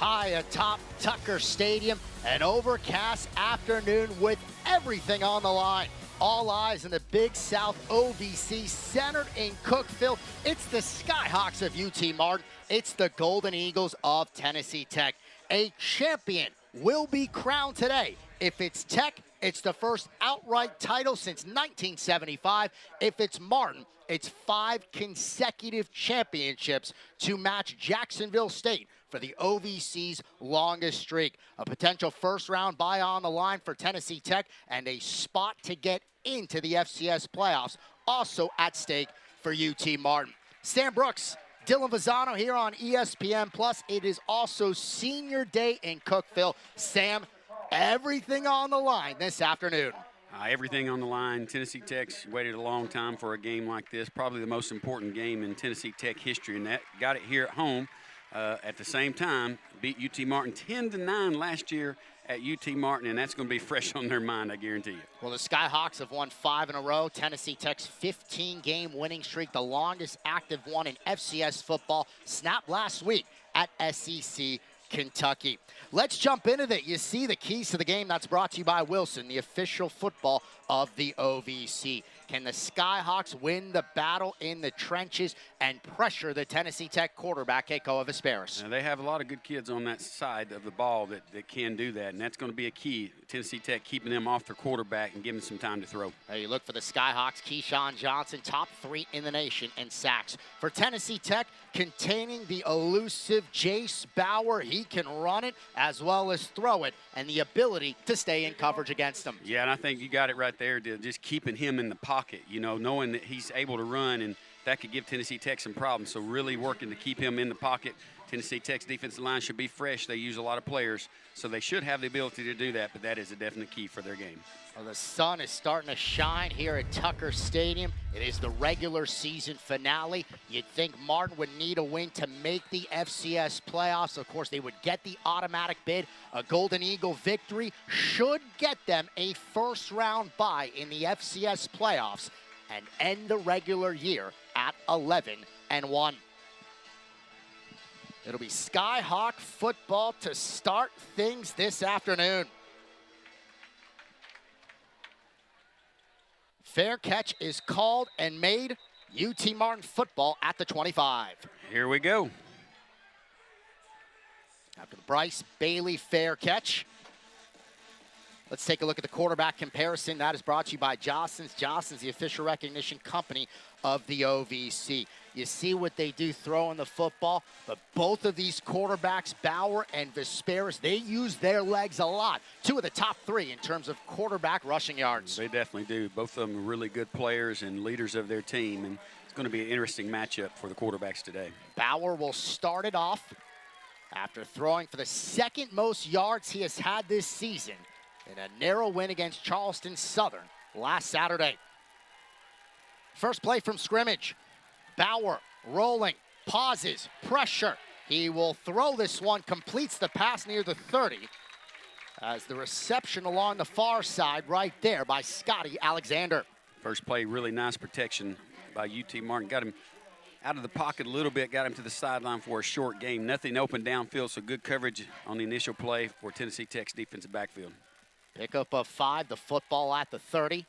high atop Tucker Stadium. An overcast afternoon with everything on the line. All eyes in the Big South OVC, centered in Cookeville. It's the Skyhawks of UT Martin. It's the Golden Eagles of Tennessee Tech. A champion will be crowned today. If it's Tech, it's the first outright title since 1975. If it's Martin, it's 5 consecutive championships to match Jacksonville State for the OVC's longest streak. A potential first-round bye on the line for Tennessee Tech and a spot to get into the FCS playoffs also at stake for UT Martin. Sam Brooks, Dylan Vazano here on ESPN+. It is also senior day in Cookeville. Sam, everything on the line this afternoon. Everything on the line. Tennessee Tech's waited a long time for a game like this, probably the most important game in Tennessee Tech history, and that got it here at home. At the same time, beat UT Martin 10-9 last year at UT Martin, and that's going to be fresh on their mind, I guarantee you. Well, the Skyhawks have won 5 in a row. Tennessee Tech's 15-game winning streak, the longest active one in FCS football, snapped last week at SEC Kentucky. Let's jump into that. You see the keys to the game. That's brought to you by Wilson, the official football of the OVC. Can the Skyhawks win the battle in the trenches and pressure the Tennessee Tech quarterback, Keiko Vesperis? They have a lot of good kids on that side of the ball that can do that, and that's going to be a key. Tennessee Tech keeping them off their quarterback and giving them some time to throw. You look for the Skyhawks, Keyshawn Johnson, top 3 in the nation in sacks. For Tennessee Tech, containing the elusive Jace Bauer. He can run it as well as throw it, and the ability to stay in coverage against him. Yeah, and I think you got it right there, just keeping him in the pocket, you know, knowing that he's able to run, and that could give Tennessee Tech some problems. So really working to keep him in the pocket. Tennessee Tech's defensive line should be fresh. They use a lot of players, so they should have the ability to do that, but that is a definite key for their game. Well, the sun is starting to shine here at Tucker Stadium. It is the regular season finale. You'd think Martin would need a win to make the FCS playoffs. Of course, they would get the automatic bid. A Golden Eagle victory should get them a first-round bye in the FCS playoffs and end the regular year at 11-1. It'll be Skyhawk football to start things this afternoon. Fair catch is called and made. UT Martin football at the 25. Here we go. After the Bryce Bailey fair catch. Let's take a look at the quarterback comparison. That is brought to you by Jostens. Jostens, the official recognition company of the OVC. You see what they do throwing the football, but both of these quarterbacks, Bauer and Vesperis, they use their legs a lot. 2 of the top 3 in terms of quarterback rushing yards. They definitely do. Both of them are really good players and leaders of their team, and it's going to be an interesting matchup for the quarterbacks today. Bauer will start it off after throwing for the 2nd most yards he has had this season in a narrow win against Charleston Southern last Saturday. First play from scrimmage. Bauer rolling, pauses, pressure. He will throw this one, completes the pass near the 30 as the reception along the far side right there by Scotty Alexander. First play, really nice protection by UT Martin. Got him out of the pocket a little bit, got him to the sideline for a short game. Nothing open downfield, so good coverage on the initial play for Tennessee Tech's defensive backfield. Pickup of 5, the football at the 30,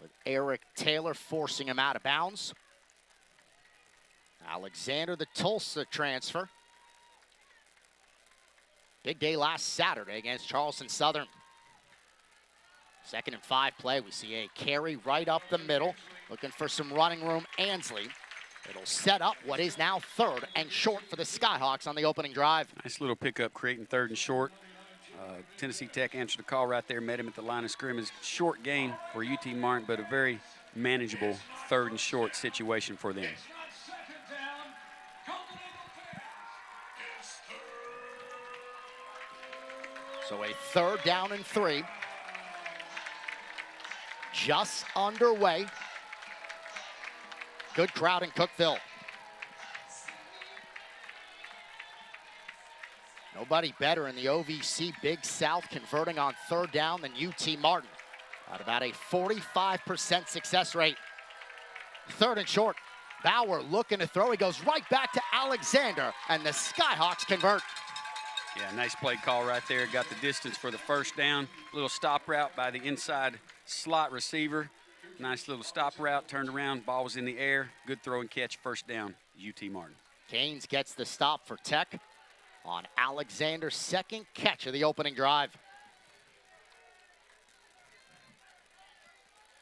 with Eric Taylor forcing him out of bounds. Alexander, the Tulsa transfer. Big day last Saturday against Charleston Southern. 2nd and 5 play, we see a carry right up the middle, looking for some running room. Ansley. It'll set up what is now 3rd and short for the Skyhawks on the opening drive. Nice little pickup, creating 3rd and short. Tennessee Tech answered the call right there, met him at the line of scrimmage. Short gain for UT Martin, but a very manageable 3rd and short situation for them. So a 3rd down and 3. Just underway. Good crowd in Cookeville. Nobody better in the OVC Big South converting on 3rd down than UT Martin at about a 45% success rate. 3rd and short. Bauer looking to throw. He goes right back to Alexander, and the Skyhawks convert. Yeah, nice play call right there. Got the distance for the first down. Little stop route by the inside slot receiver. Nice little stop route, turned around, ball was in the air. Good throw and catch, first down, UT Martin. Gaines gets the stop for Tech on Alexander's second catch of the opening drive.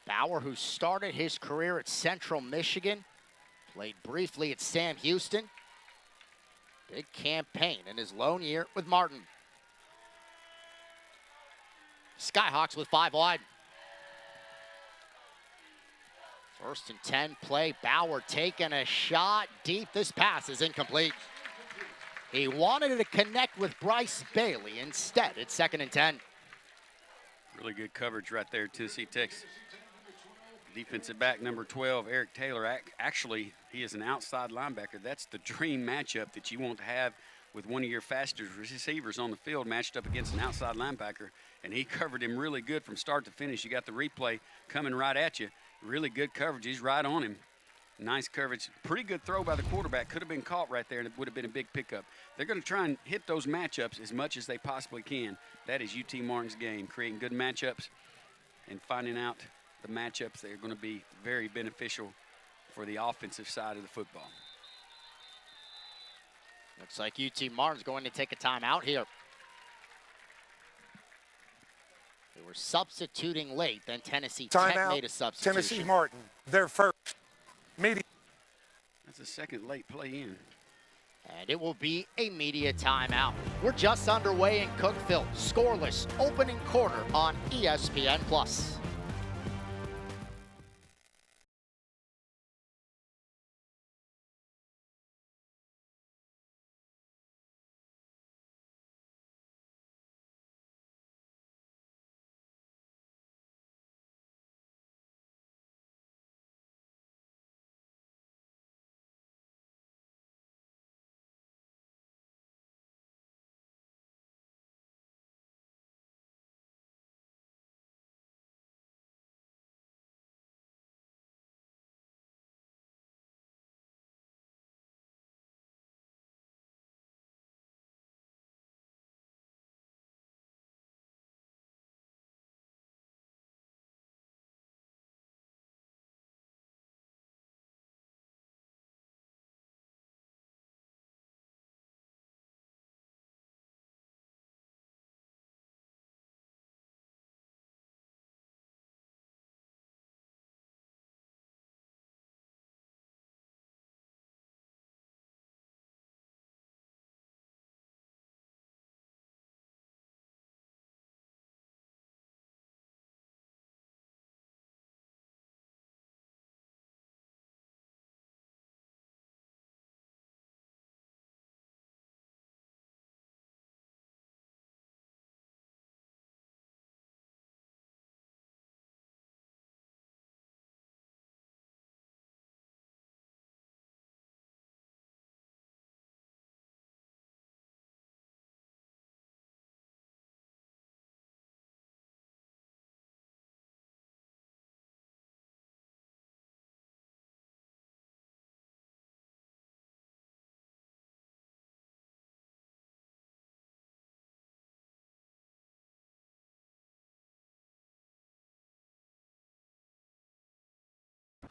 Bauer, who started his career at Central Michigan, played briefly at Sam Houston. Big campaign in his lone year with Martin. Skyhawks with 5 wide. First and 10 play, Bauer taking a shot deep. This pass is incomplete. He wanted to connect with Bryce Bailey. Instead, it's 2nd and 10. Really good coverage right there, Tennessee Tech's defensive back, number 12, Eric Taylor. Actually, he is an outside linebacker. That's the dream matchup that you want to have with one of your fastest receivers on the field matched up against an outside linebacker. And he covered him really good from start to finish. You got the replay coming right at you. Really good coverage. He's right on him. Nice coverage. Pretty good throw by the quarterback. Could have been caught right there, and it would have been a big pickup. They're going to try and hit those matchups as much as they possibly can. That is UT Martin's game, creating good matchups and finding out the matchups that are going to be very beneficial for the offensive side of the football. Looks like UT Martin's going to take a timeout here. They were substituting late, then Tennessee Tech made a substitution. Tennessee Martin, their first media. That's a second late play in. And it will be a media timeout. We're just underway in Cookeville. Scoreless opening quarter on ESPN+.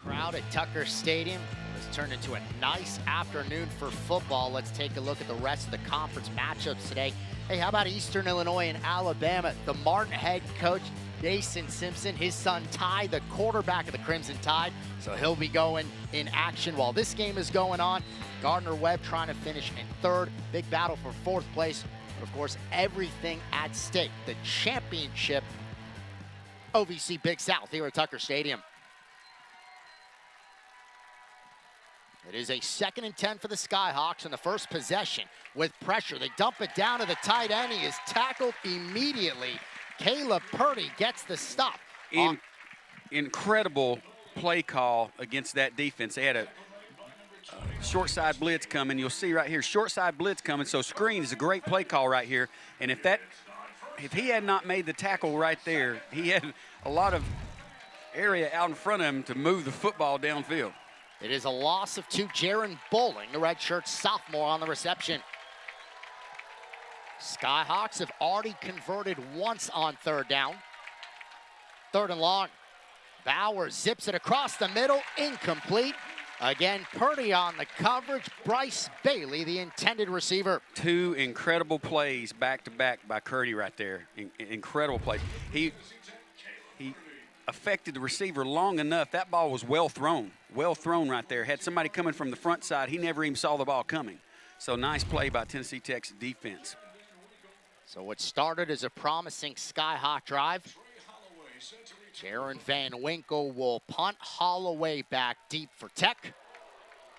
Crowd at Tucker Stadium has turned into a nice afternoon for football. Let's take a look at the rest of the conference matchups today. Hey, how about Eastern Illinois and Alabama? The Martin head coach, Jason Simpson, his son Ty, the quarterback of the Crimson Tide, so he'll be going in action while this game is going on. Gardner Webb trying to finish in 3rd. Big battle for 4th place. But of course, everything at stake. The championship OVC Big South here at Tucker Stadium. It is a 2nd and 10 for the Skyhawks in the first possession with pressure. They dump it down to the tight end. He is tackled immediately. Caleb Purdy gets the stop. Incredible play call against that defense. They had a short side blitz coming. You'll see right here, short side blitz coming. So screen is a great play call right here. And if he had not made the tackle right there, he had a lot of area out in front of him to move the football downfield. It is a loss of 2. Jaron Bowling, the redshirt sophomore, on the reception. Skyhawks have already converted once on 3rd down. 3rd and long. Bauer zips it across the middle, incomplete. Again, Purdy on the coverage. Bryce Bailey, the intended receiver. 2 incredible plays back-to-back by Purdy right there. Incredible play. He affected the receiver long enough. That ball was well thrown right there. Had somebody coming from the front side, he never even saw the ball coming. So nice play by Tennessee Tech's defense. So what started as a promising Skyhawk drive, Jaron Van Winkle will punt. Holloway back deep for Tech.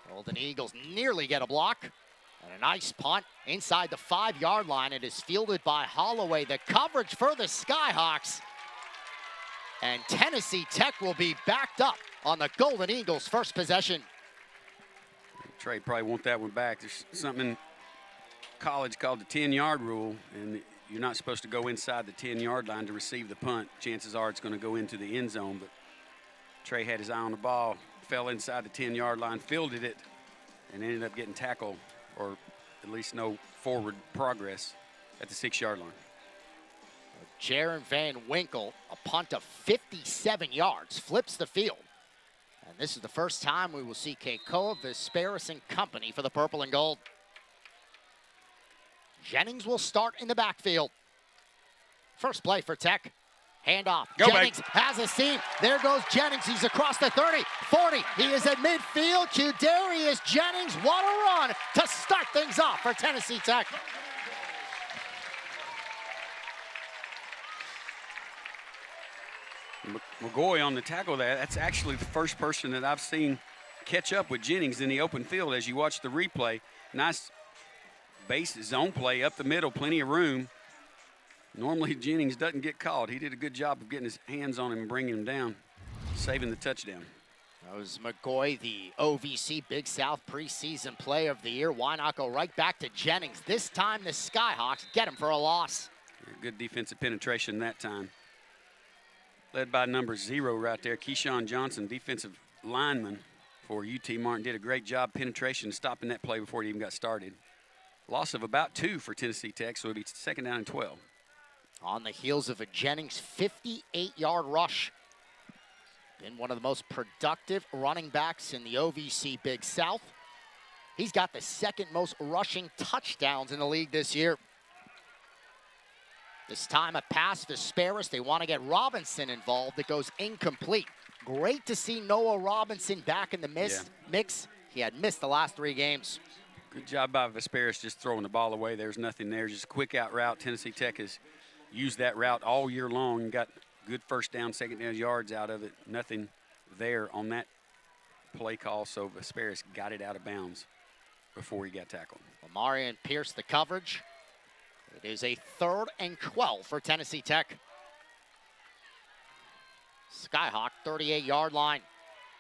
Golden Eagles nearly get a block. And a nice punt inside the 5-yard line. It is fielded by Holloway. The coverage for the Skyhawks. And Tennessee Tech will be backed up on the Golden Eagles' first possession. Trey probably want that one back. There's something in college called the 10-yard rule, and you're not supposed to go inside the 10-yard line to receive the punt. Chances are it's going to go into the end zone, but Trey had his eye on the ball, fell inside the 10-yard line, fielded it, and ended up getting tackled, or at least no forward progress at the 6-yard line. Jaron Van Winkle, a punt of 57 yards, flips the field. And this is the first time we will see Keikoa, Vesperis, and company for the purple and gold. Jennings will start in the backfield. First play for Tech. Handoff. Jennings has a seam. There goes Jennings. He's across the 30, 40. He is at midfield. Qdarius Jennings. What a run to start things off for Tennessee Tech. McGoy on the tackle there. That's actually the first person that I've seen catch up with Jennings in the open field as you watch the replay. Nice base zone play up the middle, plenty of room. Normally Jennings doesn't get called. He did a good job of getting his hands on him and bringing him down, saving the touchdown. That was McGoy, the OVC Big South preseason play of the year. Why not go right back to Jennings? This time the Skyhawks get him for a loss. Good defensive penetration that time. Led by number 0 right there, Keyshawn Johnson, defensive lineman for UT Martin. Did a great job penetration, stopping that play before it even got started. Loss of about 2 for Tennessee Tech, so it'll be 2nd down and 12. On the heels of a Jennings 58-yard rush. Been one of the most productive running backs in the OVC Big South. He's got the 2nd most rushing touchdowns in the league this year. This time a pass to Vesperis. They want to get Robinson involved. It goes incomplete. Great to see Noah Robinson back in the mix. He had missed the last 3 games. Good job by Vesperis just throwing the ball away. There's nothing there, just a quick out route. Tennessee Tech has used that route all year long and got good 1st down, 2nd down yards out of it. Nothing there on that play call, so Vesperis got it out of bounds before he got tackled. Lamarian pierced the coverage. It is a 3rd and 12 for Tennessee Tech. Skyhawk 38-yard line.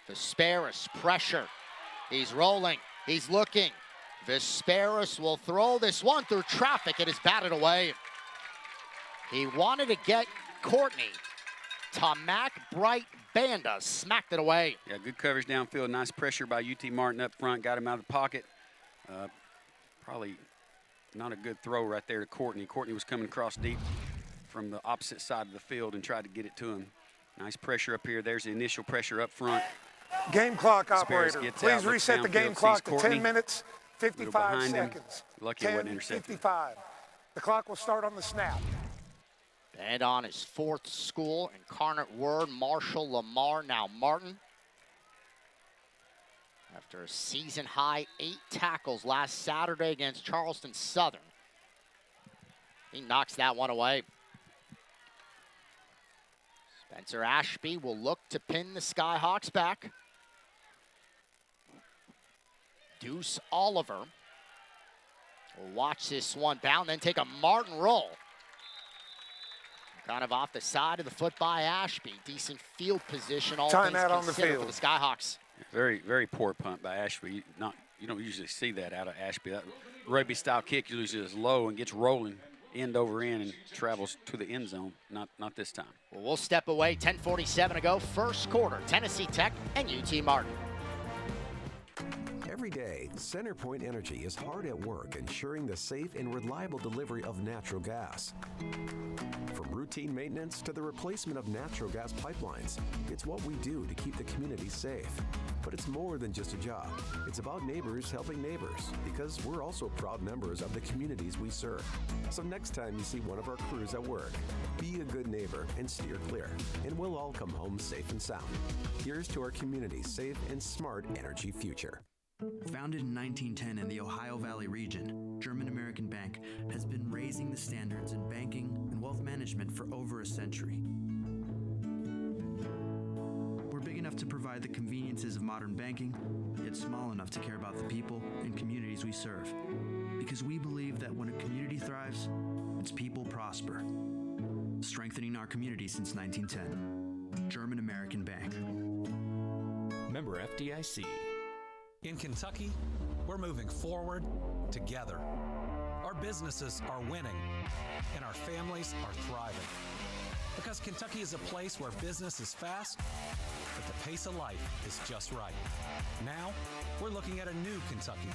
Vesperis pressure. He's rolling. He's looking. Vesperis will throw this one through traffic. It is batted away. He wanted to get Courtney. Tamak Bright Banda smacked it away. Yeah, good coverage downfield. Nice pressure by UT Martin up front. Got him out of the pocket. Probably not a good throw right there to Courtney. Courtney was coming across deep from the opposite side of the field and tried to get it to him. Nice pressure up here. There's the initial pressure up front. Game clock operator. Please reset the game clock to 10 minutes, 55 seconds. Lucky it wasn't intercepted. 55. The clock will start on the snap. And on his 4th school, Incarnate Word, Marshall Lamar, now Martin. After a season-high 8 tackles last Saturday against Charleston Southern. He knocks that one away. Spencer Ashby will look to pin the Skyhawks back. Deuce Oliver will watch this one bound, then take a Martin roll. Kind of off the side of the foot by Ashby. Decent field position, all things considered on the field for the Skyhawks. Very, very poor punt by Ashby. You don't usually see that out of Ashby. That rugby-style kick usually is low and gets rolling end over end and travels to the end zone. Not this time. Well, we'll step away. 10:47 to go. First quarter. Tennessee Tech and UT Martin. Every day Today, CenterPoint Energy is hard at work ensuring the safe and reliable delivery of natural gas. From routine maintenance to the replacement of natural gas pipelines, it's what we do to keep the community safe. But it's more than just a job. It's about neighbors helping neighbors, because we're also proud members of the communities we serve. So next time you see one of our crews at work, be a good neighbor and steer clear, and we'll all come home safe and sound. Here's to our community's safe and smart energy future. Founded in 1910 in the Ohio Valley region, German American Bank has been raising the standards in banking and wealth management for over a century. We're big enough to provide the conveniences of modern banking, yet small enough to care about the people and communities we serve. Because we believe that when a community thrives, its people prosper. Strengthening our community since 1910. German American Bank. Member FDIC. In Kentucky, we're moving forward together. Our businesses are winning, and our families are thriving. Because Kentucky is a place where business is fast, but the pace of life is just right. Now, we're looking at a new Kentucky,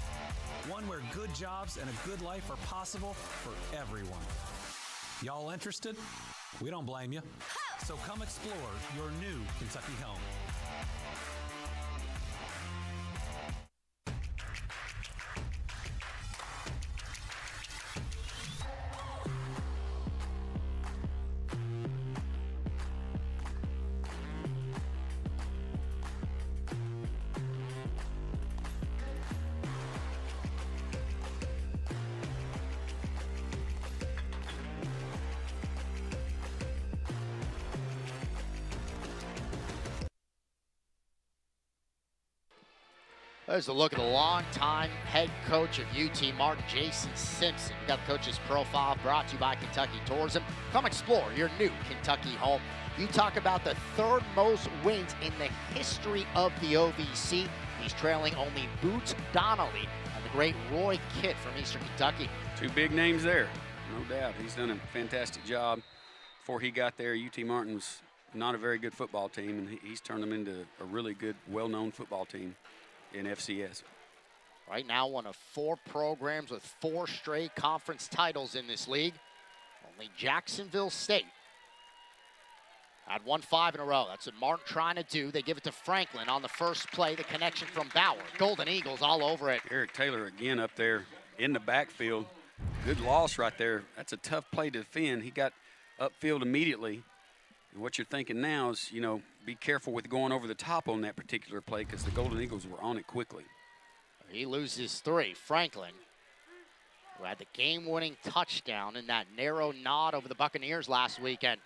one where good jobs and a good life are possible for everyone. Y'all interested? We don't blame you. So come explore your new Kentucky home. There's a look at the longtime head coach of UT Martin, Jason Simpson. We got the coach's profile brought to you by Kentucky Tourism. Come explore your new Kentucky home. You talk about the third most wins in the history of the OVC. He's trailing only Boots Donnelly and the great Roy Kitt from Eastern Kentucky. Two big names there, no doubt. He's done a fantastic job. Before he got there, UT Martin was not a very good football team, and he's turned them into a really good, well-known football team in FCS. Right now, one of 4 programs with 4 straight conference titles in this league. Only Jacksonville State had won 5 in a row. That's what Martin trying to do. They give it to Franklin on the first play. The connection from Bauer. Golden Eagles all over it. Eric Taylor again up there in the backfield. Good loss right there. That's a tough play to defend. He got upfield immediately. And what you're thinking now is, you know, be careful with going over the top on that particular play because the Golden Eagles were on it quickly. He loses 3. Franklin, who had the game-winning touchdown in that narrow nod over the Buccaneers last weekend.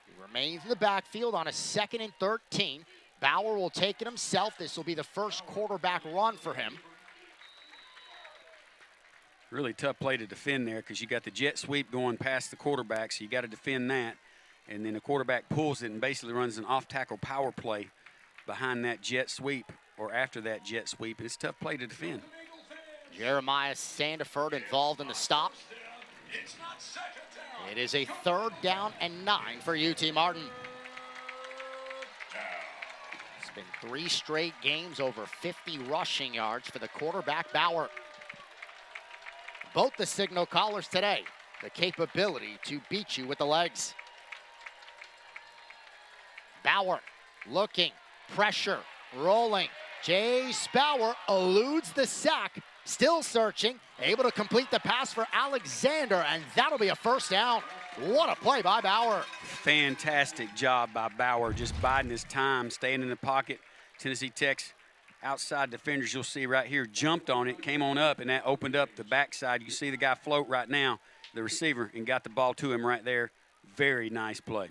He remains in the backfield on a 2nd and 13. Bauer will take it himself. This will be the first quarterback run for him. Really tough play to defend there because you got the jet sweep going past the quarterback, so you got to defend that. And then the quarterback pulls it and basically runs an off-tackle power play behind that jet sweep or after that jet sweep. It's a tough play to defend. Jeremiah Sandiford involved in the stop. It is a 3rd down and 9 for UT Martin. It's been 3 straight games over 50 rushing yards for the quarterback Bauer. Both the signal callers today, the capability to beat you with the legs. Bauer looking, pressure, rolling. Jace Bauer eludes the sack, still searching, able to complete the pass for Alexander, and that'll be a 1st down. What a play by Bauer. Fantastic job by Bauer, just biding his time, staying in the pocket. Tennessee Tech's outside defenders, you'll see right here, jumped on it, came on up, and that opened up the backside. You see the guy float right now, the receiver, and got the ball to him right there. Very nice play.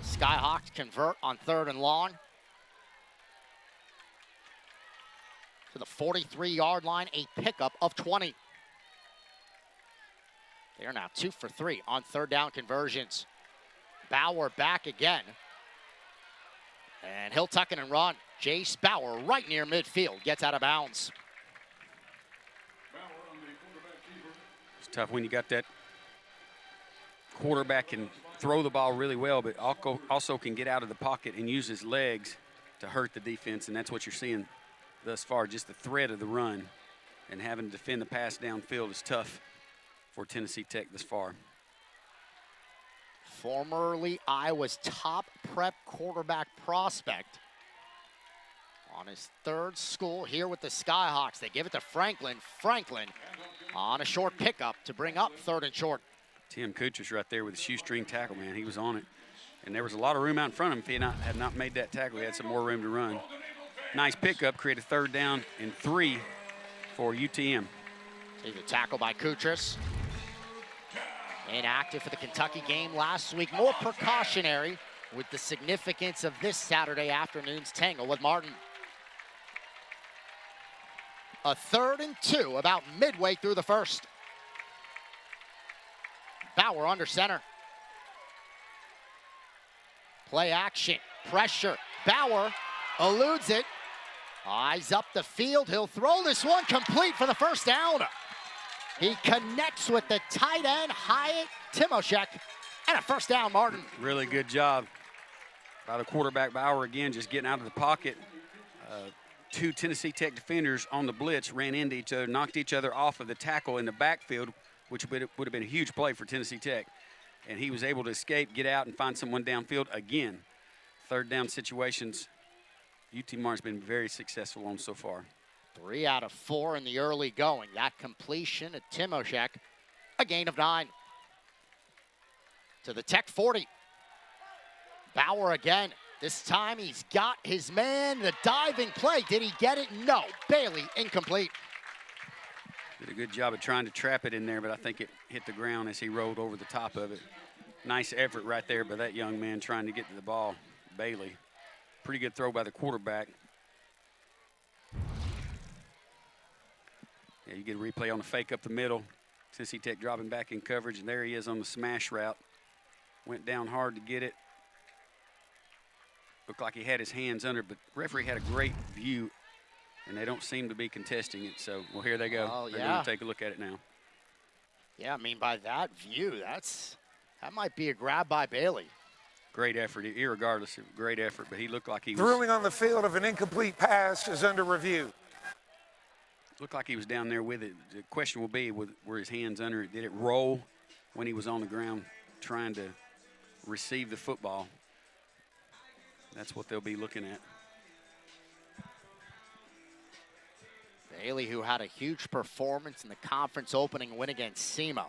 Skyhawks convert on 3rd and long. To the 43-yard line, a pickup of 20. They are now 2 for 3 on 3rd down conversions. Bauer back again. And he'll tuck it and run. Jace Bauer right near midfield, gets out of bounds. It's tough when you got that quarterback can throw the ball really well, but also can get out of the pocket and use his legs to hurt the defense, and that's what you're seeing thus far, just the threat of the run. And having to defend the pass downfield is tough for Tennessee Tech thus far. Formerly Iowa's top prep quarterback prospect. On his third school here with the Skyhawks. They give it to Franklin. Franklin on a short pickup to bring up 3rd and short. Tim Kuchers right there with the shoestring tackle, man. He was on it. And there was a lot of room out in front of him. If he had not made that tackle, he had some more room to run. Nice pickup, created 3rd down and 3 for UTM. See the tackle by Kuchers. Inactive for the Kentucky game last week. More precautionary with the significance of this Saturday afternoon's tangle with Martin. A 3rd and 2 about midway through the first. Bauer under center. Play action, pressure. Bauer eludes it. Eyes up the field. He'll throw this one complete for the first down. He connects with the tight end, Hyatt Timoshek, and a first down, Martin. Really good job by the quarterback, Bauer, again, just getting out of the pocket. 2 Tennessee Tech defenders on the blitz ran into each other, knocked each other off of the tackle in the backfield, which would have been a huge play for Tennessee Tech. And he was able to escape, get out, and find someone downfield again. 3rd down situations, UT Martin's been very successful on so far. 3 out of 4 in the early going. That completion at Timoshek, a gain of 9. To the Tech 40. Bauer again. This time he's got his man, the diving play. Did he get it? No. Bailey, incomplete. Did a good job of trying to trap it in there, but I think it hit the ground as he rolled over the top of it. Nice effort right there by that young man trying to get to the ball, Bailey. Pretty good throw by the quarterback. Yeah, you get a replay on the fake up the middle. Tennessee Tech dropping back in coverage, and there he is on the smash route. Went down hard to get it. Looked like he had his hands under, but the referee had a great view, and they don't seem to be contesting it. So, well, here they go. Well, They're going to take a look at it now. Yeah, I mean, by that view, that might be a grab by Bailey. Great effort, irregardless, great effort, but he looked like he was. The ruling on the field of an incomplete pass is under review. Looked like he was down there with it. The question will be, were his hands under it? Did it roll when he was on the ground trying to receive the football? That's what they'll be looking at. Bailey, who had a huge performance in the conference opening win against SEMO.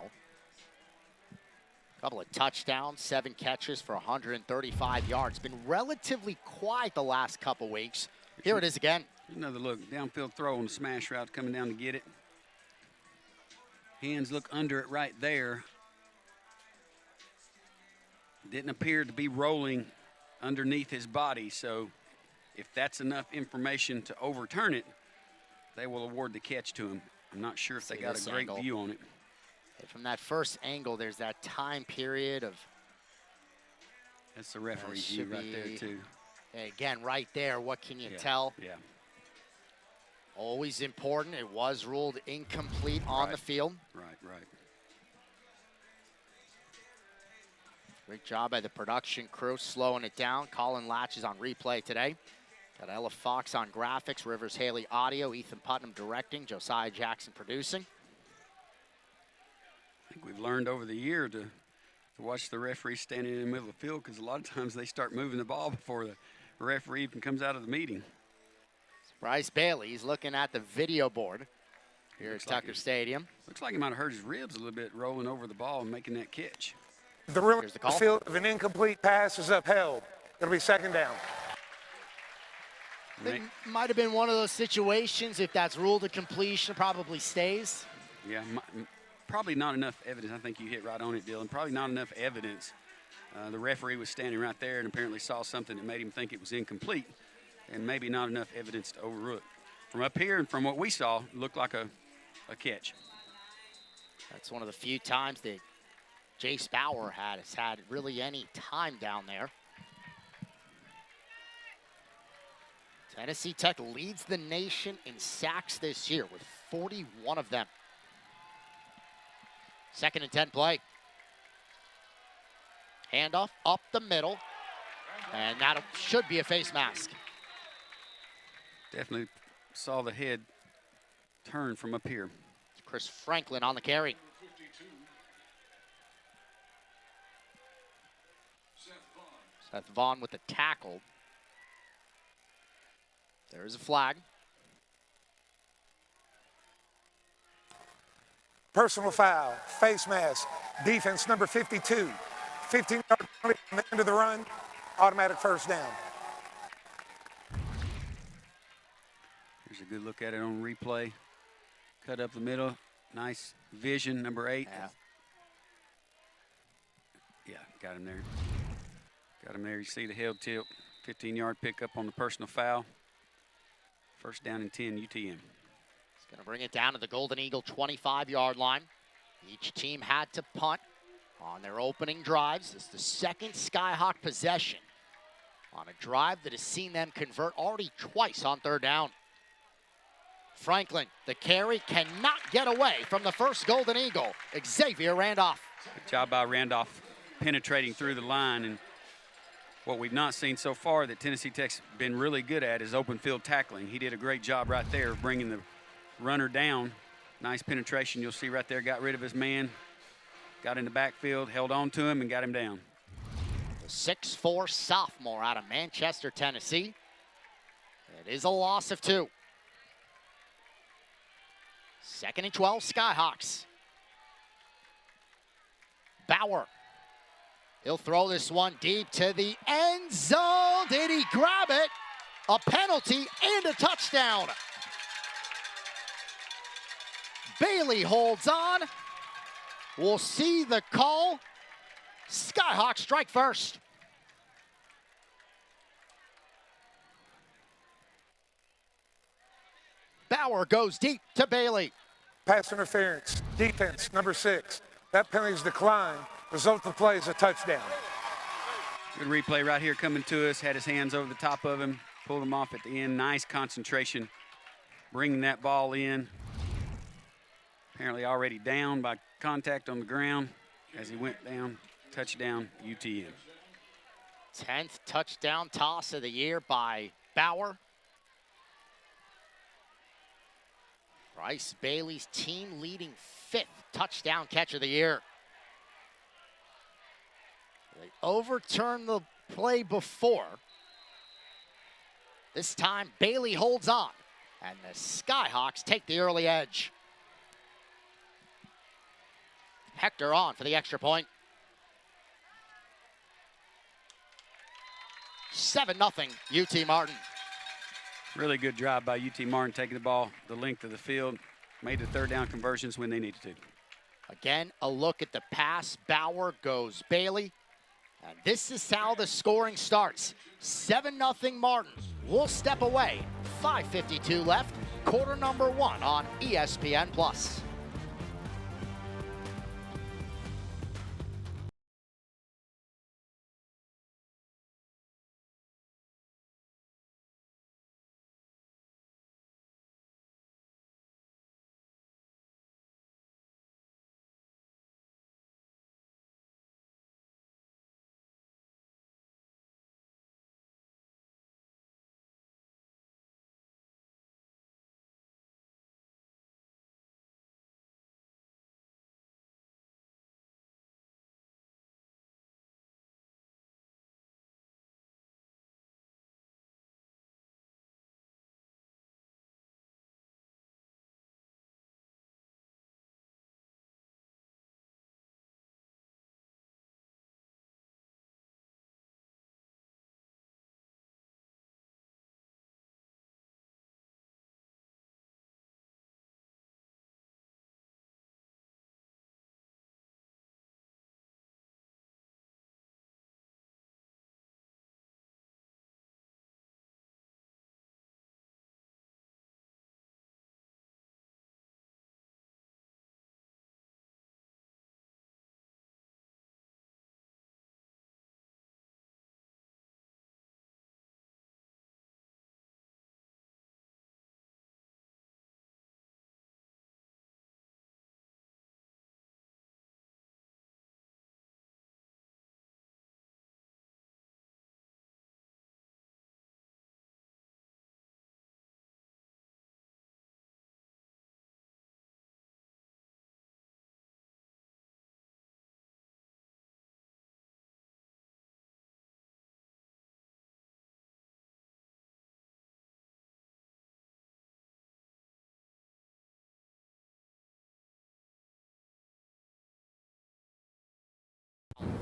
A couple of touchdowns, 7 catches for 135 yards. Been relatively quiet the last couple weeks. Here it is again. Another look, downfield throw on the smash route, coming down to get it. Hands look under it right there. Didn't appear to be rolling underneath his body, so if that's enough information to overturn it, they will award the catch to him. I'm not sure if they got a great view on it. From that first angle, there's that time period of. That's the referee's view right there, too. Again, right there, what can you tell? Yeah. Always important. It was ruled incomplete on the field. Right. Great job by the production crew slowing it down. Colin Latch is on replay today. Got Ella Fox on graphics, Rivers Haley audio, Ethan Putnam directing, Josiah Jackson producing. I think we've learned over the year to watch the referee standing in the middle of the field, because a lot of times they start moving the ball before the referee even comes out of the meeting. Bryce Bailey, he's looking at the video board here at Tucker Stadium. Looks like he might have hurt his ribs a little bit rolling over the ball and making that catch. The ruling on the field of an incomplete pass is upheld. It'll be 2nd down. It might have been one of those situations. If that's ruled a completion, probably stays. Yeah, probably not enough evidence. I think you hit right on it, Dylan. Probably not enough evidence. The referee was standing right there and apparently saw something that made him think it was incomplete, and maybe not enough evidence to overrule it. From up here and from what we saw, it looked like a catch. That's one of the few times that Jace Bauer has had really any time down there. Tennessee Tech leads the nation in sacks this year with 41 of them. 2nd and 10 play. Handoff up the middle, and that should be a face mask. Definitely saw the head turn from up here. Chris Franklin on the carry. Seth Vaughn with the tackle. There's a flag. Personal foul, face mask, defense number 52. 15-yard penalty from the end of the run, automatic first down. Here's a good look at it on replay. Cut up the middle, nice vision, number 8. Yeah, got him there. Got him there. You see the heel tilt, 15-yard pickup on the personal foul. First down and 10, UTM. It's going to bring it down to the Golden Eagle 25-yard line. Each team had to punt on their opening drives. It's the second Skyhawk possession on a drive that has seen them convert already twice on third down. Franklin, the carry, cannot get away from the first Golden Eagle, Xavier Randolph. Good job by Randolph penetrating through the line. And what we've not seen so far that Tennessee Tech's been really good at is open field tackling. He did a great job right there of bringing the runner down. Nice penetration. You'll see right there, got rid of his man, got in the backfield, held on to him, and got him down. The 6'4" sophomore out of Manchester, Tennessee. It is a loss of 2. 2nd and 12, Skyhawks. Bauer. He'll throw this one deep to the end zone. Did he grab it? A penalty and a touchdown. Bailey holds on. We'll see the call. Skyhawks strike first. Bauer goes deep to Bailey. Pass interference, defense number 6. That penalty's declined. Result of the play is a touchdown. Good replay right here coming to us. Had his hands over the top of him, pulled him off at the end. Nice concentration, bringing that ball in. Apparently already down by contact on the ground as he went down. Touchdown, UTM. 10th touchdown toss of the year by Bauer. Bryce Bailey's team-leading 5th touchdown catch of the year. They overturned the play before. This time, Bailey holds on, and the Skyhawks take the early edge. Hector on for the extra point. 7-0 UT Martin. Really good drive by UT Martin, taking the ball the length of the field, made the third down conversions when they needed to. Again, a look at the pass. Bauer goes Bailey. And this is how the scoring starts. 7-0 Martin. We'll step away. 5:52 left. Quarter number 1 on ESPN+.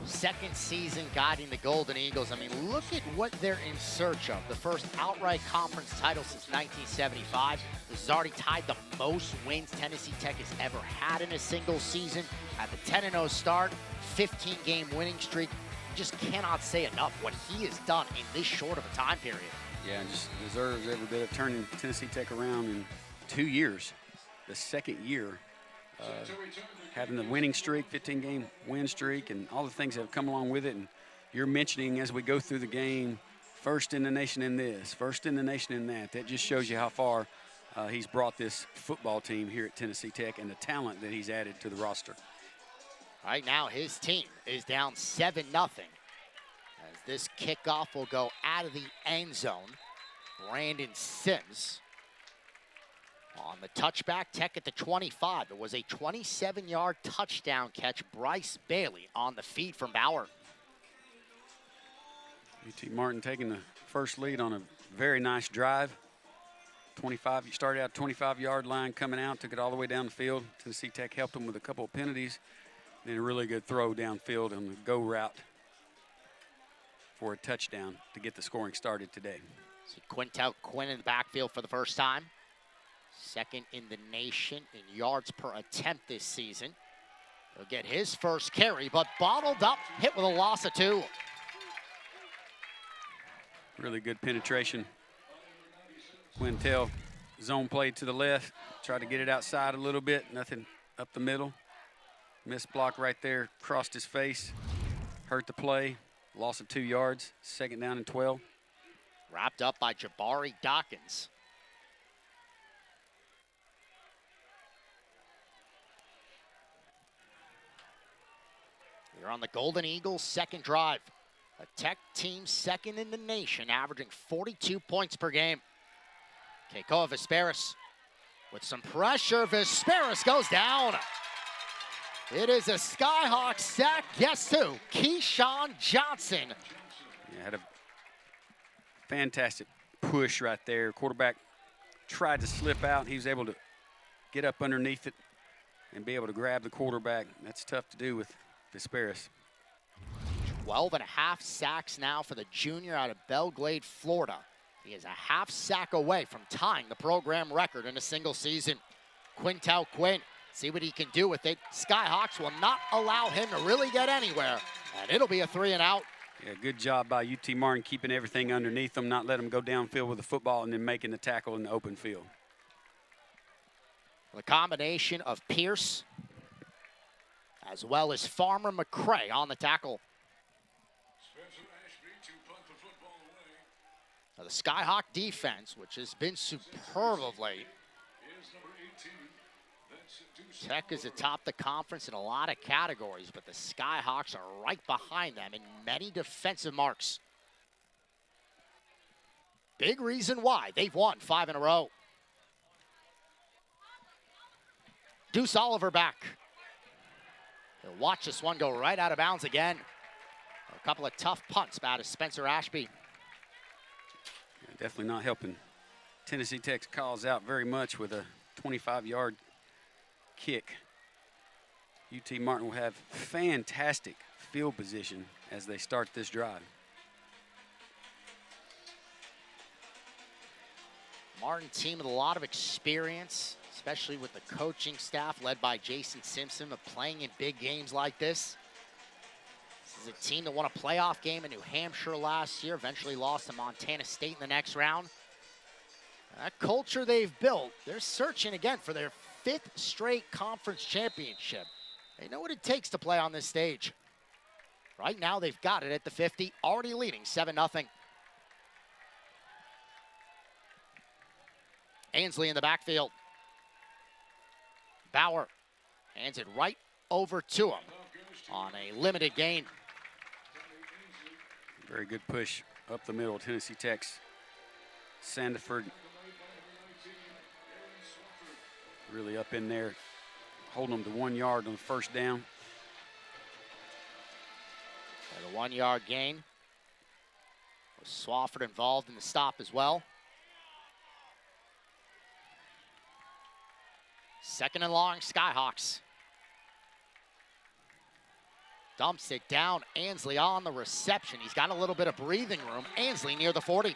Second season guiding the Golden Eagles. I mean, look at what they're in search of. The first outright conference title since 1975. This has already tied the most wins Tennessee Tech has ever had in a single season. At the 10-0 start, 15-game winning streak. Just cannot say enough what he has done in this short of a time period. Yeah, and just deserves every bit of turning Tennessee Tech around in 2 years. The second year, having the winning streak, 15-game win streak, and all the things that have come along with it. And you're mentioning as we go through the game, first in the nation in this, first in the nation in that. That just shows you how far he's brought this football team here at Tennessee Tech and the talent that he's added to the roster. Right now, his team is down 7-0. As this kickoff will go out of the end zone. Brandon Sims on the touchback, Tech at the 25. It was a 27-yard touchdown catch. Bryce Bailey on the feed from Bauer. UT Martin taking the first lead on a very nice drive. 25, you started out 25-yard line coming out, took it all the way down the field. Tennessee Tech helped them with a couple of penalties. Then a really good throw downfield on the go route for a touchdown to get the scoring started today. See Quintel Quinn in the backfield for the first time. Second in the nation in yards per attempt this season. He'll get his first carry, but bottled up, hit with a loss of 2. Really good penetration. Quintel zone play to the left, tried to get it outside a little bit, nothing up the middle. Missed block right there, crossed his face, hurt the play, loss of 2 yards, second down and 12. Wrapped up by Jabari Dawkins. You're on the Golden Eagles' second drive. A Tech team second in the nation, averaging 42 points per game. Keikoa Vesperis with some pressure. Vesperis goes down. It is a Skyhawk sack. Guess who? Keyshawn Johnson. Yeah, had a fantastic push right there. Quarterback tried to slip out. He was able to get up underneath it and be able to grab the quarterback. That's tough to do with Vesperis. 12.5 sacks now for the junior out of Belglade, Florida. He is a half sack away from tying the program record in a single season. Quintel Quinn, see what he can do with it. Skyhawks will not allow him to really get anywhere, and it'll be a 3-and-out. Yeah, good job by UT Martin keeping everything underneath them, not letting them go downfield with the football and then making the tackle in the open field. The combination of Pierce as well as Farmer McCray on the tackle. Now the Skyhawk defense, which has been superb of late. Tech is atop the conference in a lot of categories, but the Skyhawks are right behind them in many defensive marks. Big reason why they've won 5 in a row. Deuce Oliver back. He'll watch this one go right out of bounds again. A couple of tough punts out of Spencer Ashby. Yeah, definitely not helping Tennessee Tech's calls out very much with a 25-yard kick. UT Martin will have fantastic field position as they start this drive. Martin team with a lot of experience, especially with the coaching staff led by Jason Simpson of playing in big games like this. This is a team that won a playoff game in New Hampshire last year, eventually lost to Montana State in the next round. That culture they've built, they're searching again for their 5th straight conference championship. They know what it takes to play on this stage. Right now, they've got it at the 50, already leading 7-0. Ainsley in the backfield. Bauer hands it right over to him on a limited gain. Very good push up the middle. Tennessee Tech's Sandiford really up in there, holding them to 1 yard on the first down. And a 1 yard gain. Was Swafford involved in the stop as well. Second and long, Skyhawks. Dumps it down. Ansley on the reception. He's got a little bit of breathing room. Ansley near the 40.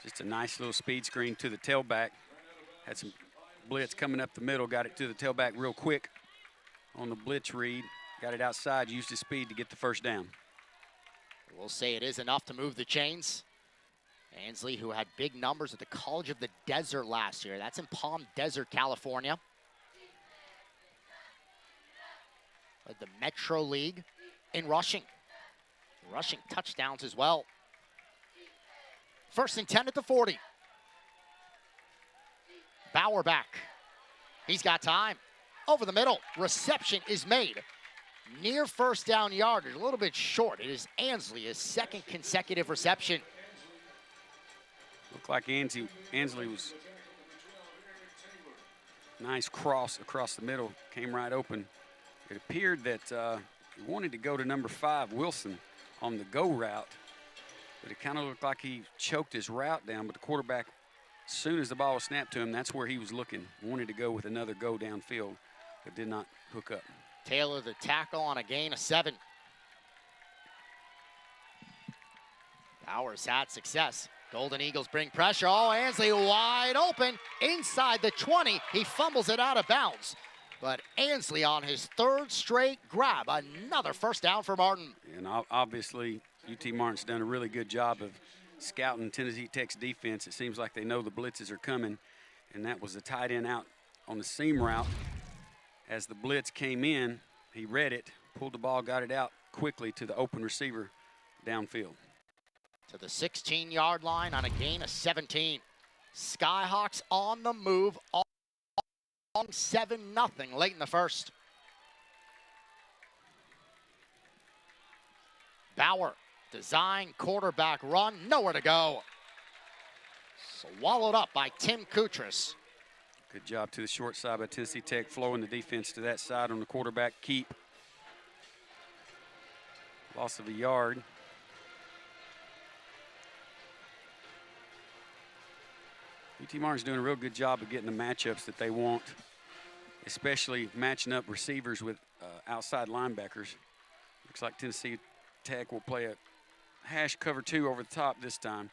Just a nice little speed screen to the tailback. Had some blitz coming up the middle. Got it to the tailback real quick on the blitz read. Got it outside. Used his speed to get the first down. We'll say it is enough to move the chains. Ansley, who had big numbers at the College of the Desert last year. That's in Palm Desert, California. Led the Metro League in rushing. Rushing touchdowns as well. 1st and 10 at the 40. Bauer back. He's got time. Over the middle. Reception is made. Near first down yardage. A little bit short. It is Ansley, his 2nd consecutive reception. Looked like Ansley was nice cross across the middle. Came right open. It appeared that he wanted to go to number 5, Wilson, on the go route. But it kind of looked like he choked his route down. But the quarterback, as soon as the ball was snapped to him, that's where he was looking. Wanted to go with another go downfield, but did not hook up. Taylor the tackle on a gain of 7. Bowers had success. Golden Eagles bring pressure. Oh, Ansley wide open inside the 20. He fumbles it out of bounds. But Ansley on his 3rd straight grab. Another first down for Martin. And obviously, UT Martin's done a really good job of scouting Tennessee Tech's defense. It seems like they know the blitzes are coming. And that was the tight end out on the seam route. As the blitz came in, he read it, pulled the ball, got it out quickly to the open receiver downfield. To the 16-yard line on a gain of 17. Skyhawks on the move, on 7-0 late in the 1st. Bauer, design quarterback run, nowhere to go. Swallowed up by Tim Kutras. Good job to the short side by Tennessee Tech, flowing the defense to that side on the quarterback keep. Loss of a yard. UT Martin's doing a real good job of getting the matchups that they want, especially matching up receivers with outside linebackers. Looks like Tennessee Tech will play a hash cover 2 over the top this time.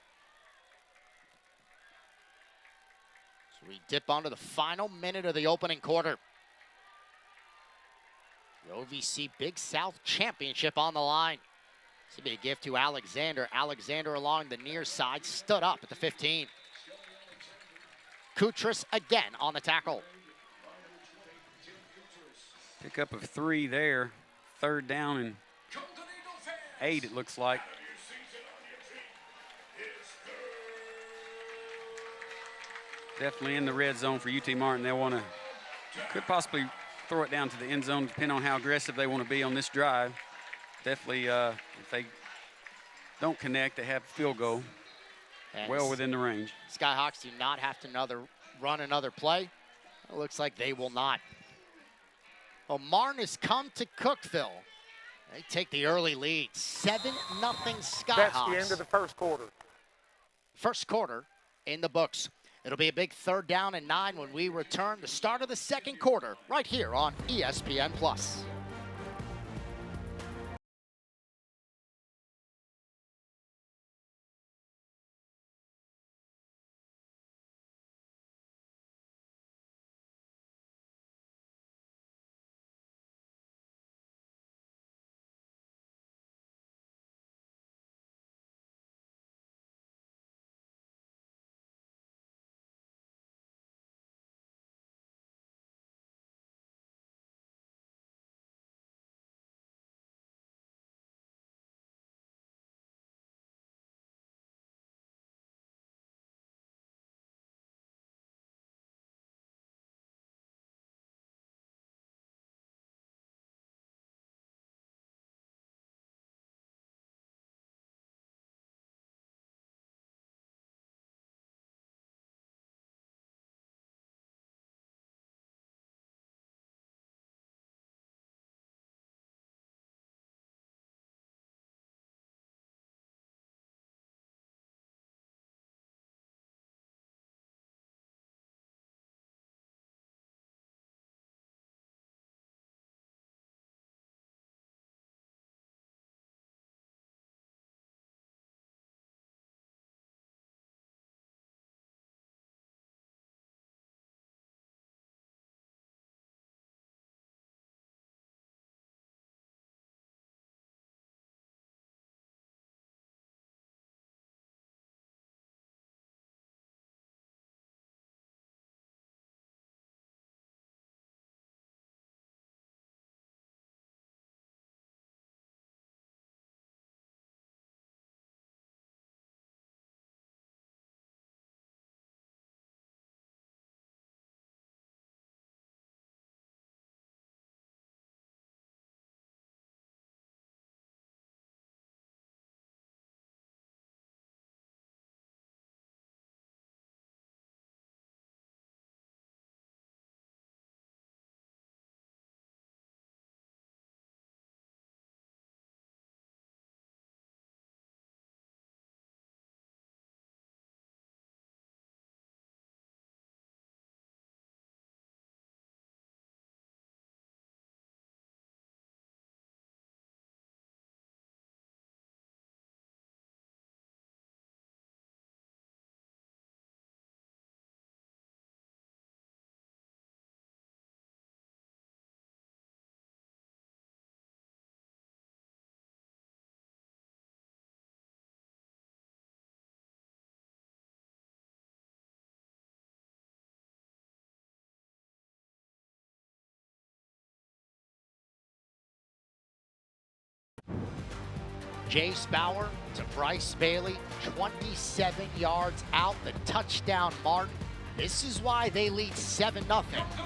So we dip onto the final minute of the opening quarter. The OVC Big South Championship on the line. This will be a gift to Alexander. Alexander along the near side, stood up at the 15. Kutras again on the tackle. Pickup of 3 there. 3rd down and 8, it looks like. Definitely in the red zone for UT Martin. They want to, could possibly throw it down to the end zone, depending on how aggressive they want to be on this drive. Definitely, if they don't connect, they have a field goal. And well within the range. Skyhawks do not have to run another play. It looks like they will not. Well, Martin has come to Cookeville. They take the early lead, 7-0 Skyhawks. That's the end of the 1st quarter. 1st quarter in the books. It'll be a big 3rd down and 9 when we return the start of the 2nd quarter right here on ESPN+. Jace Bauer to Bryce Bailey, 27 yards out, the touchdown, Martin. This is why they lead 7-0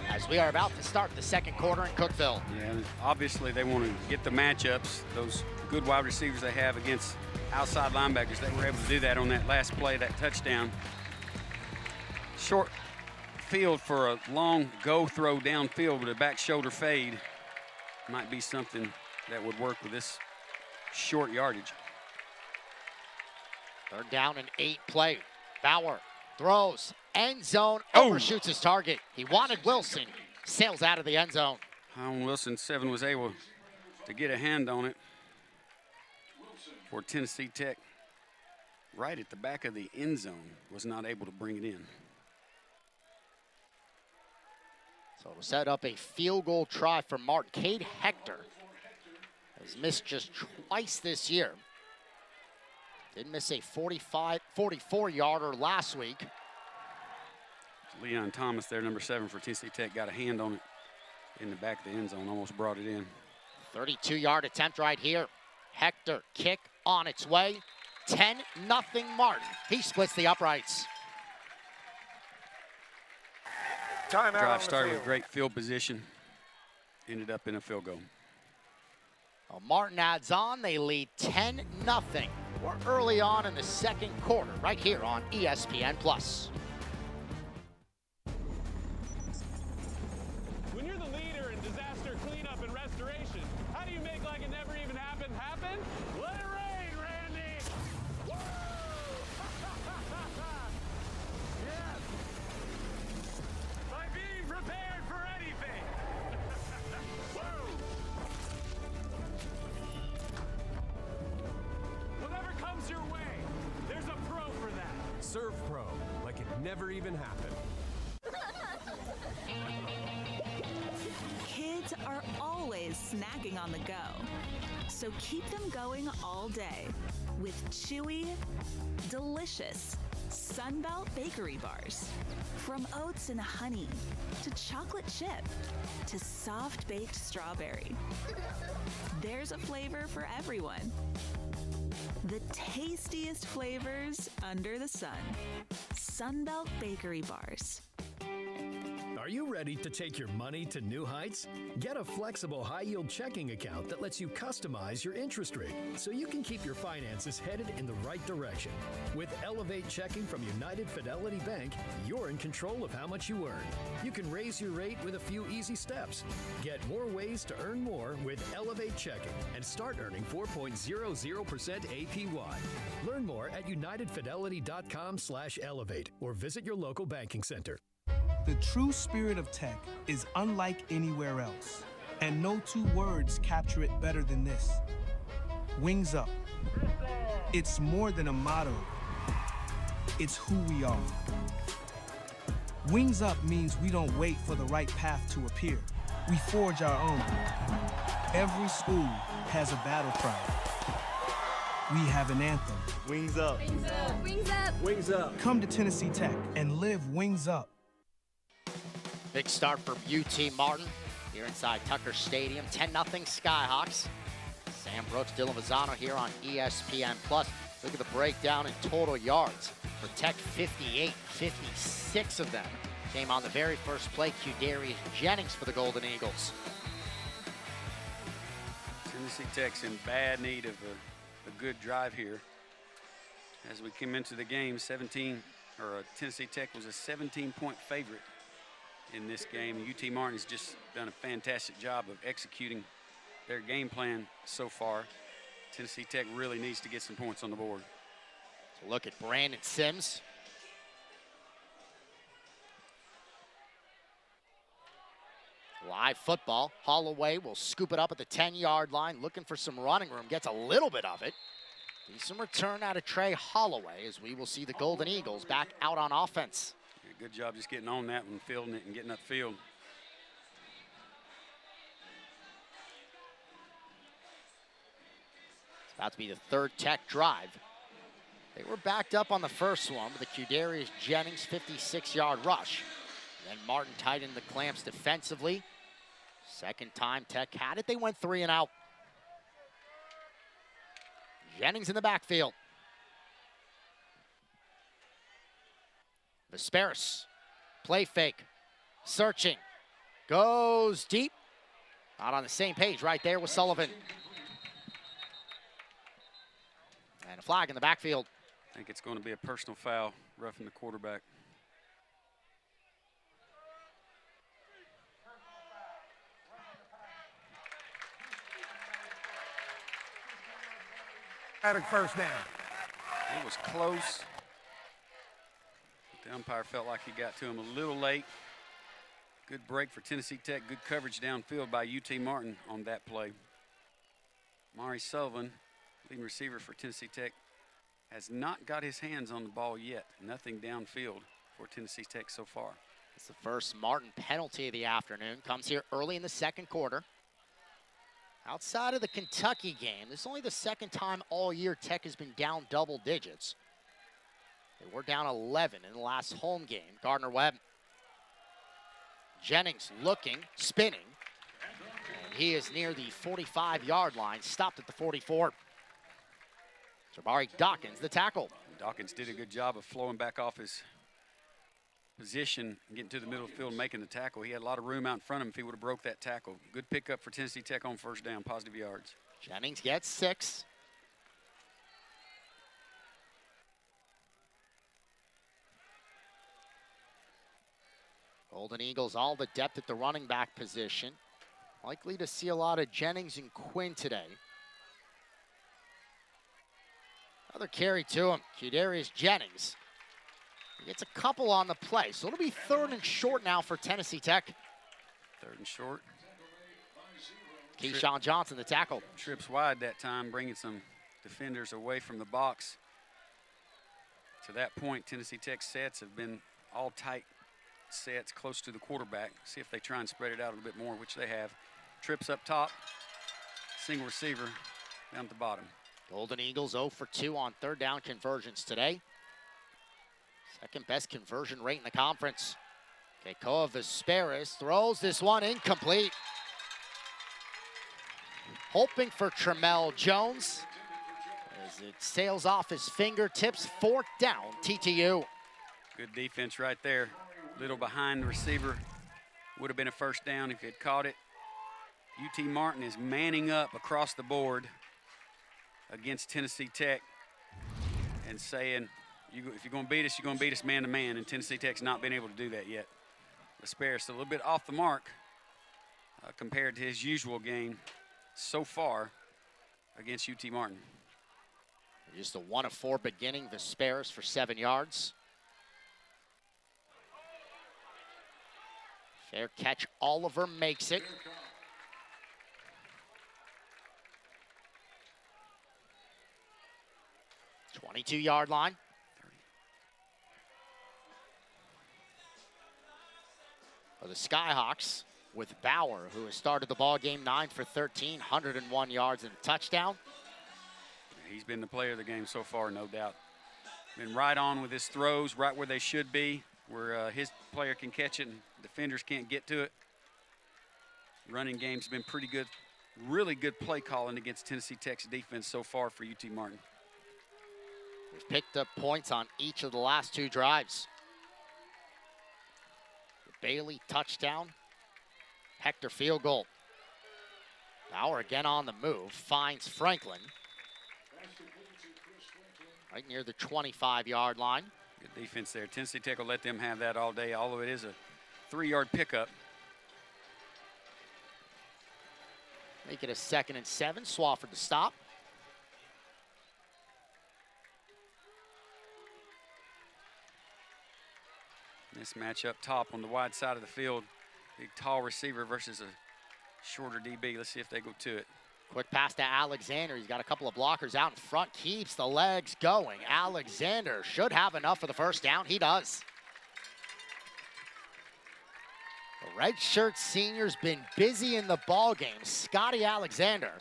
as we are about to start the second quarter in Cookeville. Yeah, obviously they want to get the matchups, those good wide receivers they have against outside linebackers. They were able to do that on that last play, that touchdown. Short field for a long go throw downfield with a back shoulder fade might be something that would work with this short yardage. Third down and 8 play. Bauer throws, end zone, overshoots his target. He wanted Wilson, sails out of the end zone. Wilson, 7, was able to get a hand on it for Tennessee Tech. Right at the back of the end zone, was not able to bring it in. So it'll set up a field goal try for Martin. Cade Hector has missed just twice this year. Did miss a 44-yarder last week. Leon Thomas there, number 7 for Tennessee Tech, got a hand on it in the back of the end zone, almost brought it in. 32-yard attempt right here. Hector, kick on its way. 10-0 Martin. He splits the uprights. Timeout. Drive started with great field position, ended up in a field goal. Well, Martin adds on, they lead 10-0. We're early on in the second quarter, right here on ESPN+. When you're the leader in disaster cleanup and restoration, how do you make like it never even happened happen? Let it rain, Randy! Woo! Yes! By being prepared for anything! Woo! Whatever comes your way, there's a pro for that. Serve Pro, like it never even happened. Kids are always snacking on the go, so keep them going all day with chewy, delicious Sunbelt bakery bars. From oats and honey, to chocolate chip, to soft baked strawberry. There's a flavor for everyone. The tastiest flavors under the sun. Sunbelt bakery bars. Are you ready to take your money to new heights? Get a flexible high-yield checking account that lets you customize your interest rate so you can keep your finances headed in the right direction. With Elevate Checking from United Fidelity Bank, you're in control of how much you earn. You can raise your rate with a few easy steps. Get more ways to earn more with Elevate Checking and start earning 4.00% APY. Learn more at unitedfidelity.com/elevate or visit your local banking center. The true spirit of tech is unlike anywhere else, and no two words capture it better than this. Wings Up. It's more than a motto. It's who we are. Wings Up means we don't wait for the right path to appear. We forge our own. Every school has a battle cry. We have an anthem. Wings Up. Wings Up. Wings Up. Wings Up. Come to Tennessee Tech and live Wings Up. Big start for UT Martin here inside Tucker Stadium. 10-0 Skyhawks. Sam Brooks, Dylan Mazzano here on ESPN+. Look at the breakdown in total yards. For Tech, 58, 56 of them came on the very first play. Qdarius Jennings for the Golden Eagles. Tennessee Tech's in bad need of a good drive here. As we came into the game, Tennessee Tech was a 17-point favorite in this game. UT Martin has just done a fantastic job of executing their game plan so far. Tennessee Tech really needs to get some points on the board. So look at Brandon Sims. Live football. Holloway will scoop it up at the 10-yard line, looking for some running room. Gets a little bit of it. Decent return out of Trey Holloway as we will see the Golden Eagles back out on offense. Yeah, good job just getting on that one, fielding it and getting upfield. It's about to be the third Tech drive. They were backed up on the first one with a Qdarius Jennings 56-yard rush. Then Martin tightened the clamps defensively. Second time Tech had it, they went 3 and out. Jennings in the backfield. Vesperis, play fake, searching, goes deep. Not on the same page right there with Sullivan. And a flag in the backfield. I think it's going to be a personal foul, roughing the quarterback. Automatic first down. It was close. The umpire felt like he got to him a little late. Good break for Tennessee Tech. Good coverage downfield by UT Martin on that play. Mari Sullivan, leading receiver for Tennessee Tech, has not got his hands on the ball yet. Nothing downfield for Tennessee Tech so far. It's the first Martin penalty of the afternoon. Comes here early in the second quarter. Outside of the Kentucky game, this is only the second time all year Tech has been down double digits. They were down 11 in the last home game. Gardner-Webb. Jennings looking, spinning. And he is near the 45-yard line, stopped at the 44. Jabari Dawkins, the tackle. Dawkins did a good job of flowing back off his position and getting to the middle of the field and making the tackle. He had a lot of room out in front of him if he would have broke that tackle. Good pickup for Tennessee Tech on first down, positive yards. Jennings gets 6. Golden Eagles, all the depth at the running back position. Likely to see a lot of Jennings and Quinn today. Another carry to him, Qdarius Jennings. He gets a couple on the play, so it'll be 3rd and short now for Tennessee Tech. 3rd and short. Keyshawn Johnson, the tackle. Trips wide that time, bringing some defenders away from the box. To that point, Tennessee Tech sets have been all tight sets close to the quarterback. See if they try and spread it out a little bit more, which they have. Trips up top, single receiver down at the bottom. Golden Eagles 0 for 2 on 3rd down conversions today. Second best conversion rate in the conference. Keikoa Vesperis throws this one incomplete. Hoping for Tremel Jones as it sails off his fingertips. 4th down, TTU. Good defense right there. Little behind the receiver. Would have been a first down if he had caught it. UT Martin is manning up across the board against Tennessee Tech and saying, if you're going to beat us, you're going to beat us man-to-man, and Tennessee Tech's not been able to do that yet. Vesperis a little bit off the mark compared to his usual game so far against UT Martin. Just a 1 of 4 beginning. Vesperis for 7 yards. Fair catch, Oliver makes it. The 22-yard line. For the Skyhawks with Bauer, who has started the ball game 9 for 13, 101 yards and a touchdown. He's been the player of the game so far, no doubt. Been right on with his throws, right where they should be, where his player can catch it and defenders can't get to it. Running game's been pretty good. Really good play calling against Tennessee Tech's defense so far for UT Martin. They've picked up points on each of the last 2 drives. The Bailey touchdown. Hector field goal. Bauer again on the move, finds Franklin. Right near the 25-yard line. Good defense there. Tennessee Tech will let them have that all day, although it is a 3-yard pickup. Make it a 2nd and 7. Swafford to stop. This match up top on the wide side of the field. Big tall receiver versus a shorter DB. Let's see if they go to it. Quick pass to Alexander. He's got a couple of blockers out in front. Keeps the legs going. Alexander should have enough for the first down. He does. The redshirt senior's been busy in the ball game. Scotty Alexander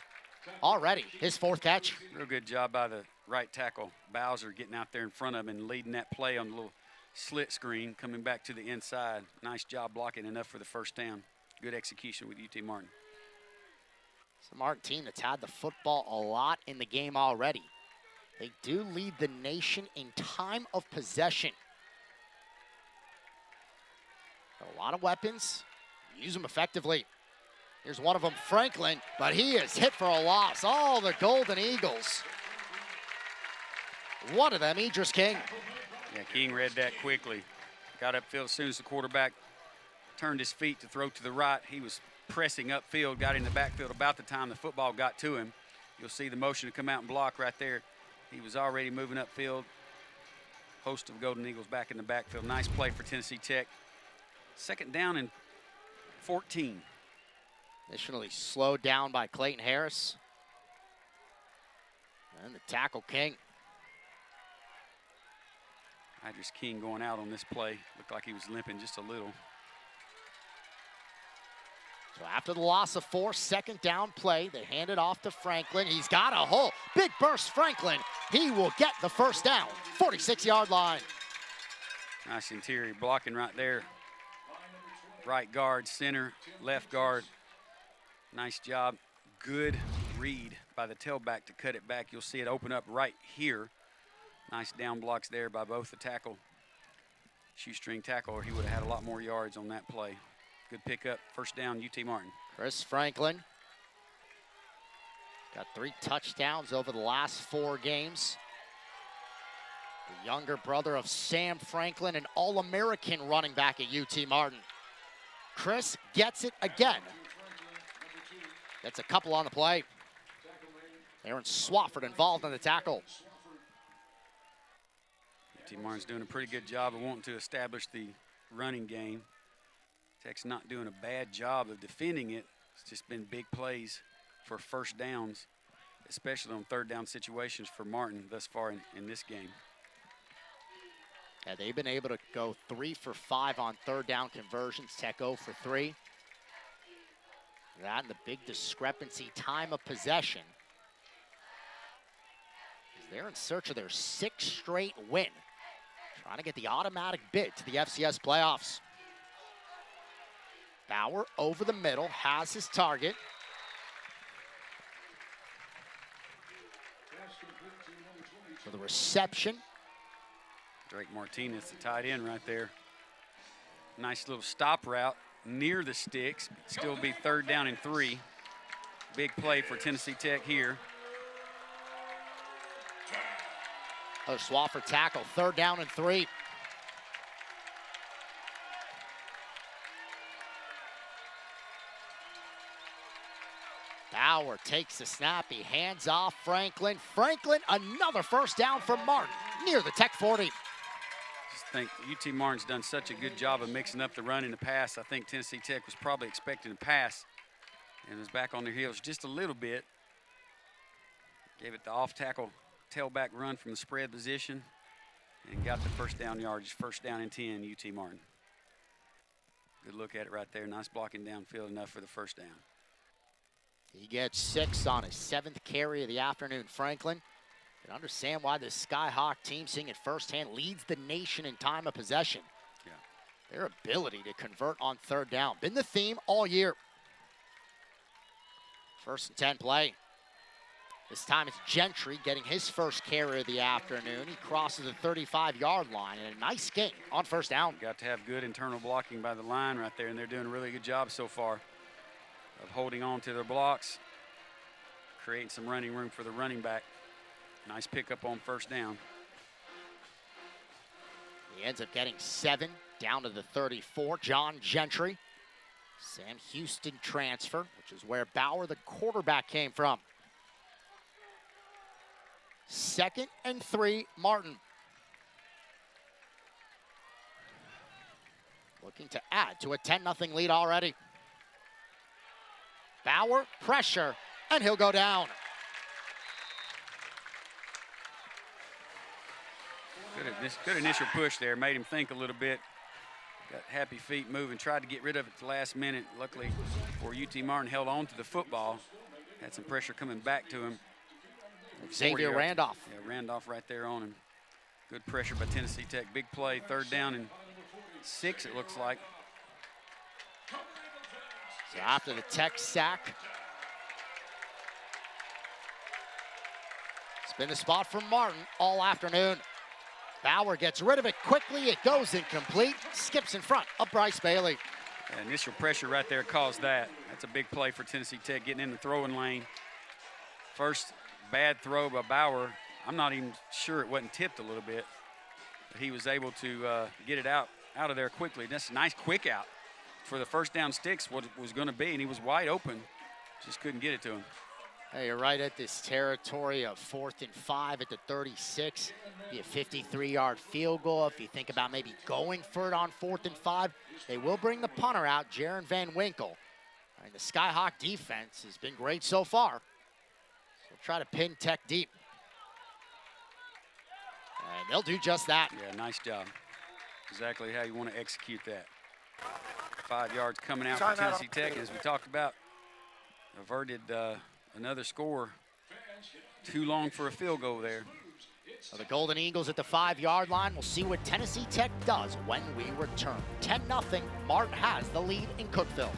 already his 4th catch. Real good job by the right tackle, Bowser, getting out there in front of him and leading that play on the little slit screen, coming back to the inside. Nice job blocking, enough for the first down. Good execution with UT Martin. It's a Martin team that's had the football a lot in the game already. They do lead the nation in time of possession. Got a lot of weapons. Use them effectively. Here's one of them, Franklin, but he is hit for a loss. Oh, the Golden Eagles. One of them, Idris King. Yeah, King read that quickly. Got upfield as soon as the quarterback turned his feet to throw to the right. He was pressing upfield, got in the backfield about the time the football got to him. You'll see the motion to come out and block right there. He was already moving upfield. Host of Golden Eagles back in the backfield. Nice play for Tennessee Tech. Second down and 14. Initially slowed down by Clayton Harris. And the tackle King. Idris King going out on this play. Looked like he was limping just a little. So after the loss of 4, second down play, they hand it off to Franklin. He's got a hole. Big burst Franklin. He will get the first down. 46-yard line. Nice interior blocking right there. Right guard, center, left guard. Nice job. Good read by the tailback to cut it back. You'll see it open up right here. Nice down blocks there by both the tackle, shoestring tackle, or he would have had a lot more yards on that play. Good pickup. First down, UT Martin. Chris Franklin got 3 touchdowns over the last 4 games. The younger brother of Sam Franklin, an All-American running back at UT Martin. Chris gets it again. Gets a couple on the play. Aaron Swafford involved in the tackle. UT Martin's doing a pretty good job of wanting to establish the running game. Tech's not doing a bad job of defending it. It's just been big plays for first downs, especially on third down situations for Martin thus far in this game. Yeah, they've been able to go 3 for 5 on third down conversions. Tech 0 for 3. That and the big discrepancy time of possession. They're in search of their 6th straight win. Trying to get the automatic bid to the FCS playoffs. Bauer over the middle, has his target. For the reception. Drake Martinez, the tight end right there. Nice little stop route near the sticks. Still be third down and 3. Big play for Tennessee Tech here. Oh, Swafford tackle, third down and 3. Bauer takes the snap, he hands off Franklin. Franklin, another first down for Martin, near the Tech 40. Just think UT Martin's done such a good job of mixing up the run and the pass. I think Tennessee Tech was probably expecting a pass and was back on their heels just a little bit. Gave it the off-tackle tailback run from the spread position and got the first down yardage. First down and 10, UT Martin. Good look at it right there. Nice blocking downfield, enough for the first down. He gets 6 on his 7th carry of the afternoon. Franklin can understand why this Skyhawk team, seeing it firsthand, leads the nation in time of possession. Yeah. Their ability to convert on third down. Been the theme all year. First and 10 play. This time it's Gentry getting his first carry of the afternoon. He crosses the 35-yard line, and a nice gain on first down. Got to have good internal blocking by the line right there, and they're doing a really good job so far of holding on to their blocks, creating some running room for the running back. Nice pickup on first down. He ends up getting 7 down to the 34. John Gentry, Sam Houston transfer, which is where Bauer, the quarterback, came from. 2nd and 3, Martin. Looking to add to a 10-0 lead already. Bauer, pressure, and he'll go down. Good initial push there. Made him think a little bit. Got happy feet moving. Tried to get rid of it at the last minute. Luckily for UT Martin, held on to the football. Had some pressure coming back to him. Xavier Randolph. Yeah, Randolph right there on him. Good pressure by Tennessee Tech. Big play. Third down and 6, it looks like. So after the Tech sack, it's Been the spot for Martin all afternoon. Bauer gets rid of it quickly. It goes incomplete. Skips in front of Bryce Bailey. Initial pressure right there caused that. That's a big play for Tennessee Tech, getting in the throwing lane. First bad throw by Bauer. I'm not even sure it wasn't tipped a little bit. But he was able to get it out of there quickly. That's a nice quick out for the first down sticks, what it was going to be, and he was wide open. Just couldn't get it to him. Hey, you're right at this territory of 4th and 5 at the 36. Be a 53-yard field goal. If you think about maybe going for it on 4th and 5, they will bring the punter out, Jaron Van Winkle. And the Skyhawk defense has been great so far. So try to pin Tech deep. And they'll do just that. Yeah, nice job. Exactly how you want to execute that. 5 yards coming out for Tennessee Tech, as we talked about. Averted another score. Too long for a field goal there. So the Golden Eagles at the 5-yard line. We'll see what Tennessee Tech does when we return. 10-0. Martin has the lead in Cookeville.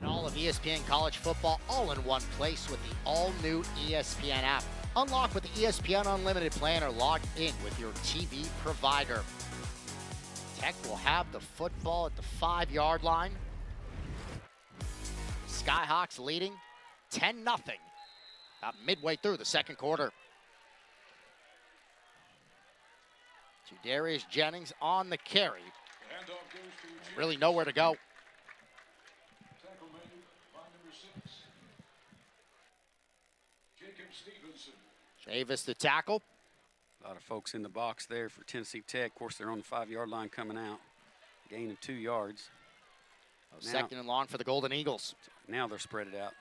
And all of ESPN college football all in one place with the all-new ESPN app. Unlock with the ESPN Unlimited plan or log in with your TV provider. Tech will have the football at the 5-yard line. The Skyhawks leading 10-0 about midway through the second quarter. Darius Jennings on the carry. Really nowhere to go. Chavis the tackle. A lot of folks in the box there for Tennessee Tech. Of course, they're on the 5-yard line coming out. Gain of 2 yards. Second and long for the Golden Eagles. Now they're spread it out.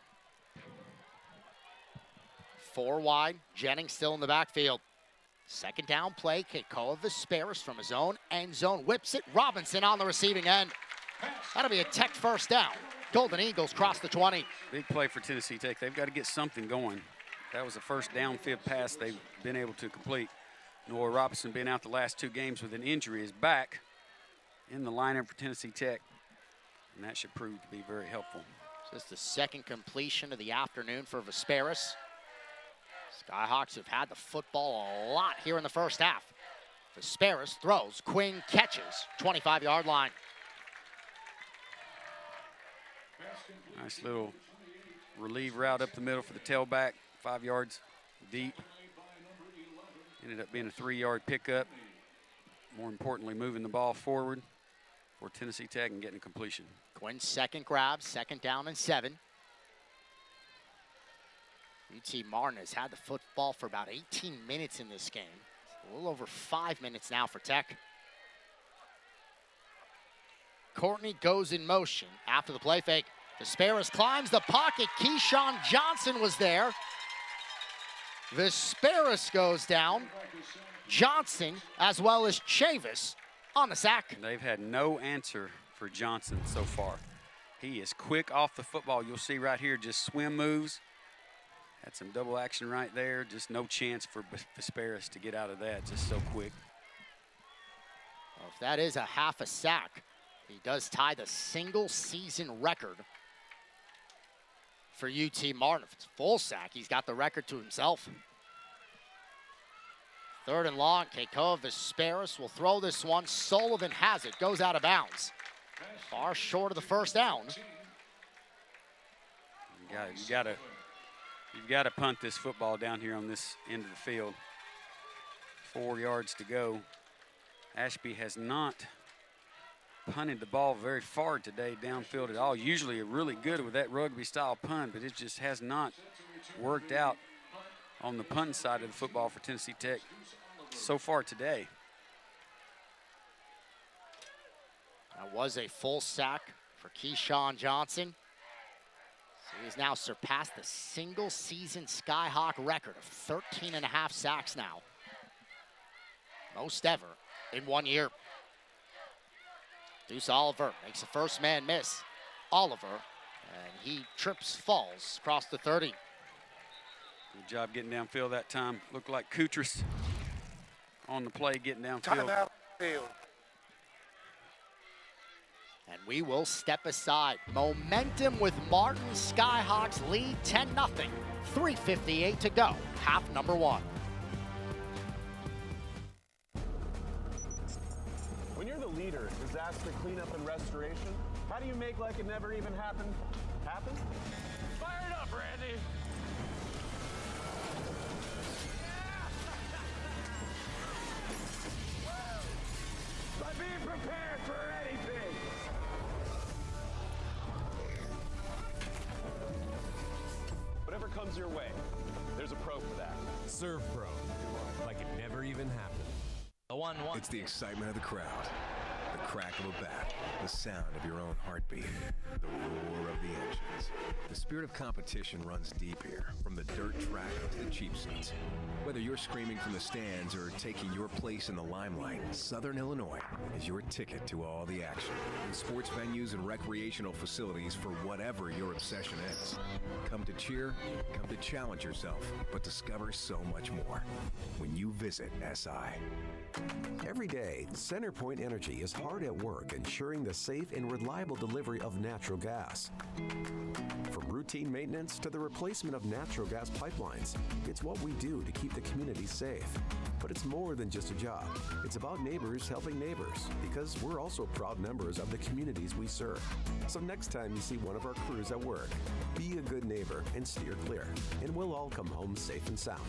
4 wide. Jennings still in the backfield. Second down play. Keikoa Vesperis from his own end zone. Whips it. Robinson on the receiving end. That'll be a Tech first down. Golden Eagles cross the 20. Big play for Tennessee Tech. They've got to get something going. That was the first downfield pass they've been able to complete. Noah Robinson, being out the last 2 games with an injury, is back in the lineup for Tennessee Tech, and that should prove to be very helpful. Just the second completion of the afternoon for Vesperis. Skyhawks have had the football a lot here in the first half. Vesperis throws, Quinn catches, 25-yard line. Nice little relieve route up the middle for the tailback, 5 yards deep. Ended up being a 3-yard pickup. More importantly, moving the ball forward for Tennessee Tech and getting a completion. Quinn's second grab, second down and 7. UT Martin has had the football for about 18 minutes in this game. A little over 5 minutes now for Tech. Courtney goes in motion after the play fake. Vesperis climbs the pocket. Keyshawn Johnson was there. Vesperis goes down. Johnson, as well as Chavis, on the sack. They've had no answer for Johnson so far. He is quick off the football. You'll see right here, just swim moves. Had some double action right there. Just no chance for Vesperis to get out of that. Just so quick. Well, if that is a half a sack, he does tie the single season record for UT Martin. If it's full sack, he's got the record to himself. 3rd and long, Keikoa Vesperis will throw this one. Sullivan has it, goes out of bounds. Far short of the first down. You've got to punt this football down here on this end of the field. 4 yards to go. Ashby has not punted the ball very far today downfield at all. Usually really good with that rugby style punt, but it just has not worked out on the punting side of the football for Tennessee Tech so far today. That was a full sack for Keyshawn Johnson. So he's now surpassed the single season Skyhawk record of 13.5 sacks now. Most ever in 1 year. Deuce Oliver makes the first man miss. Oliver, and he trips, falls across the 30. Good job getting downfield that time. Looked like Kutris on the play getting downfield. Timeout field. And we will step aside. Momentum with Martin. Skyhawks lead 10-0. 3:58 to go. Half number 1. When you're the leader in disaster cleanup and restoration, how do you make like it never even happened happen? Fire it up, Randy! By being prepared for anything! Whatever comes your way, there's a pro for that. Serve Pro, like it never even happened. The 1-1. It's the excitement of the crowd, the crack of a bat, the sound of your own heartbeat, the roar of the engines. The spirit of competition runs deep here, from the dirt track to the cheap seats. Whether you're screaming from the stands or taking your place in the limelight, Southern Illinois is your ticket to all the action. In sports venues and recreational facilities for whatever your obsession is. Come to cheer, come to challenge yourself, but discover so much more when you visit SI. Every day, CenterPoint Energy is hard at work ensuring the safe and reliable delivery of natural gas. From routine maintenance to the replacement of natural gas pipelines, it's what we do to keep the community safe. But it's more than just a job. It's about neighbors helping neighbors, because we're also proud members of the communities we serve. So next time you see one of our crews at work, be a good neighbor and steer clear, and we'll all come home safe and sound.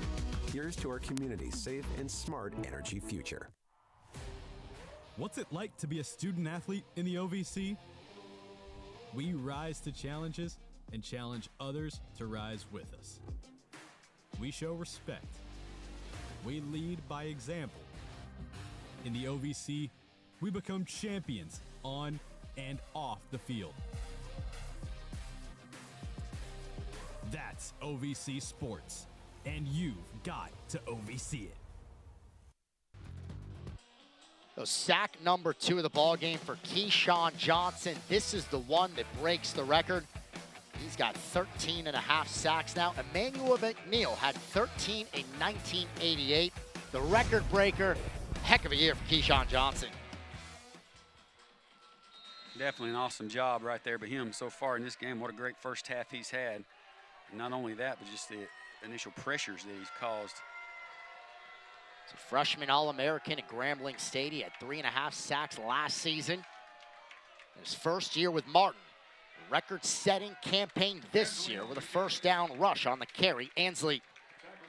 Here's to our community's safe and smart energy future. What's it like to be a student athlete in the OVC? We rise to challenges and challenge others to rise with us. We show respect. We lead by example. In the OVC, we become champions on and off the field. That's OVC Sports, and you've got to OVC it. So sack number 2 of the ball game for Keyshawn Johnson. This is the one that breaks the record. He's got 13.5 sacks now. Emmanuel McNeil had 13 in 1988. The record breaker. Heck of a year for Keyshawn Johnson. Definitely an awesome job right there by him so far in this game. What a great first half he's had. And not only that, but just the initial pressures that he's caused. He's a freshman All-American at Grambling State. He had 3.5 sacks last season. His first year with Martin. Record-setting campaign this year with a first down rush on the carry. Ansley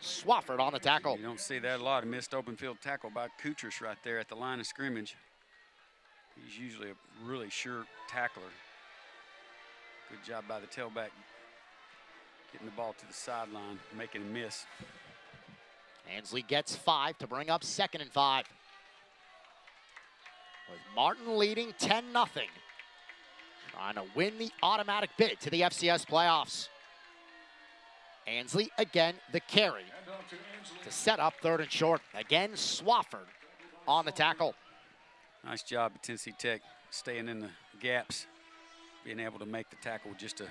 Swafford on the tackle. You don't see that a lot. A missed open field tackle by Kutris right there at the line of scrimmage. He's usually a really sure tackler. Good job by the tailback Getting the ball to the sideline, making a miss. Ansley gets 5 to bring up 2nd and 5. With Martin leading 10-0. Trying to win the automatic bid to the FCS playoffs. Ansley again the carry to set up 3rd and short. Again, Swafford on the tackle. Nice job at Tennessee Tech staying in the gaps, being able to make the tackle with just a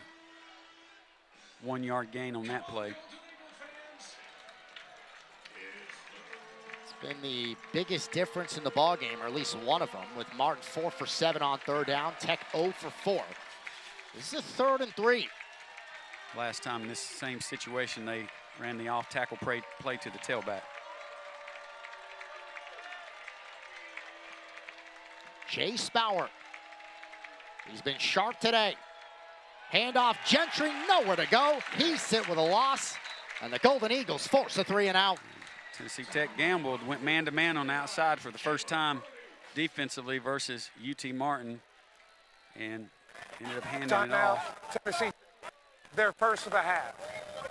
1-yard gain on that play. It's been the biggest difference in the ball game, or at least one of them, with Martin 4 for 7 on 3rd down, Tech 0 for 4. This is a 3rd and 3. Last time in this same situation, they ran the off-tackle play to the tailback. Chase Bauer. He's been sharp today. Handoff, Gentry, nowhere to go. He's sit with a loss, and the Golden Eagles force a 3 and out. Tennessee Tech gambled, went man-to-man on the outside for the first time defensively versus UT Martin, and ended up handing it off. Tennessee, their first of the half.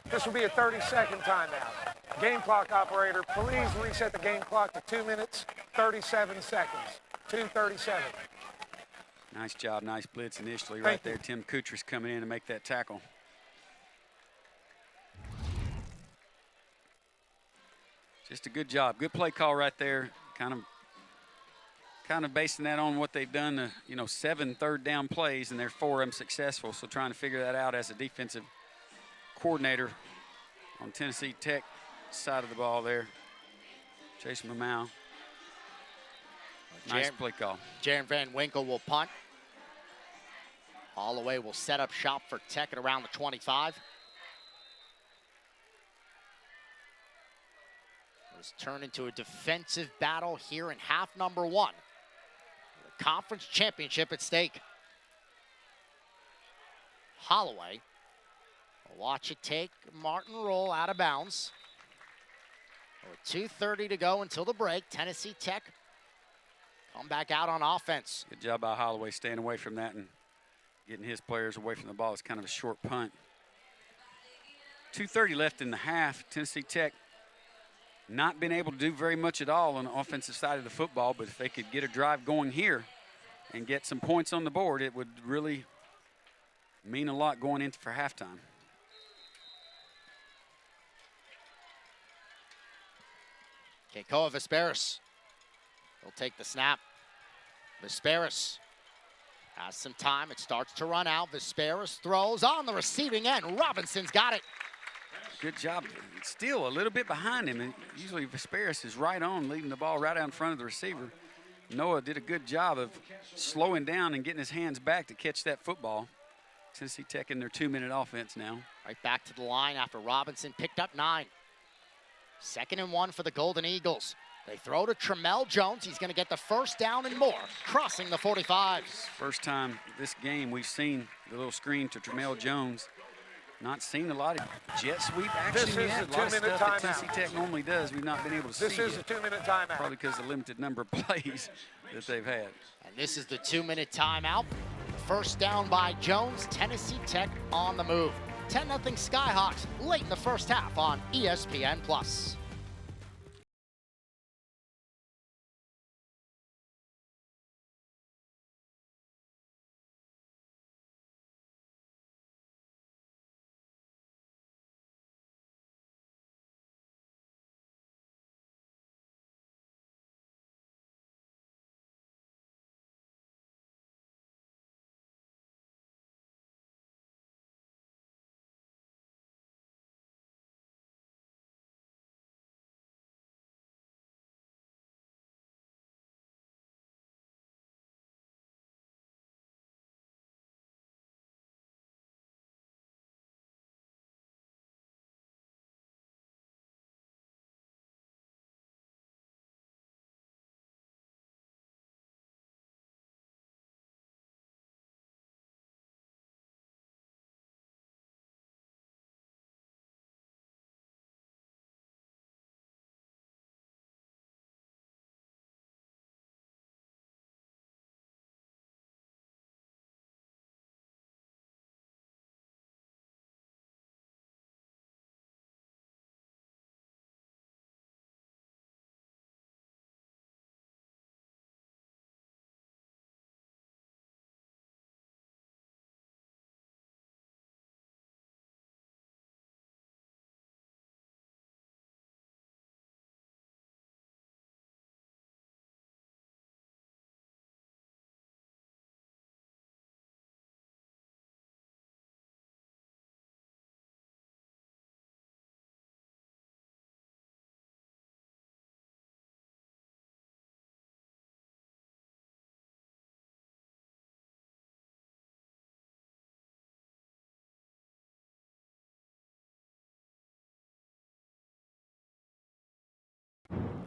This will be a 30-second timeout. Game clock operator, please reset the game clock to 2 minutes, 37 seconds. 2:37. Nice job, nice blitz initially right there. Tim Kutris coming in to make that tackle. Just a good job, good play call right there. Kind of basing that on what they've done. 7 3rd down plays, and they're 4 of them successful. So trying to figure that out as a defensive coordinator on Tennessee Tech side of the ball there. Chase Mamau. Nice play call. Jaron Van Winkle will punt. Holloway will set up shop for Tech at around the 25. It's turned into a defensive battle here in half number 1. The conference championship at stake. Holloway will watch it take Martin roll out of bounds. With 2:30 to go until the break, Tennessee Tech come back out on offense. Good job by Holloway staying away from that and getting his players away from the ball. It's kind of a short punt. 2:30 left in the half. Tennessee Tech not been able to do very much at all on the offensive side of the football, but if they could get a drive going here and get some points on the board, it would really mean a lot going into for halftime. Keikoa Vesperis will take the snap. Vesperis has some time. It starts to run out. Vesperis throws on the receiving end. Robinson's got it. Good job. Still a little bit behind him. And usually Vesperis is right on, leading the ball right out in front of the receiver. Noah did a good job of slowing down and getting his hands back to catch that football. Tennessee Tech in their 2-minute offense now. Right back to the line after Robinson picked up 9. 2nd and 1 for the Golden Eagles. They throw to Tramel Jones. He's going to get the 1st down and more, crossing the 45. First time this game we've seen the little screen to Tramel Jones. Not seen a lot of jet sweep action yet. A lot of stuff that Tennessee Tech normally does. We've not been able to see. This is a 2-minute timeout. Probably because of the limited number of plays that they've had. And this is the 2-minute timeout. 1st down by Jones. Tennessee Tech on the move. 10-0 Skyhawks late in the 1st half on ESPN+.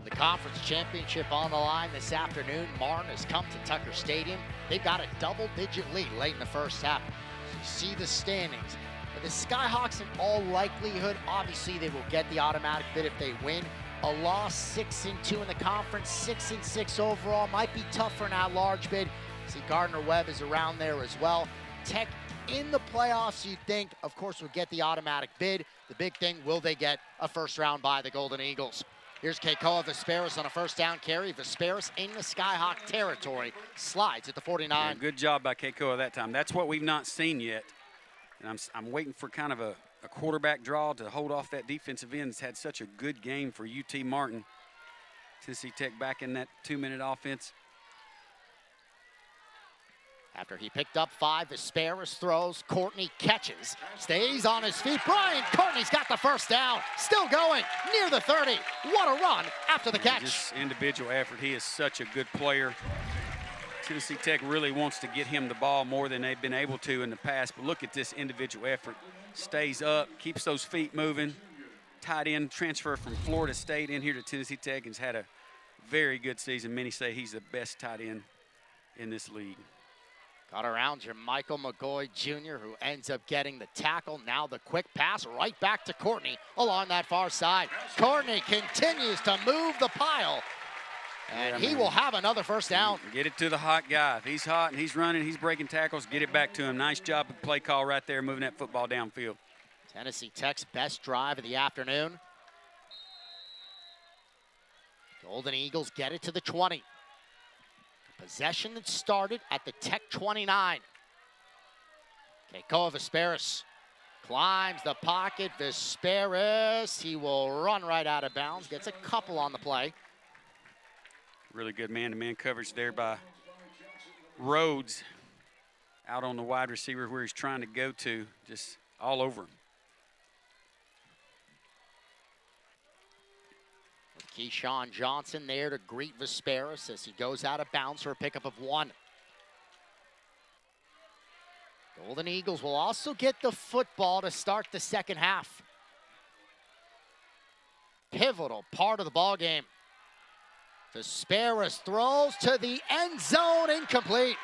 The conference championship on the line this afternoon. Martin has come to Tucker Stadium. They've got a double-digit lead late in the first half. So you see the standings. But the Skyhawks, in all likelihood, obviously they will get the automatic bid if they win. A loss, 6-2 in the conference, 6-6 overall. Might be tough for an at-large bid. See, Gardner-Webb is around there as well. Tech in the playoffs, you'd think, of course, would get the automatic bid. The big thing, will they get a first round bye, the Golden Eagles? Here's Keikoa Vesperis on a first down carry. Vesperis in the Skyhawk territory, slides at the 49. Yeah, good job by Keikoa that time. That's what we've not seen yet. And I'm waiting for kind of a quarterback draw to hold off that defensive end. It's had such a good game for UT Martin. Tennessee Tech back in that 2-minute offense. After he picked up 5, Vesperis throws, Courtney catches, stays on his feet. Brian Courtney's got the first down, still going, near the 30. What a run after the catch. Just individual effort. He is such a good player. Tennessee Tech really wants to get him the ball more than they've been able to in the past, but look at this individual effort. Stays up, keeps those feet moving. Tight end transfer from Florida State in here to Tennessee Tech and has had a very good season. Many say he's the best tight end in this league. Got around your Michael McGoy Jr., who ends up getting the tackle. Now the quick pass right back to Courtney along that far side. Courtney continues to move the pile, and he will have another first down. Get it to the hot guy. If he's hot and he's running, he's breaking tackles, get it back to him. Nice job of play call right there, moving that football downfield. Tennessee Tech's best drive of the afternoon. Golden Eagles get it to the 20. Possession that started at the Tech 29. Keikoa Vesperis climbs the pocket. Vesperis, he will run right out of bounds. Gets a couple on the play. Really good man-to-man coverage there by Rhodes out on the wide receiver where he's trying to go to, just all over him. Keyshawn Johnson there to greet Vesperis as he goes out of bounds for a pickup of 1. Golden Eagles will also get the football to start the second half. Pivotal part of the ball game. Vesperis throws to the end zone, incomplete.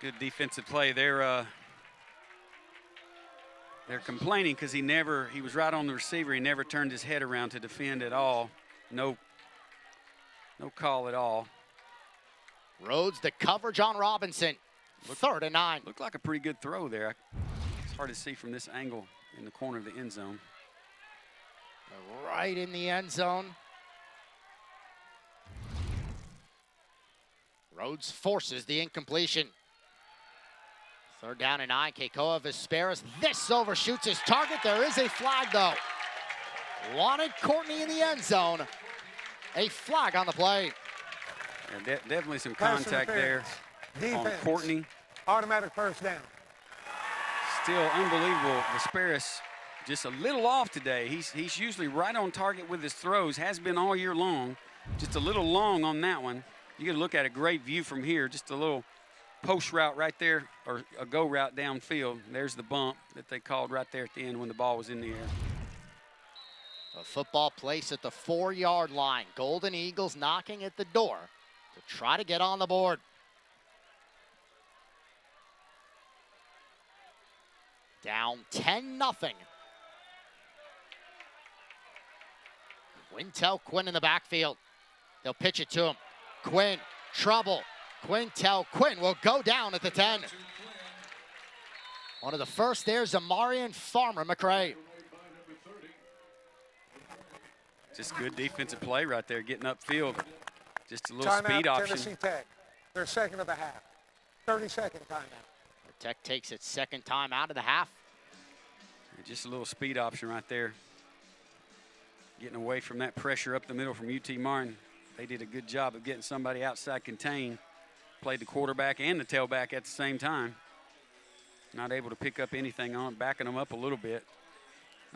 Good defensive play there. They're complaining because he was right on the receiver. He never turned his head around to defend at all. No call at all. Rhodes the coverage on Robinson. 3rd and 9. Looked like a pretty good throw there. It's hard to see from this angle in the corner of the end zone. Right in the end zone. Rhodes forces the incompletion. 3rd down and 9, Keikoa Vesperis. This overshoots his target. There is a flag, though. Wanted Courtney in the end zone. A flag on the play. And definitely some contact there on Courtney. Automatic first down. Still unbelievable. Vesperis just a little off today. He's usually right on target with his throws. Has been all year long. Just a little long on that one. You get to look at a great view from here. Just a little post route right there, or a go route downfield. There's the bump that they called right there at the end when the ball was in the air. A football placed at the 4-yard line. Golden Eagles knocking at the door to try to get on the board. Down 10-0. Quintel Quinn in the backfield. They'll pitch it to him. Quinn, trouble. Quintel Quinn will go down at the 10. One of the first there's Amarian Farmer McCray. Just good defensive play right there, getting upfield. Just a little Timeout, speed option. Tennessee Tech. Their second of the half. 30-second timeout. Tech takes its second time out of the half. Just a little speed option right there. Getting away from that pressure up the middle from UT Martin. They did a good job of getting somebody outside contained. Played the quarterback and the tailback at the same time. Not able to pick up anything on, backing them up a little bit.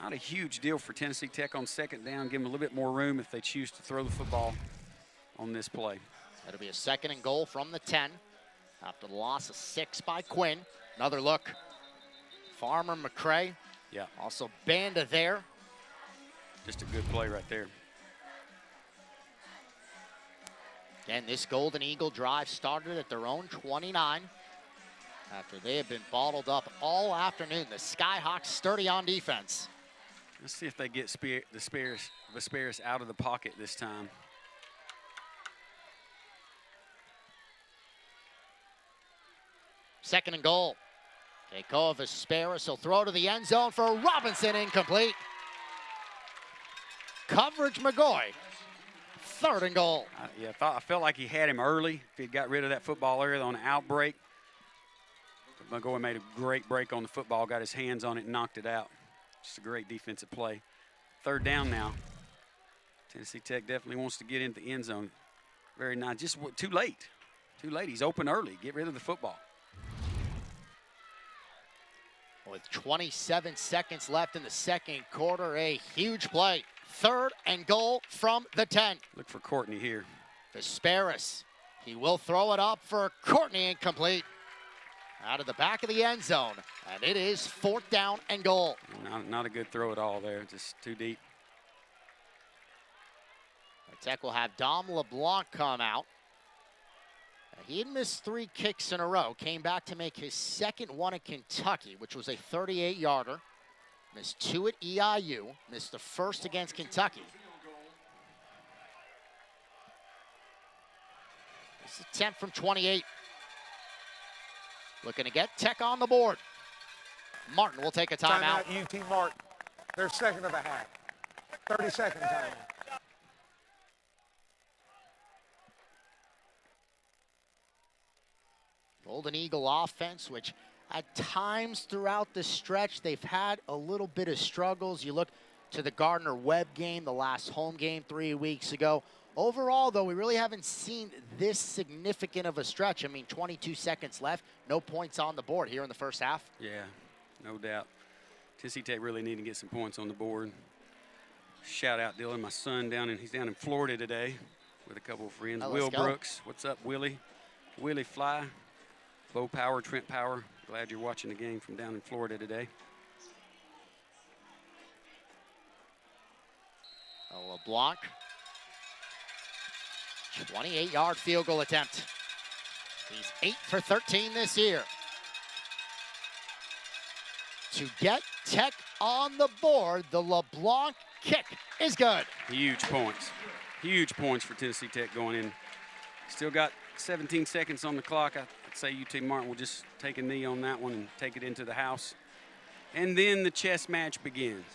Not a huge deal for Tennessee Tech on second down. Give them a little bit more room if they choose to throw the football on this play. That'll be a 2nd and goal from the 10. After the loss of 6 by Quinn. Another look. Farmer McCray. Yeah. Also Banda there. Just a good play right there. Again, this Golden Eagle drive started at their own 29 after they have been bottled up all afternoon. The Skyhawks sturdy on defense. Let's see if they get Vesperis out of the pocket this time. Second and goal. Keikoa Vesperis will throw to the end zone for Robinson, incomplete. Coverage McGoy. Third and goal. I felt like he had him early. If he'd got rid of that football early on the outbreak. McGoy made a great break on the football, got his hands on it and knocked it out. Just a great defensive play. Third down now. Tennessee Tech definitely wants to get into the end zone. Very nice. Just too late. Too late. He's open early. Get rid of the football. With 27 seconds left in the second quarter, a huge play. Third and goal from the 10. Look for Courtney here. Vesperis. He will throw it up for Courtney, incomplete. Out of the back of the end zone, and it is fourth down and goal. Not a good throw at all there, just too deep. Tech will have Dom LeBlanc come out. He had missed 3 kicks in a row, came back to make his second one at Kentucky, which was a 38-yarder. Missed 2 at EIU, missed the first against Kentucky. This is attempt from 28. Looking to get Tech on the board. Martin will take a timeout. UT Martin. Their second of the half. 30-second timeout. Golden Eagle offense, which at times throughout the stretch, they've had a little bit of struggles. You look to the Gardner-Webb game, the last home game 3 weeks ago. Overall, though, we really haven't seen this significant of a stretch. I mean, 22 seconds left, no points on the board here in the first half. Yeah, no doubt. Tennessee Tech really need to get some points on the board. Shout out, Dylan, my son he's down in Florida today with a couple of friends. Oh, Will Brooks, what's up, Willie? Willie Fly, Bo Power, Trent Power. Glad you're watching the game from down in Florida today. LeBlanc. 28-yard field goal attempt. He's 8 for 13 this year. To get Tech on the board, the LeBlanc kick is good. Huge points. Huge points for Tennessee Tech going in. Still got 17 seconds on the clock. I'd say UT Martin will just take a knee on that one and take it into the house. And then the chess match begins.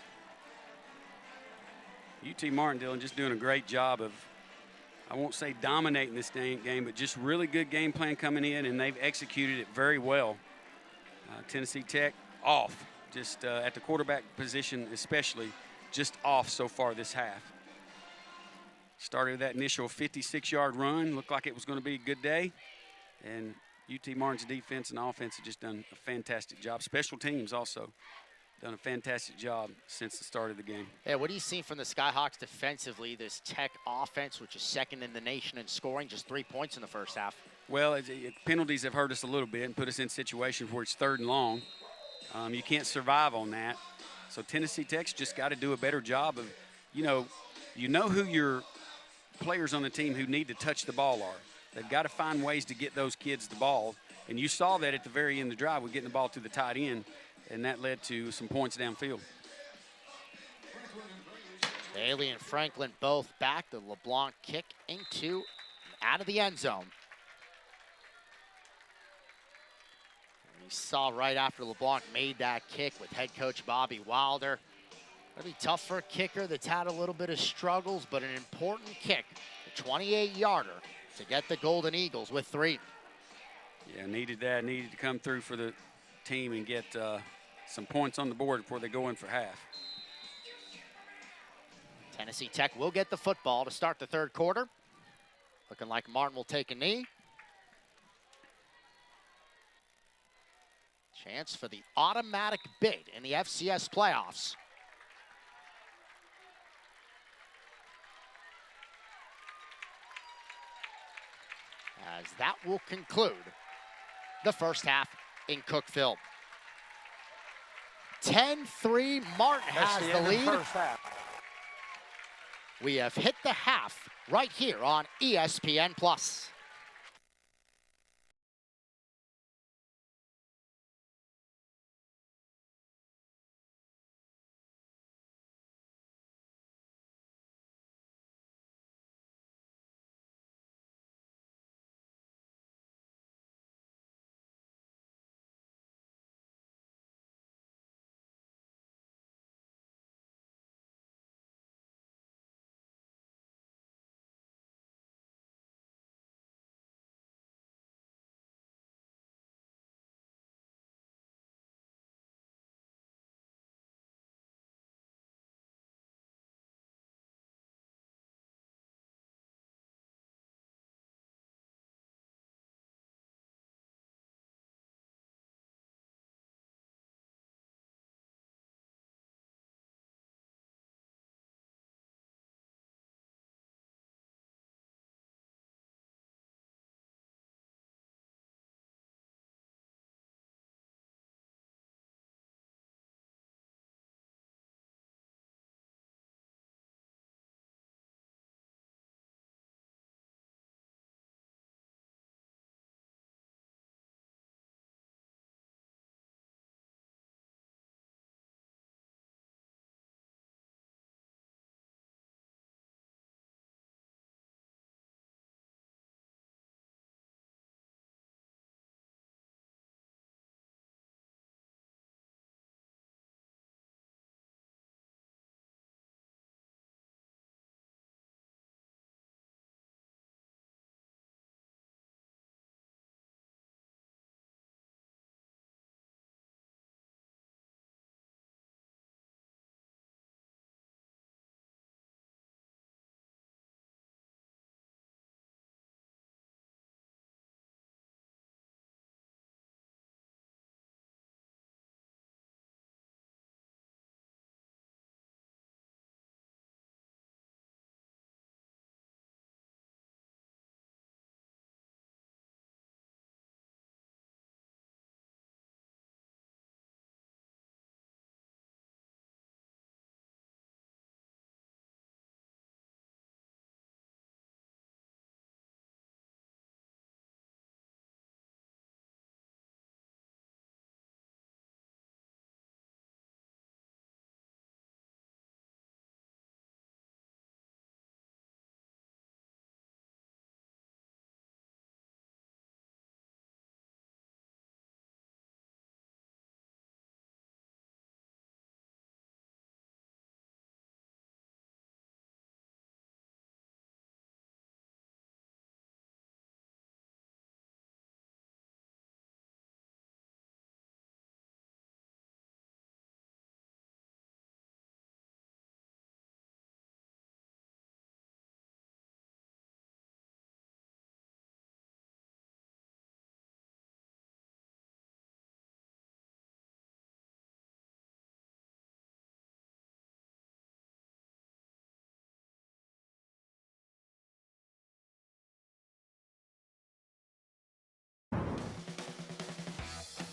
UT Martin, Dylan, just doing a great job of, I won't say dominating this game, but just really good game plan coming in, and they've executed it very well. Tennessee Tech off, just at the quarterback position especially, just off so far this half. Started that initial 56-yard run, looked like it was going to be a good day, and UT Martin's defense and offense have just done a fantastic job. Special teams also done a fantastic job since the start of the game. Yeah, what do you see from the Skyhawks defensively, this Tech offense, which is second in the nation in scoring, just 3 points in the first half? Well, penalties have hurt us a little bit and put us in situations where it's third and long. You can't survive on that. So Tennessee Tech's just got to do a better job of, you know who your players on the team who need to touch the ball are. They've got to find ways to get those kids the ball. And you saw that at the very end of the drive with getting the ball to the tight end, and that led to some points downfield. Bailey and Franklin both back. The LeBlanc kick into, out of the end zone. We saw right after LeBlanc made that kick with head coach Bobby Wilder. It'll be tough for a kicker that's had a little bit of struggles, but an important kick, a 28-yarder to get the Golden Eagles with 3. Yeah, needed that. Needed to come through for the team and get some points on the board before they go in for half. Tennessee Tech will get the football to start the third quarter. Looking like Martin will take a knee. Chance for the automatic bid in the FCS playoffs. As that will conclude the first half in Cookeville. 10-3, Martin has the lead. First half. We have hit the half right here on ESPN+.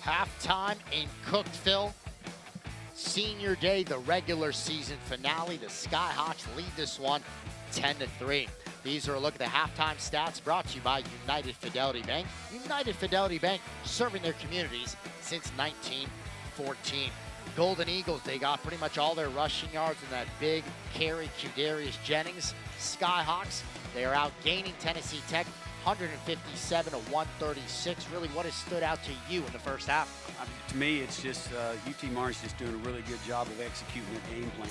Halftime in Cookeville. Senior Day, the regular season finale. The Skyhawks lead this one 10-3. These are a look at the halftime stats brought to you by United Fidelity Bank. United Fidelity Bank serving their communities since 1914. Golden Eagles, they got pretty much all their rushing yards in that big carry, Qdarius Jennings. Skyhawks, they are out gaining Tennessee Tech 157-136. Really, what has stood out to you in the first half? To me, it's just UT Martin's just doing a really good job of executing their game plan,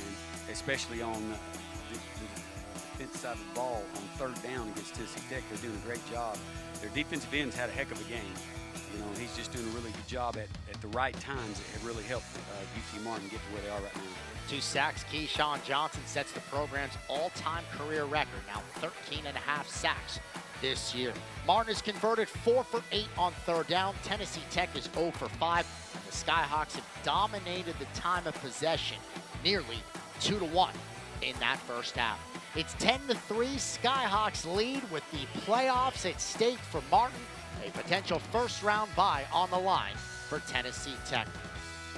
especially on the defense side of the ball on third down against Tennessee Tech. They're doing a great job. Their defensive ends had a heck of a game. You know, and he's just doing a really good job at the right times. It really helped UT Martin get to where they are right now. 2 sacks. Keyshawn Johnson sets the program's all-time career record, now 13.5 sacks this year. Martin has converted 4 for 8 on third down. Tennessee Tech is 0 for 5. The Skyhawks have dominated the time of possession, nearly 2-1 in that first half. It's 10-3. Skyhawks lead with the playoffs at stake for Martin. A potential first-round bye on the line for Tennessee Tech.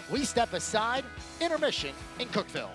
We step aside. Intermission in Cookeville.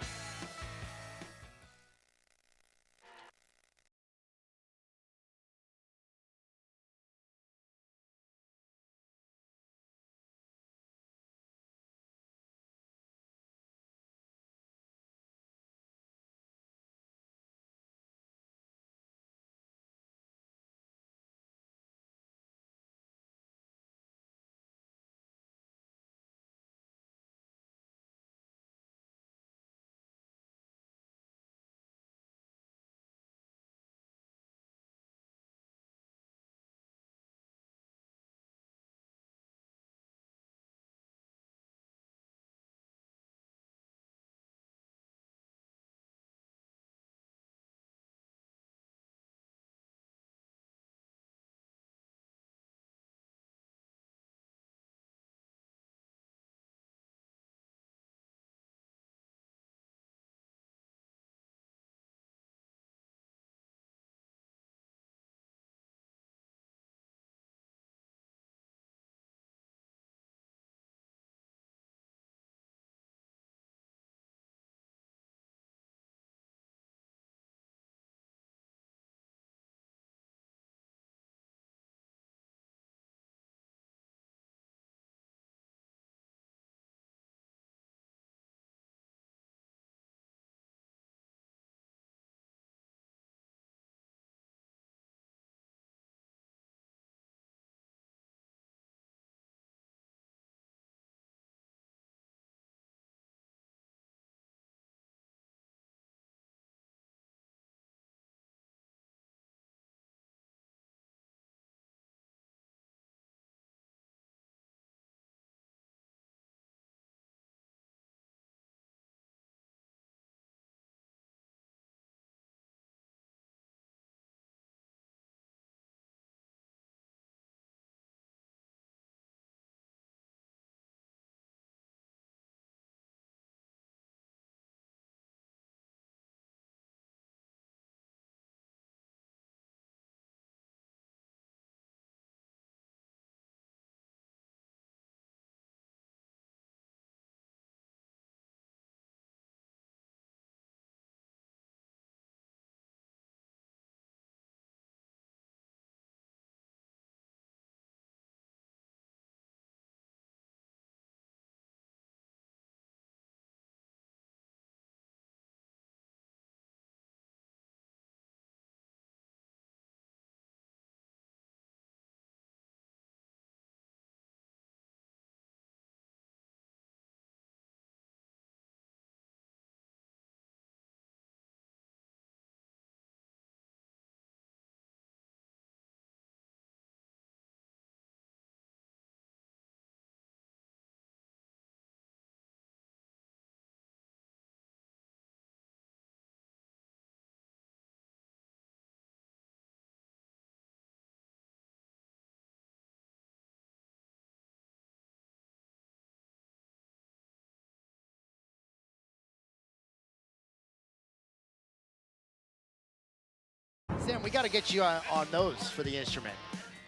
Brent, we got to get you on those for the instrument.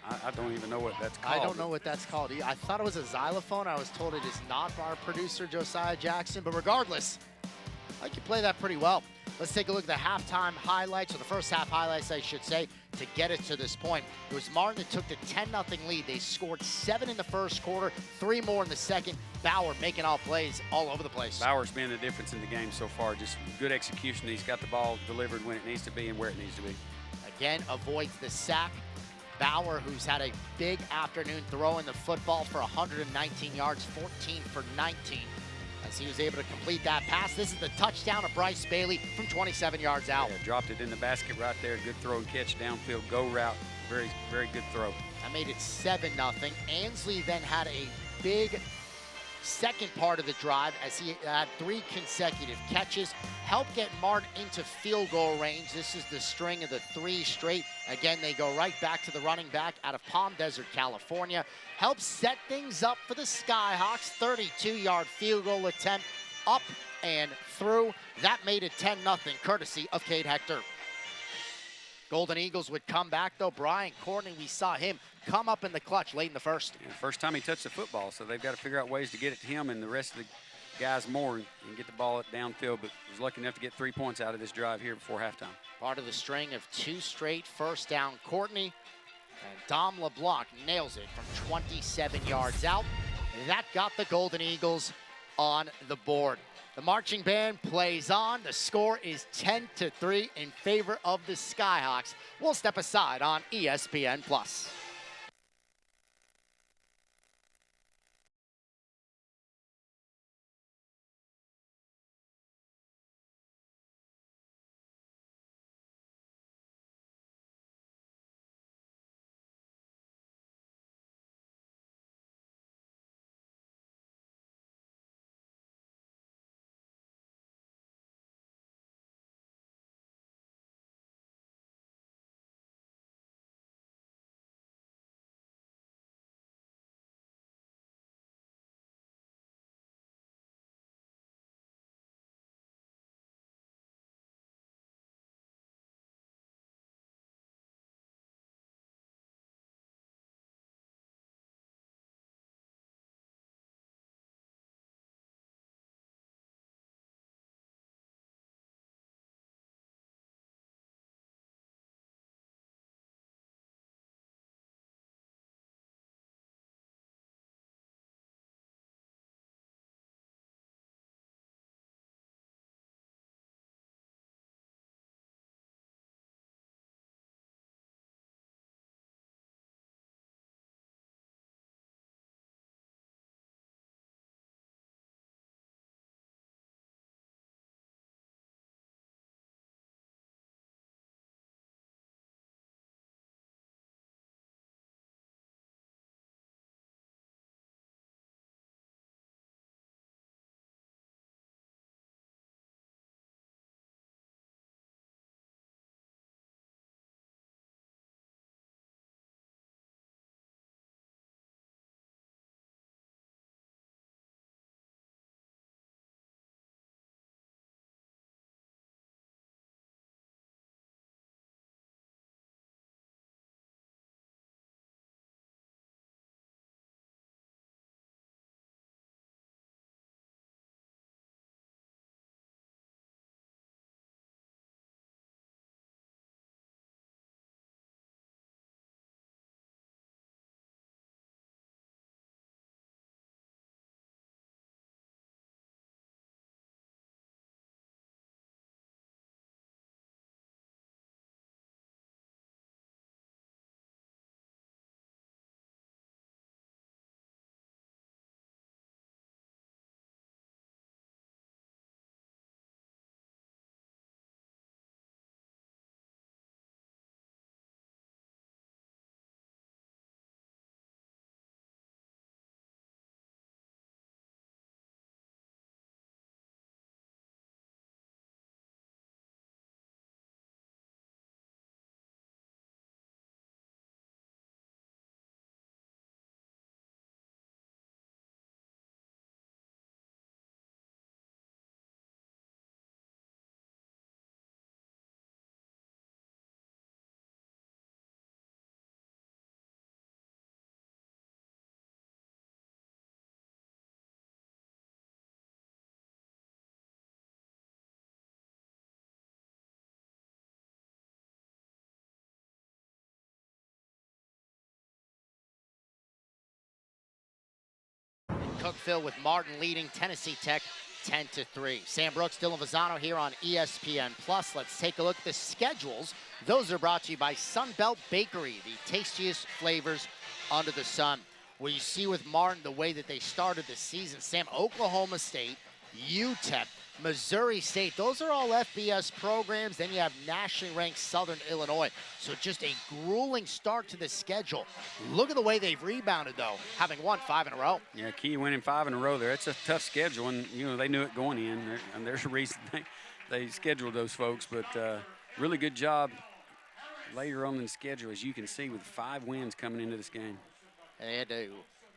I don't even know what that's called. I don't know what that's called. I thought it was a xylophone. I was told it is not by our producer, Josiah Jackson. But regardless, I can play that pretty well. Let's take a look at the halftime highlights, or the first half highlights, I should say, to get us to this point. It was Martin that took the 10-0 lead. They scored 7 in the first quarter, 3 more in the second. Bauer making all plays all over the place. Bauer's been the difference in the game so far. Just good execution. He's got the ball delivered when it needs to be and where it needs to be. Again, avoids the sack. Bauer, who's had a big afternoon throwing the football for 119 yards, 14 for 19, as he was able to complete that pass. This is the touchdown of Bryce Bailey from 27 yards out. Yeah, dropped it in the basket right there. Good throw and catch downfield, go route. Very, very good throw. That made it 7-0. Ansley then had a big second part of the drive as he had 3 consecutive catches, helped get Martin into field goal range. This is the string of the 3 straight. Again, they go right back to the running back out of Palm Desert, California. Helps set things up for the Skyhawks. 32-yard field goal attempt, up and through. That made it 10-0, courtesy of Cade Hector. Golden Eagles would come back, though. Brian Courtney, we saw him come up in the clutch late in the first. Yeah, first time he touched the football, so they've got to figure out ways to get it to him and the rest of the guys more and get the ball downfield, but was lucky enough to get 3 points out of this drive here before halftime. Part of the string of 2 straight first down. Courtney and Dom LeBlanc nails it from 27 yards out. That got the Golden Eagles on the board. The marching band plays on. The score is 10-3 in favor of the Skyhawks. We'll step aside on ESPN+. Cookeville with Martin leading Tennessee Tech 10-3. Sam Brooks, Dylan Vazano here on ESPN+. Let's take a look at the schedules. Those are brought to you by Sunbelt Bakery, the tastiest flavors under the sun. Where you see with Martin the way that they started the season. Sam, Oklahoma State, UTEP, Missouri State, those are all FBS programs. Then you have nationally ranked Southern Illinois. So just a grueling start to the schedule. Look at the way they've rebounded, though, having won 5 in a row. Yeah, key winning 5 in a row there. It's a tough schedule, and, you know, they knew it going in. And there's a reason they scheduled those folks. But really good job later on in the schedule, as you can see, with 5 wins coming into this game. And they had to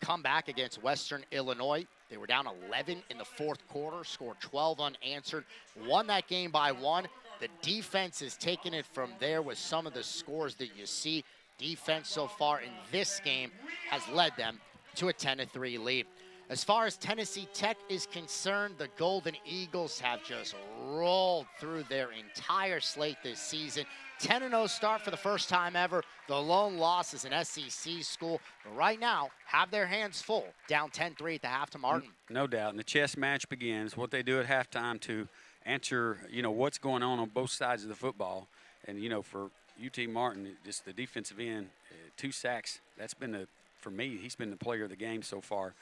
come back against Western Illinois. They were down 11 in the fourth quarter, scored 12 unanswered, won that game by 1. The defense has taken it from there with some of the scores that you see. Defense so far in this game has led them to a 10-3 lead. As far as Tennessee Tech is concerned, the Golden Eagles have just rolled through their entire slate this season. 10-0 start for the first time ever. The lone loss is an SEC school. But right now, have their hands full, down 10-3 at the half to Martin. No doubt. And the chess match begins. What they do at halftime to answer, you know, what's going on both sides of the football. And, you know, for UT Martin, just the defensive end, 2 sacks. That's been for me, he's been the player of the game so far.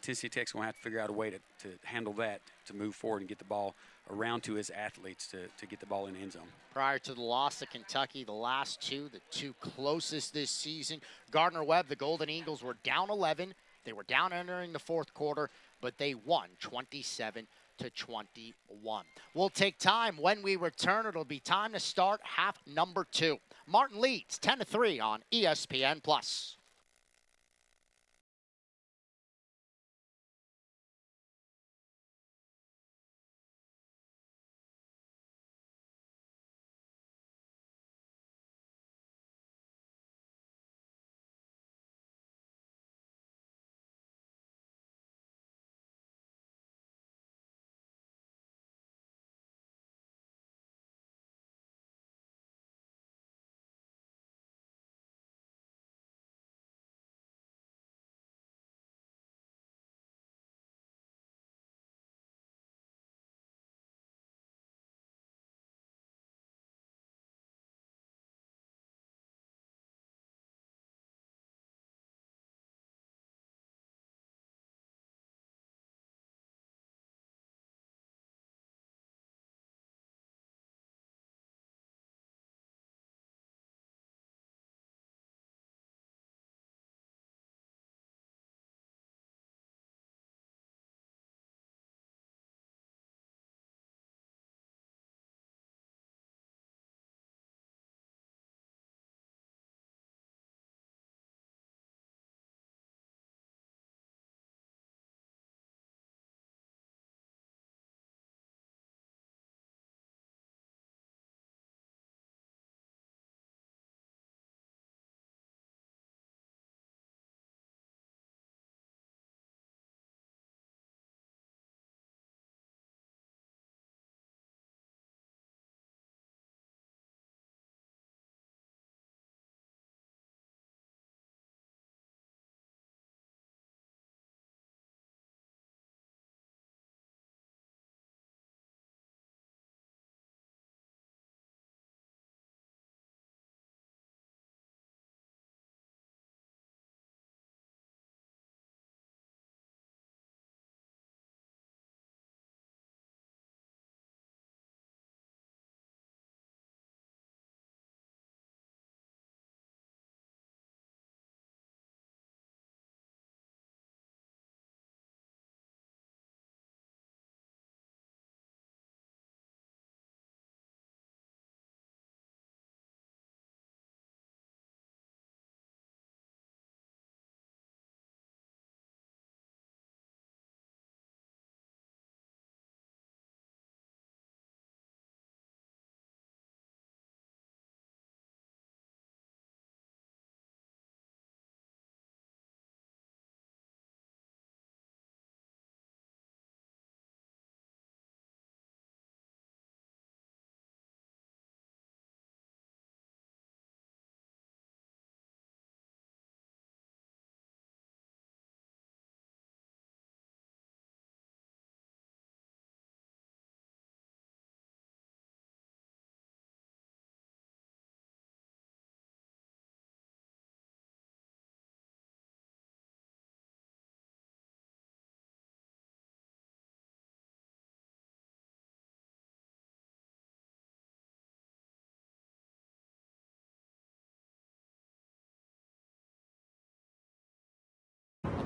Tennessee Tech's going to have to figure out a way to handle that, to move forward and get the ball around to his athletes to get the ball in the end zone. Prior to the loss to Kentucky, the last 2, the 2 closest this season, Gardner-Webb, the Golden Eagles were down 11. They were down entering the fourth quarter, but they won 27-21. We'll take time. When we return, it'll be time to start half number 2. Martin leads 10-3 on ESPN+.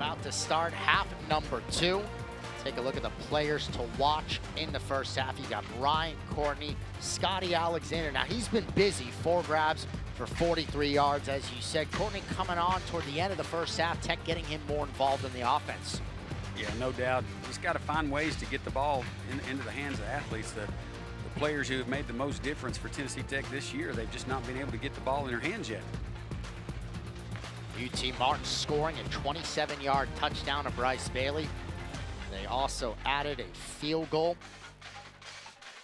about to start half number 2. Take a look at the players to watch in the first half. You got Brian Courtney, Scotty Alexander. Now he's been busy, 4 grabs for 43 yards. As you said, Courtney coming on toward the end of the first half, Tech getting him more involved in the offense. Yeah, no doubt. Just got to find ways to get the ball into the hands of athletes. The players who have made the most difference for Tennessee Tech this year, they've just not been able to get the ball in their hands yet. UT Martin scoring a 27-yard touchdown to Bryce Bailey. They also added a field goal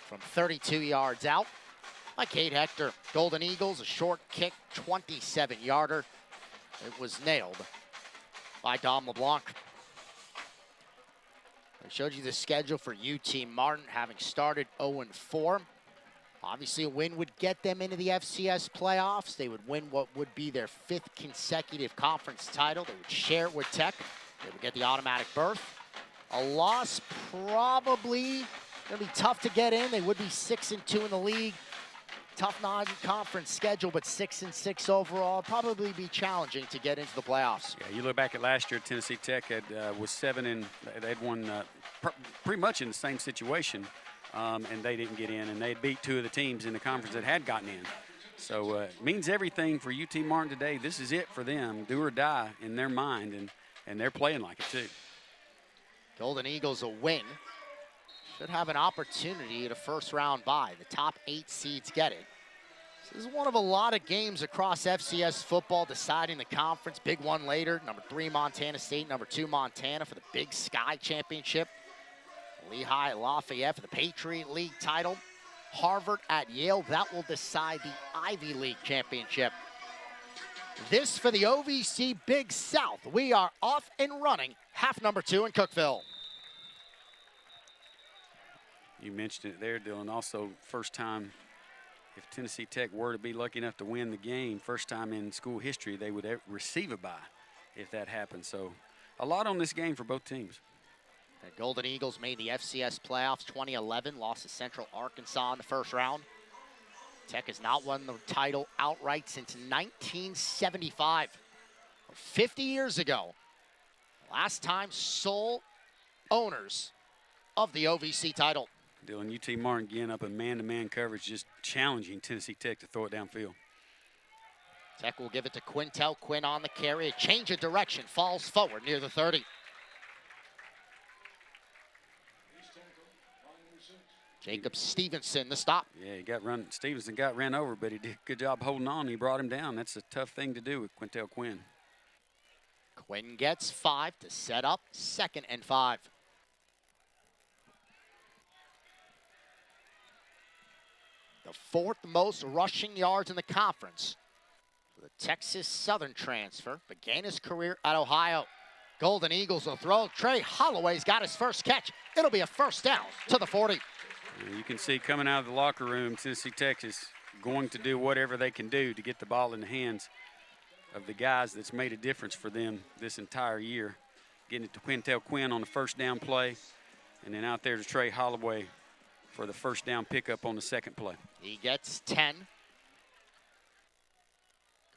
from 32 yards out by Kate Hector. Golden Eagles, a short kick, 27-yarder. It was nailed by Dom LeBlanc. I showed you the schedule for UT Martin, having started 0-4. Obviously, a win would get them into the FCS playoffs. They would win what would be their 5th consecutive conference title. They would share it with Tech. They would get the automatic berth. A loss probably going to be tough to get in. They would be 6-2 in the league. Tough non-conference schedule, but 6-6 overall. Probably be challenging to get into the playoffs. Yeah, you look back at last year, Tennessee Tech was 7 and they'd won pretty much in the same situation, and they didn't get in, and they'd beat 2 of the teams in the conference that had gotten in. So it means everything for UT Martin today. This is it for them, do or die in their mind, and they're playing like it too. Golden Eagles a win. Should have an opportunity at a first-round bye. The top 8 seeds get it. This is one of a lot of games across FCS football deciding the conference. Big one later, number 3 Montana State, number 2 Montana for the Big Sky Championship. Lehigh at Lafayette for the Patriot League title. Harvard at Yale, that will decide the Ivy League Championship. This for the OVC Big South. We are off and running, half number 2 in Cookeville. You mentioned it there, Dylan. Also, first time, if Tennessee Tech were to be lucky enough to win the game, first time in school history, they would receive a bye if that happened. So a lot on this game for both teams. The Golden Eagles made the FCS playoffs 2011, lost to Central Arkansas in the first round. Tech has not won the title outright since 1975, 50 years ago. Last time sole owners of the OVC title. Dylan, UT Martin getting up in man-to-man coverage, just challenging Tennessee Tech to throw it downfield. Tech will give it to Quintel. Quinn on the carry, a change of direction, falls forward near the 30. Jacob Stevenson, the stop. Yeah, Stevenson got ran over, but he did a good job holding on. He brought him down. That's a tough thing to do with Quintel Quinn. Quinn gets 5 to set up 2nd and 5. The 4th most rushing yards in the conference. The Texas Southern transfer began his career at Ohio. Golden Eagles will throw. Trey Holloway's got his first catch. It'll be a first down to the 40. You can see coming out of the locker room, Tennessee Tech is going to do whatever they can do to get the ball in the hands of the guys that's made a difference for them this entire year. Getting it to Quintel Quinn on the first down play, and then out there to Trey Holloway for the first down pickup on the 2nd play. He gets 10.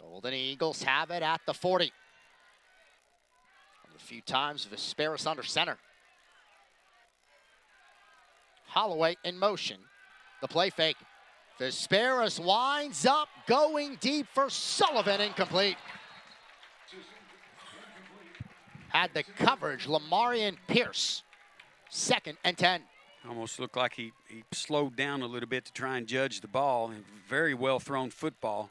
Golden Eagles have it at the 40. A few times Vesperis under center. Holloway in motion. The play fake. Vesperis winds up going deep for Sullivan, incomplete. Had the coverage, Lamarian Pierce. 2nd and 10. Almost looked like he slowed down a little bit to try and judge the ball. Very well thrown football.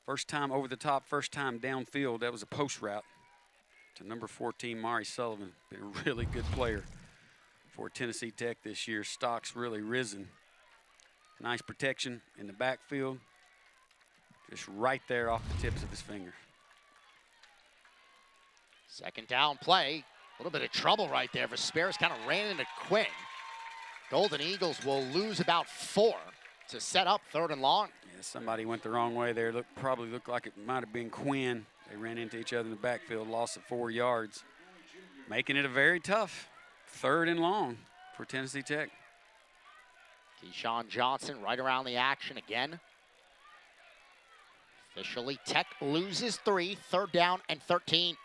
First time over the top, first time downfield. That was a post route to number 14, Mari Sullivan. Been a really good player for Tennessee Tech this year. Stock's really risen. Nice protection in the backfield. Just right there off the tips of his finger. 2nd down play. A little bit of trouble right there. Vesperis kind of ran into Quinn. Golden Eagles will lose about 4 to set up 3rd and long. Yeah, somebody went the wrong way there. Probably looked like it might have been Quinn. They ran into each other in the backfield, loss of 4 yards, making it a very tough 3rd and long for Tennessee Tech. Keyshawn Johnson right around the action again. Officially, Tech loses 3, 3rd down and 13.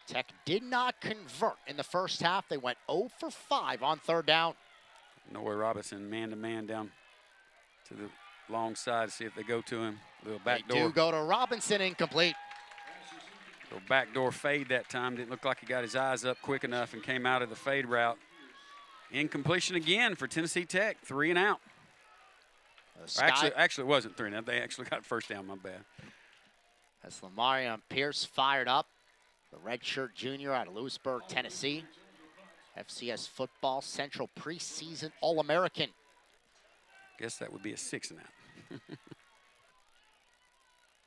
Tech did not convert in the first half. They went 0 for 5 on third down. Noah Robinson man-to-man down to the long side to see if they go to him. Little back They door. do go to Robinson, incomplete. Little backdoor fade that time. Didn't look like he got his eyes up quick enough and came out of the fade route. Incompletion again for Tennessee Tech. 3 and out. Actually, it wasn't 3 and out. They actually got first down, my bad. As Lamarion Pierce fired up, the redshirt junior out of Lewisburg, Tennessee. FCS football Central preseason All-American. Guess that would be a 6 and out.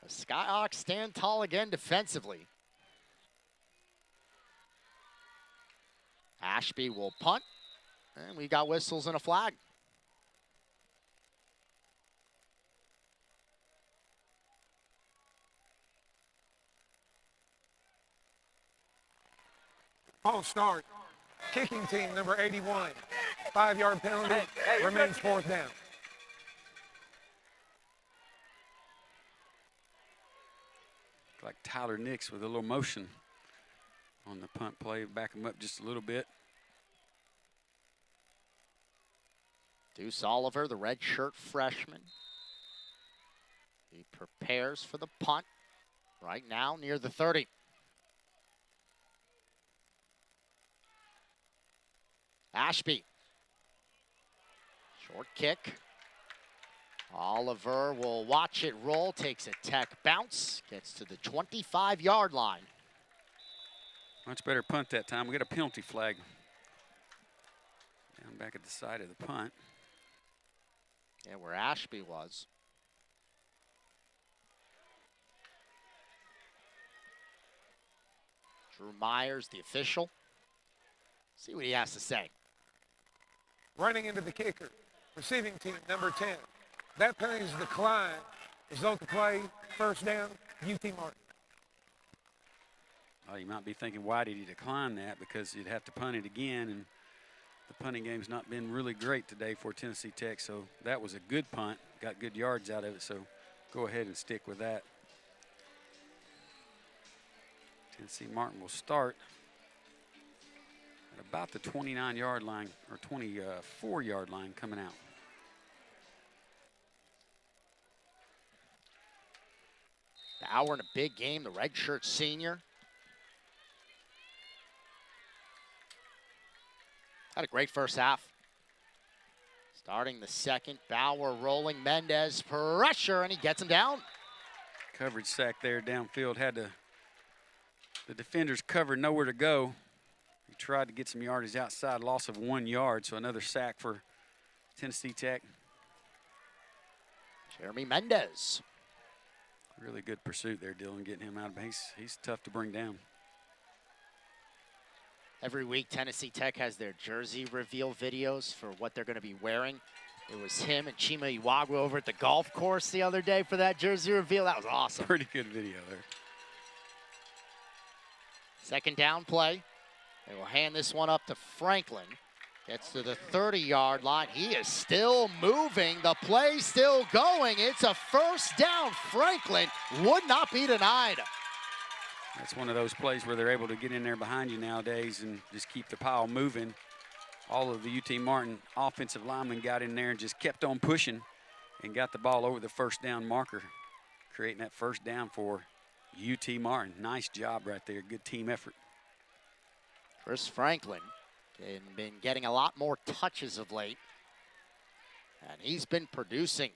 The Skyhawks stand tall again defensively. Ashby will punt, and we got whistles and a flag. False start. Kicking team, number 81. 5-yard penalty, remains fourth down. Like Tyler Nix with a little motion on the punt play. Back him up just a little bit. Deuce Oliver, the redshirt freshman. He prepares for the punt right now near the 30. Ashby. Short kick. Oliver will watch it roll, takes a Tech bounce, gets to the 25-yard line. Much better punt that time. We got a penalty flag down back at the side of the punt. Yeah, where Ashby was. Drew Myers, the official. See what he has to say. Running into the kicker, receiving team, number 10. That penalty is declined. Result of the play, first down, UT Martin. Well, you might be thinking, why did he decline that? Because you'd have to punt it again, and the punting game's not been really great today for Tennessee Tech, so that was a good punt. Got good yards out of it, so go ahead and stick with that. Tennessee Martin will start at about the 29-yard line, or 24-yard line coming out. Bauer in a big game, the redshirt senior. Had a great first half. Starting the second, Bauer rolling, Mendez pressure, and he gets him down. Coverage sack there downfield. Had the defenders covered, nowhere to go. He tried to get some yardage outside, loss of 1 yard, so another sack for Tennessee Tech. Jeremy Mendez. Really good pursuit there, Dylan, getting him out. He's tough to bring down. Every week, Tennessee Tech has their jersey reveal videos for what they're going to be wearing. It was him and Chima Iwagwu over at the golf course the other day for that jersey reveal. That was awesome. Pretty good video there. Second down play. They will hand this one up to Franklin. Gets to the 30-yard line. He is still moving. The play still going. It's a first down. Franklin would not be denied. That's one of those plays where they're able to get in there behind you nowadays and just keep the pile moving. All of the UT Martin offensive linemen got in there and just kept on pushing and got the ball over the first down marker, creating that first down for UT Martin. Nice job right there. Good team effort. Chris Franklin has been getting a lot more touches of late, and he's been producing.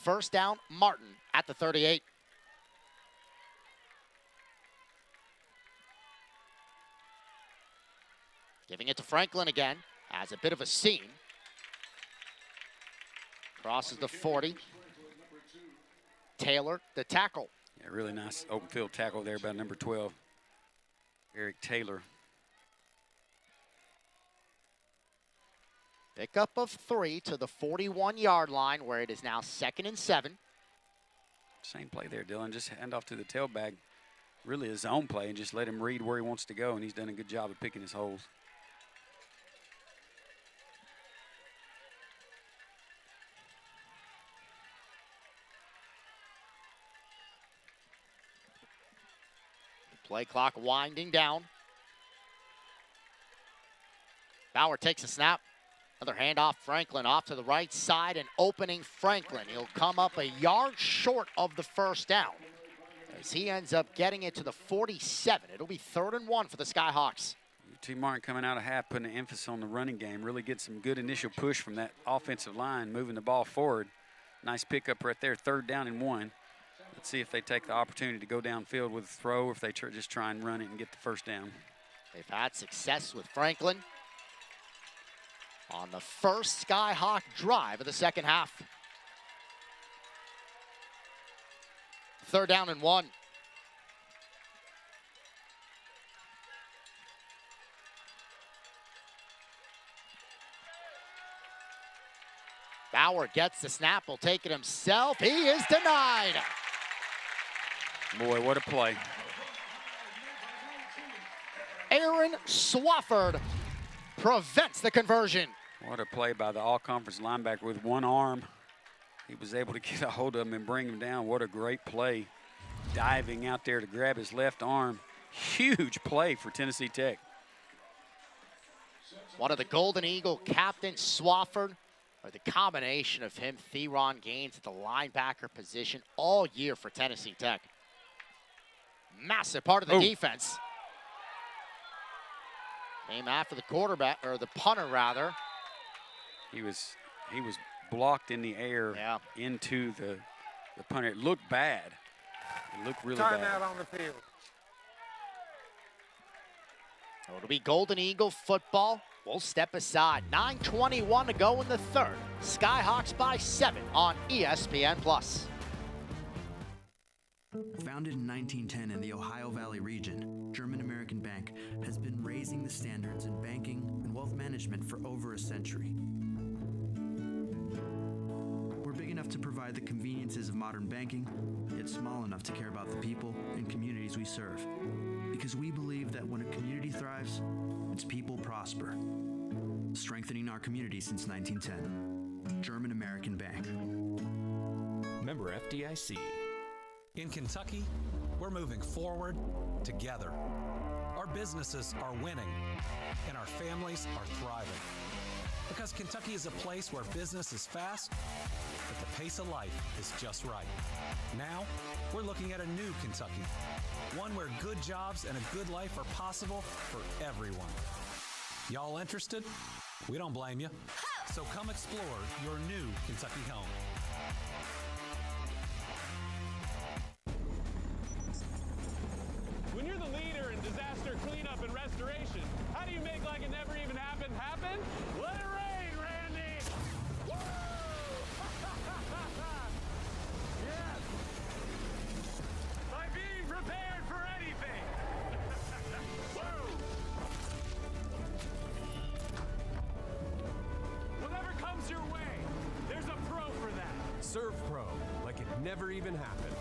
First down, Martin at the 38. Giving it to Franklin again as a bit of a seam. Crosses the 40. Taylor, the tackle. Yeah, really nice open field tackle there by number 12, Eric Taylor. Pickup of 3 to the 41-yard line, where it is now 2nd and 7. Same play there, Dylan. Just hand off to the tailback. Really his own play, and just let him read where he wants to go, and he's done a good job of picking his holes. Play clock winding down. Bauer takes a snap. Another handoff, Franklin off to the right side and opening Franklin. He'll come up a yard short of the first down as he ends up getting it to the 47. It'll be 3rd and 1 for the Skyhawks. UT Martin coming out of half, putting an emphasis on the running game, really get some good initial push from that offensive line, moving the ball forward. Nice pickup right there, 3rd down and 1. Let's see if they take the opportunity to go downfield with a throw or if they just try and run it and get the first down. They've had success with Franklin on the first Skyhawk drive of the second half. 3rd down and 1. Bauer gets the snap, will take it himself. He is denied. Boy, what a play. Aaron Swafford prevents the conversion. What a play by the all-conference linebacker with one arm. He was able to get a hold of him and bring him down. What a great play. Diving out there to grab his left arm. Huge play for Tennessee Tech. One of the Golden Eagle captain, Swafford, or the combination of him, Theron Gaines at the linebacker position all year for Tennessee Tech. Massive part of the defense. Came after the quarterback, or the punter rather. He was blocked in the air into the punter. It looked bad. It looked really bad. Timeout on the field. So it'll be Golden Eagle football. We'll step aside. 9:21 to go in the 3rd. Skyhawks by 7 on ESPN+. Founded in 1910 in the Ohio Valley region, German American Bank has been raising the standards in banking and wealth management for over a century. We're big enough to provide the conveniences of modern banking, yet small enough to care about the people and communities we serve. Because we believe that when a community thrives, its people prosper. Strengthening our community since 1910. German American Bank. Member FDIC. In Kentucky, we're moving forward together. Our businesses are winning, and our families are thriving. Because Kentucky is a place where business is fast, but the pace of life is just right. Now, we're looking at a new Kentucky, one where good jobs and a good life are possible for everyone. Y'all interested? We don't blame you. So come explore your new Kentucky home. When you're the leader in disaster cleanup and restoration, how do you make like it never even happened happen? Let it rain, Randy! Woo! Yes! By being prepared for anything! Woo! Whatever comes your way, there's a pro for that. Serve Pro, like it never even happened.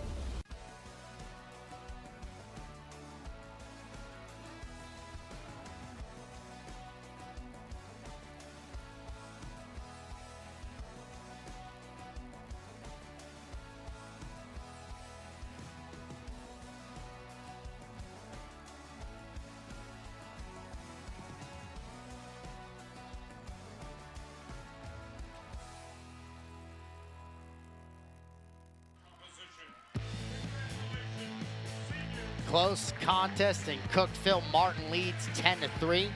Close contest in Cookeville. Martin leads 10-3.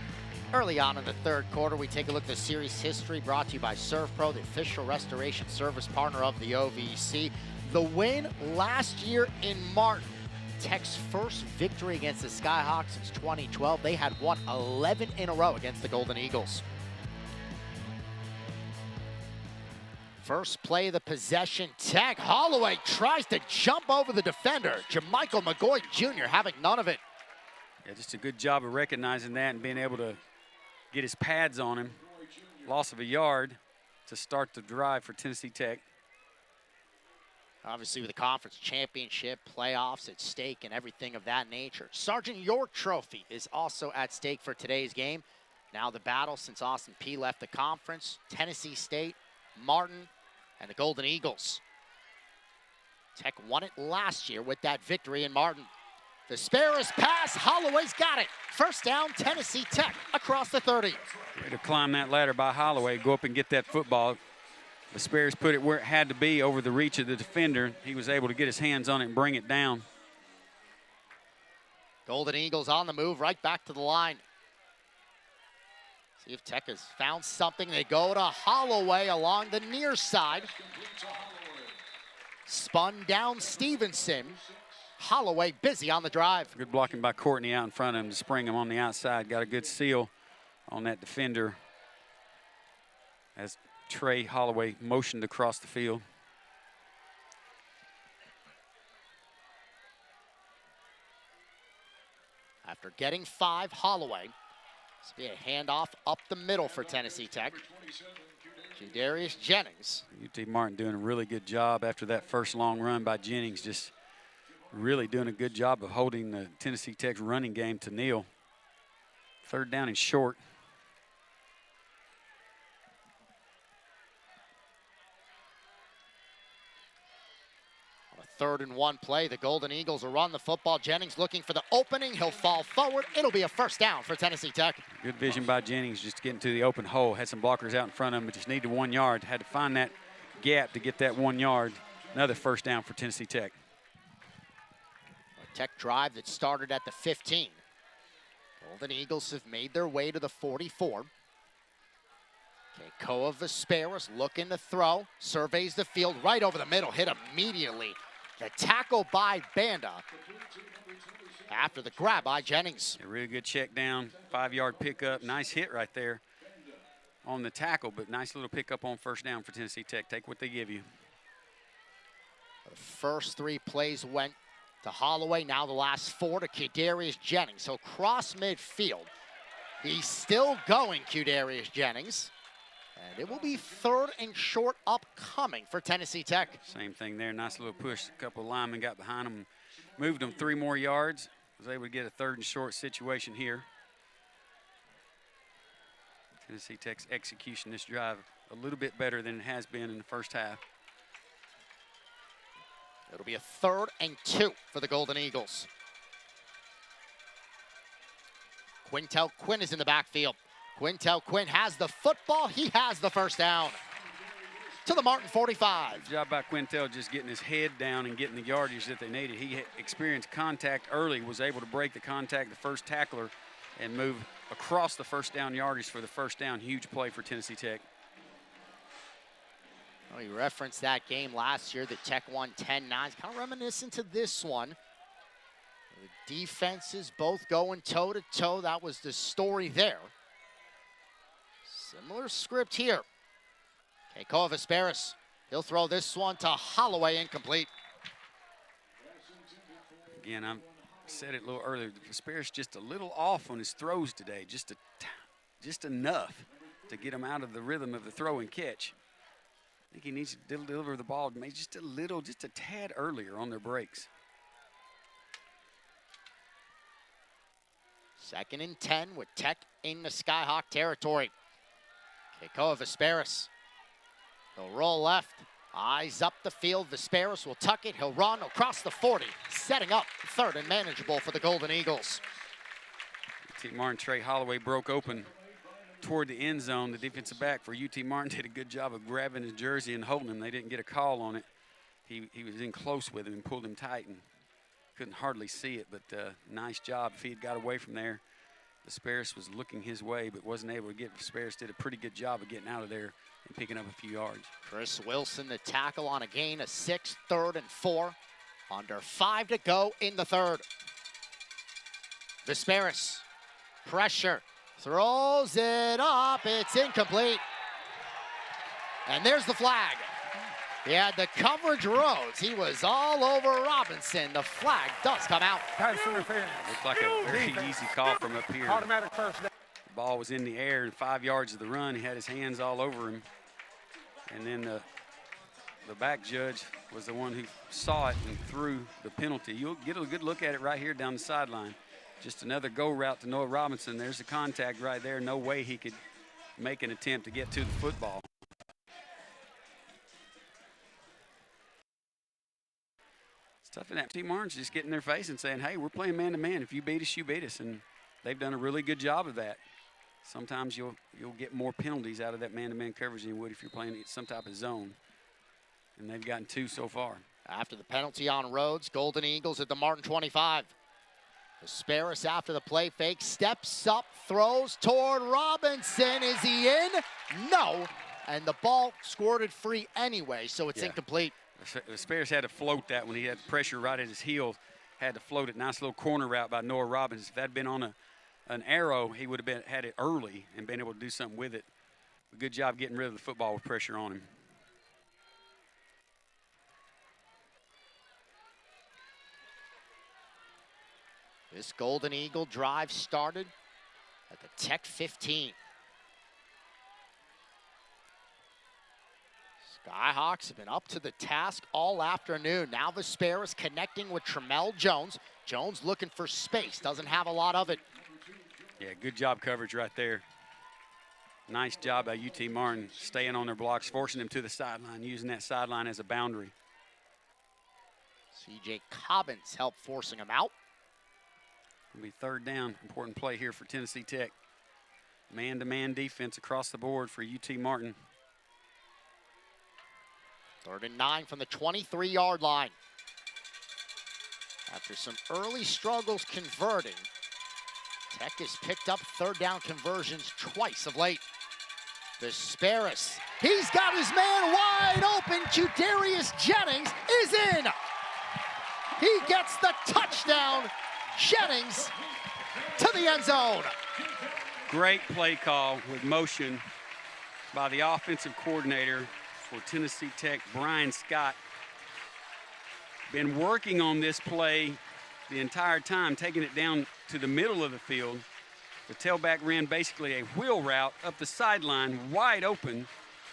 Early on in the 3rd quarter, we take a look at the series history brought to you by ServPro, the official restoration service partner of the OVC. The win last year in Martin, Tech's first victory against the Skyhawks since 2012. They had won 11 in a row against the Golden Eagles. First play of the possession, Tech. Holloway tries to jump over the defender. Jamichael McGoy Jr. having none of it. Yeah, just a good job of recognizing that and being able to get his pads on him. Loss of a yard to start the drive for Tennessee Tech. Obviously with the conference championship, playoffs at stake and everything of that nature. Sergeant York Trophy is also at stake for today's game. Now the battle since Austin Peay left the conference, Tennessee State, Martin, and the Golden Eagles. Tech won it last year with that victory in Martin. Vesperis pass, Holloway's got it. First down, Tennessee Tech across the 30. Way to climb that ladder by Holloway, go up and get that football. Vesperis put it where it had to be over the reach of the defender. He was able to get his hands on it and bring it down. Golden Eagles on the move, right back to the line. See if Tech has found something. They go to Holloway along the near side. Spun down Stevenson. Holloway busy on the drive. Good blocking by Courtney out in front of him to spring him on the outside. Got a good seal on that defender as Trey Holloway motioned across the field. After getting 5, Holloway. This will be a handoff up the middle for Tennessee Tech. Darius Jennings. UT Martin doing a really good job after that first long run by Jennings. Just really doing a good job of holding the Tennessee Tech's running game to nil. Third down and short. On a 3rd and 1 play, the Golden Eagles will run the football. Jennings looking for the opening. He'll fall forward. It'll be a first down for Tennessee Tech. Good vision by Jennings, just getting to the open hole. Had some blockers out in front of him, but just needed 1 yard. Had to find that gap to get that 1 yard. Another first down for Tennessee Tech. A Tech drive that started at the 15. Golden Eagles have made their way to the 44. Keikoa Vesperis looking to throw. Surveys the field right over the middle. Hit immediately. The tackle by Banda. After the grab by Jennings. A really good check down. 5-yard pickup. Nice hit right there on the tackle, but nice little pickup on first down for Tennessee Tech. Take what they give you. The first 3 plays went to Holloway. Now the last 4 to Qdarius Jennings. So cross midfield. He's still going, Qdarius Jennings. And it will be 3rd and short upcoming for Tennessee Tech. Same thing there. Nice little push. A couple of linemen got behind him, moved them 3 more yards. Was able to get a 3rd and short situation here. Tennessee Tech's execution this drive a little bit better than it has been in the first half. It'll be a 3rd and 2 for the Golden Eagles. Quintel Quinn is in the backfield. Quintel Quinn has the football. He has the first down. To the Martin 45. Good job by Quintel just getting his head down and getting the yardage that they needed. He experienced contact early, was able to break the contact, the first tackler, and move across the first down yardage for the first down. Huge play for Tennessee Tech. Oh, you referenced that game last year. The Tech won 10-9. Kind of reminiscent to this one. The defenses both going toe-to-toe. That was the story there. Similar script here. Keikoa Vesperis. He'll throw this one to Holloway, incomplete. Again, I said it a little earlier. Vesperis just a little off on his throws today. Just enough to get him out of the rhythm of the throw and catch. I think he needs to deliver the ball maybe just a tad earlier on their breaks. 2nd and 10 with Tech in the Skyhawk territory. Keikoa Vesperis. He'll roll left, eyes up the field. Vesperis will tuck it. He'll run across the 40, setting up 3rd and manageable for the Golden Eagles. UT Martin Trey Holloway broke open toward the end zone. The defensive back for UT Martin did a good job of grabbing his jersey and holding him. They didn't get a call on it. He was in close with him and pulled him tight and couldn't hardly see it, but nice job. If he had got away from there, Vesperis was looking his way but wasn't able to get. Vesperis did a pretty good job of getting out of there and picking up a few yards. Chris Wilson, the tackle on a gain of 6, 3rd and 4. Under 5 to go in the 3rd. Vesperis, pressure, throws it up. It's incomplete. And there's the flag. He had the coverage roads. He was all over Robinson. The flag does come out. Pass interference. Looked like a very easy call from up here. Automatic first down. The ball was in the air and 5 yards of the run. He had his hands all over him. And then the back judge was the one who saw it and threw the penalty. You'll get a good look at it right here down the sideline. Just another go route to Noah Robinson. There's the contact right there. No way he could make an attempt to get to the football. Tough in that. Team Martin's just getting in their face and saying, hey, we're playing man-to-man. If you beat us, you beat us. And they've done a really good job of that. Sometimes you'll get more penalties out of that man-to-man coverage than you would if you're playing some type of zone. And they've gotten 2 so far. After the penalty on Rhodes, Golden Eagles at the Martin 25. Asparis after the play fake, steps up, throws toward Robinson. Is he in? No. And the ball squirted free anyway, so it's incomplete. Asparis had to float that when he had pressure right at his heel. Had to float it. Nice little corner route by Noah Robinson. If that had been on an arrow, he would have had it early and been able to do something with it. But good job getting rid of the football with pressure on him. This Golden Eagle drive started at the Tech 15. Skyhawks have been up to the task all afternoon. Now Vesperis connecting with Tremel Jones. Jones looking for space, doesn't have a lot of it. Yeah, good job coverage right there. Nice job by UT Martin staying on their blocks, forcing them to the sideline, using that sideline as a boundary. CJ Cobbins helped forcing him out. It'll be 3rd down. Important play here for Tennessee Tech. Man-to-man defense across the board for UT Martin. 3rd and 9 from the 23-yard line. After some early struggles converting, Tech has picked up 3rd down conversions twice of late. Vesperis, he's got his man wide open. Judarius Jennings is in. He gets the touchdown. Jennings to the end zone. Great play call with motion by the offensive coordinator for Tennessee Tech, Brian Scott. Been working on this play the entire time, taking it down to the middle of the field. The tailback ran basically a wheel route up the sideline, wide open.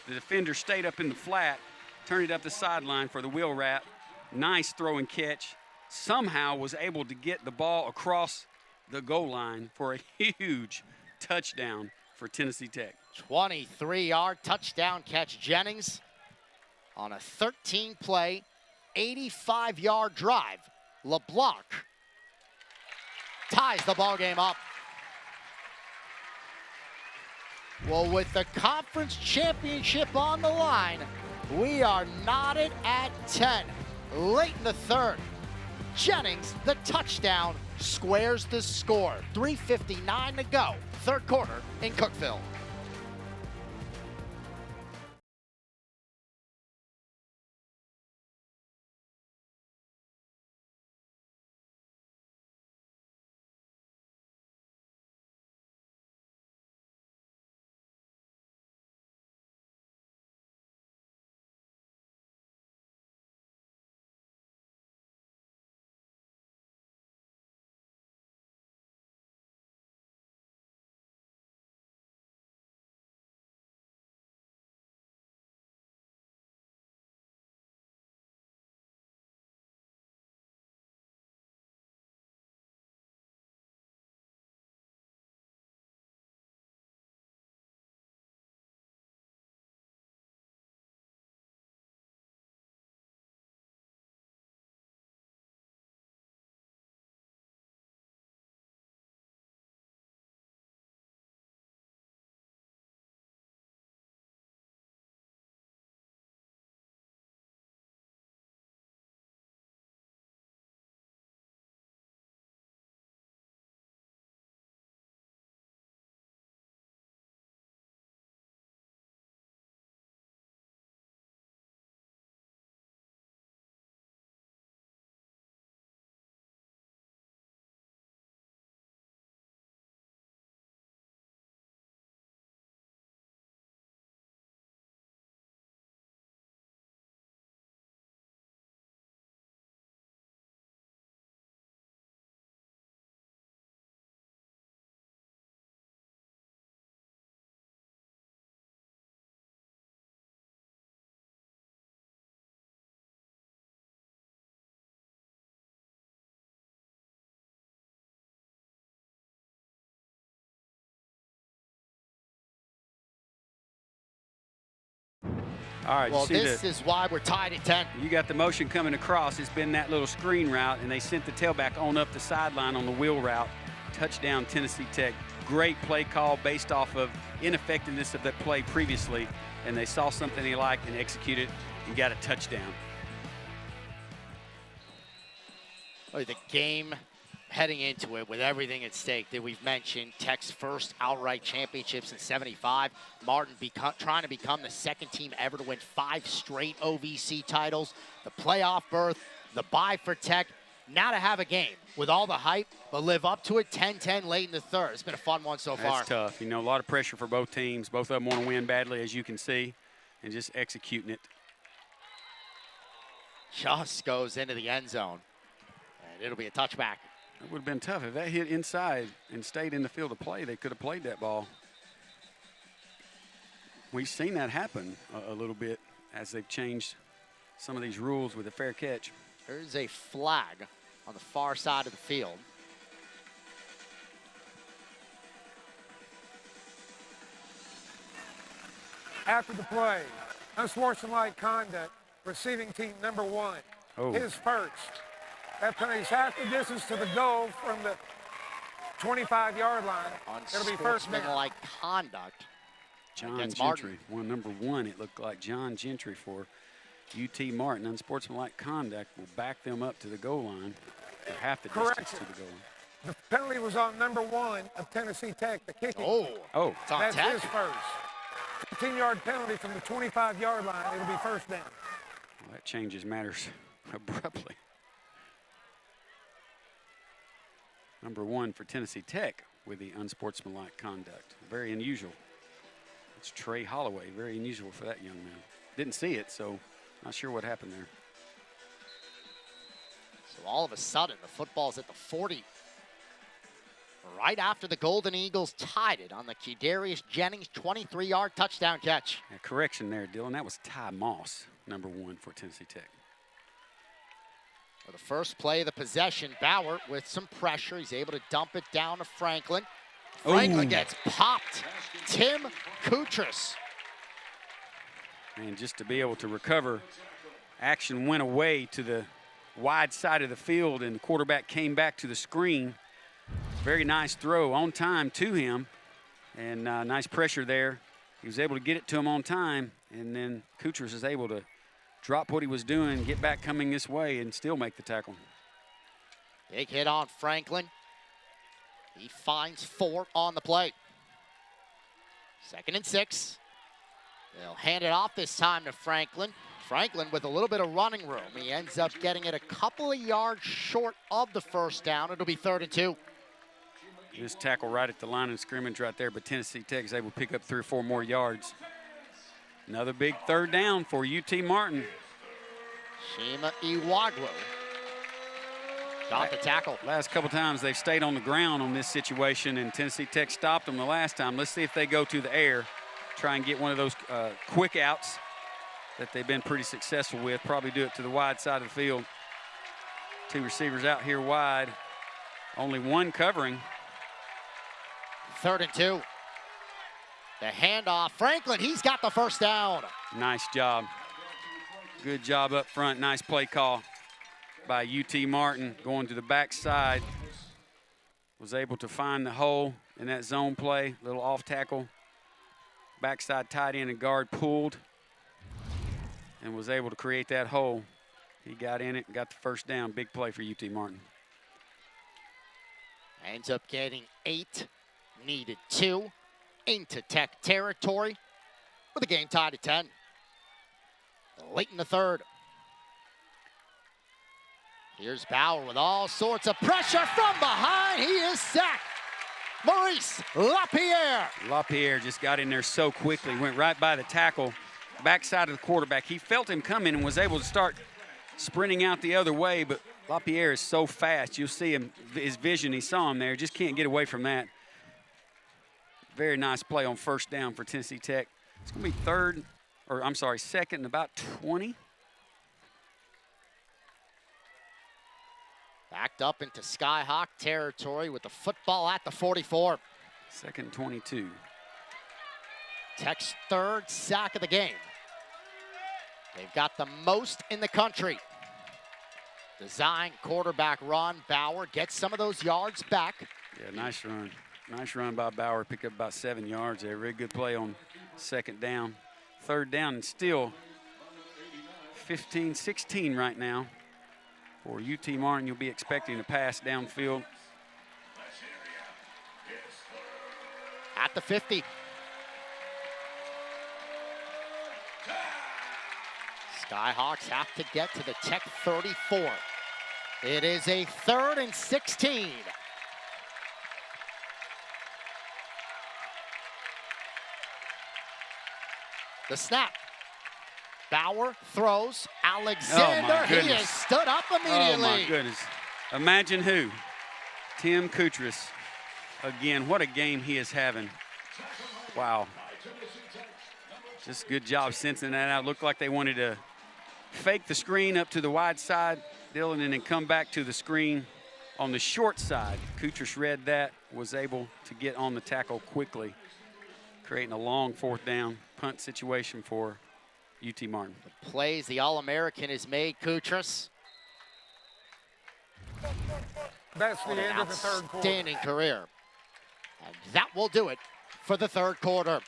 The defender stayed up in the flat, turned it up the sideline for the wheel route. Nice throw and catch. Somehow was able to get the ball across the goal line for a huge touchdown for Tennessee Tech. 23-yard touchdown catch. Jennings on a 13-play, 85-yard drive. LeBlanc ties the ball game up. Well, with the conference championship on the line, we are knotted at 10. Late in the 3rd. Jennings, the touchdown, squares the score. 3:59 to go, 3rd quarter in Cookeville. All right, well, this is why we're tied at 10. You got the motion coming across. It's been that little screen route, and they sent the tailback on up the sideline on the wheel route. Touchdown, Tennessee Tech. Great play call based off of ineffectiveness of that play previously, and they saw something they liked and executed and got a touchdown. Oh, the game heading into it with everything at stake that we've mentioned. Tech's first outright championship since '75. Martin trying to become the second team ever to win 5 straight OVC titles. The playoff berth, the bye for Tech. Now to have a game with all the hype, but live up to it 10-10 late in the third. It's been a fun one so far. That's tough. You know, a lot of pressure for both teams. Both of them want to win badly, as you can see, and just executing it. Just goes into the end zone, and it'll be a touchback. It would have been tough. If that hit inside and stayed in the field of play, they could have played that ball. We've seen that happen a little bit as they've changed some of these rules with a fair catch. There's a flag on the far side of the field. After the play, unsportsmanlike conduct, receiving team number 1. Oh. His first. That penalty's half the distance to the goal from the 25-yard line. It'll be first down. Unsportsmanlike conduct. John against Gentry, number 1. It looked like John Gentry for UT Martin. Unsportsmanlike conduct will back them up to the goal line, or half the distance to the goal line. The penalty was on number 1 of Tennessee Tech, the kicking. Oh, it's on That's Tech. his first. 15-yard penalty from the 25-yard line. It'll be first down. Well, that changes matters abruptly. Number 1 for Tennessee Tech with the unsportsmanlike conduct. Very unusual. It's Trey Holloway. Very unusual for that young man. Didn't see it, so not sure what happened there. So all of a sudden, the football's at the 40. Right after the Golden Eagles tied it on the Kedarius Jennings 23-yard touchdown catch. A correction there, Dylan. That was Ty Moss, number 1 for Tennessee Tech. For the first play of the possession, Bauer with some pressure. He's able to dump it down to Franklin. Franklin gets popped. Tim Kutras. And just to be able to recover, action went away to the wide side of the field, and the quarterback came back to the screen. Very nice throw on time to him, and nice pressure there. He was able to get it to him on time, and then Kutras is able to drop what he was doing, get back coming this way, and still make the tackle. Big hit on Franklin. He finds 4 on the play. 2nd and 6. They'll hand it off this time to Franklin. Franklin with a little bit of running room. He ends up getting it a couple of yards short of the first down. It'll be 3rd and 2. This tackle right at the line of scrimmage right there, but Tennessee Tech is able to pick up 3 or 4 more yards. Another big 3rd down for UT Martin. Shima Iwaglu got the tackle. Last couple times they've stayed on the ground on this situation, and Tennessee Tech stopped them the last time. Let's see if they go to the air, try and get one of those quick outs that they've been pretty successful with. Probably do it to the wide side of the field. 2 receivers out here wide. Only 1 covering. 3rd and 2. The handoff. Franklin, he's got the first down. Nice job. Good job up front. Nice play call by UT Martin. Going to the backside. Was able to find the hole in that zone play. Little off tackle. Backside tight end and guard pulled and was able to create that hole. He got in it and got the first down. Big play for UT Martin. Ends up getting 8. Needed 2 into Tech territory with the game tied at 10. Late in the 3rd. Here's Bauer with all sorts of pressure from behind. He is sacked. Maurice LaPierre. LaPierre just got in there so quickly, went right by the tackle, backside of the quarterback. He felt him coming and was able to start sprinting out the other way, but LaPierre is so fast. You'll see him, his vision, he saw him there, just can't get away from that. Very nice play on first down for Tennessee Tech. It's going to be 2nd and about 20. Backed up into Skyhawk territory with the football at the 44. 2nd and 22. Tech's 3rd sack of the game. They've got the most in the country. Design quarterback run. Bauer gets some of those yards back. Yeah, nice run. Nice run by Bauer. Pick up about 7 yards there. Very good play on second down. Third down, and still 15-16 right now. For UT Martin, you'll be expecting a pass downfield. At the 50. Skyhawks have to get to the Tech 34. It is a 3rd and 16. The snap. Bauer throws. Alexander, he has stood up immediately. Oh, my goodness. Imagine who. Tim Kutras. Again, what a game he is having. Wow. Just good job sensing that out. Looked like they wanted to fake the screen up to the wide side, Dylan, and then come back to the screen on the short side. Kutras read that, was able to get on the tackle quickly, creating a long 4th down punt situation for UT Martin. The plays the All-American has made, Kutras. That's the end of the 3rd quarter. Outstanding career. And that will do it for the 3rd quarter.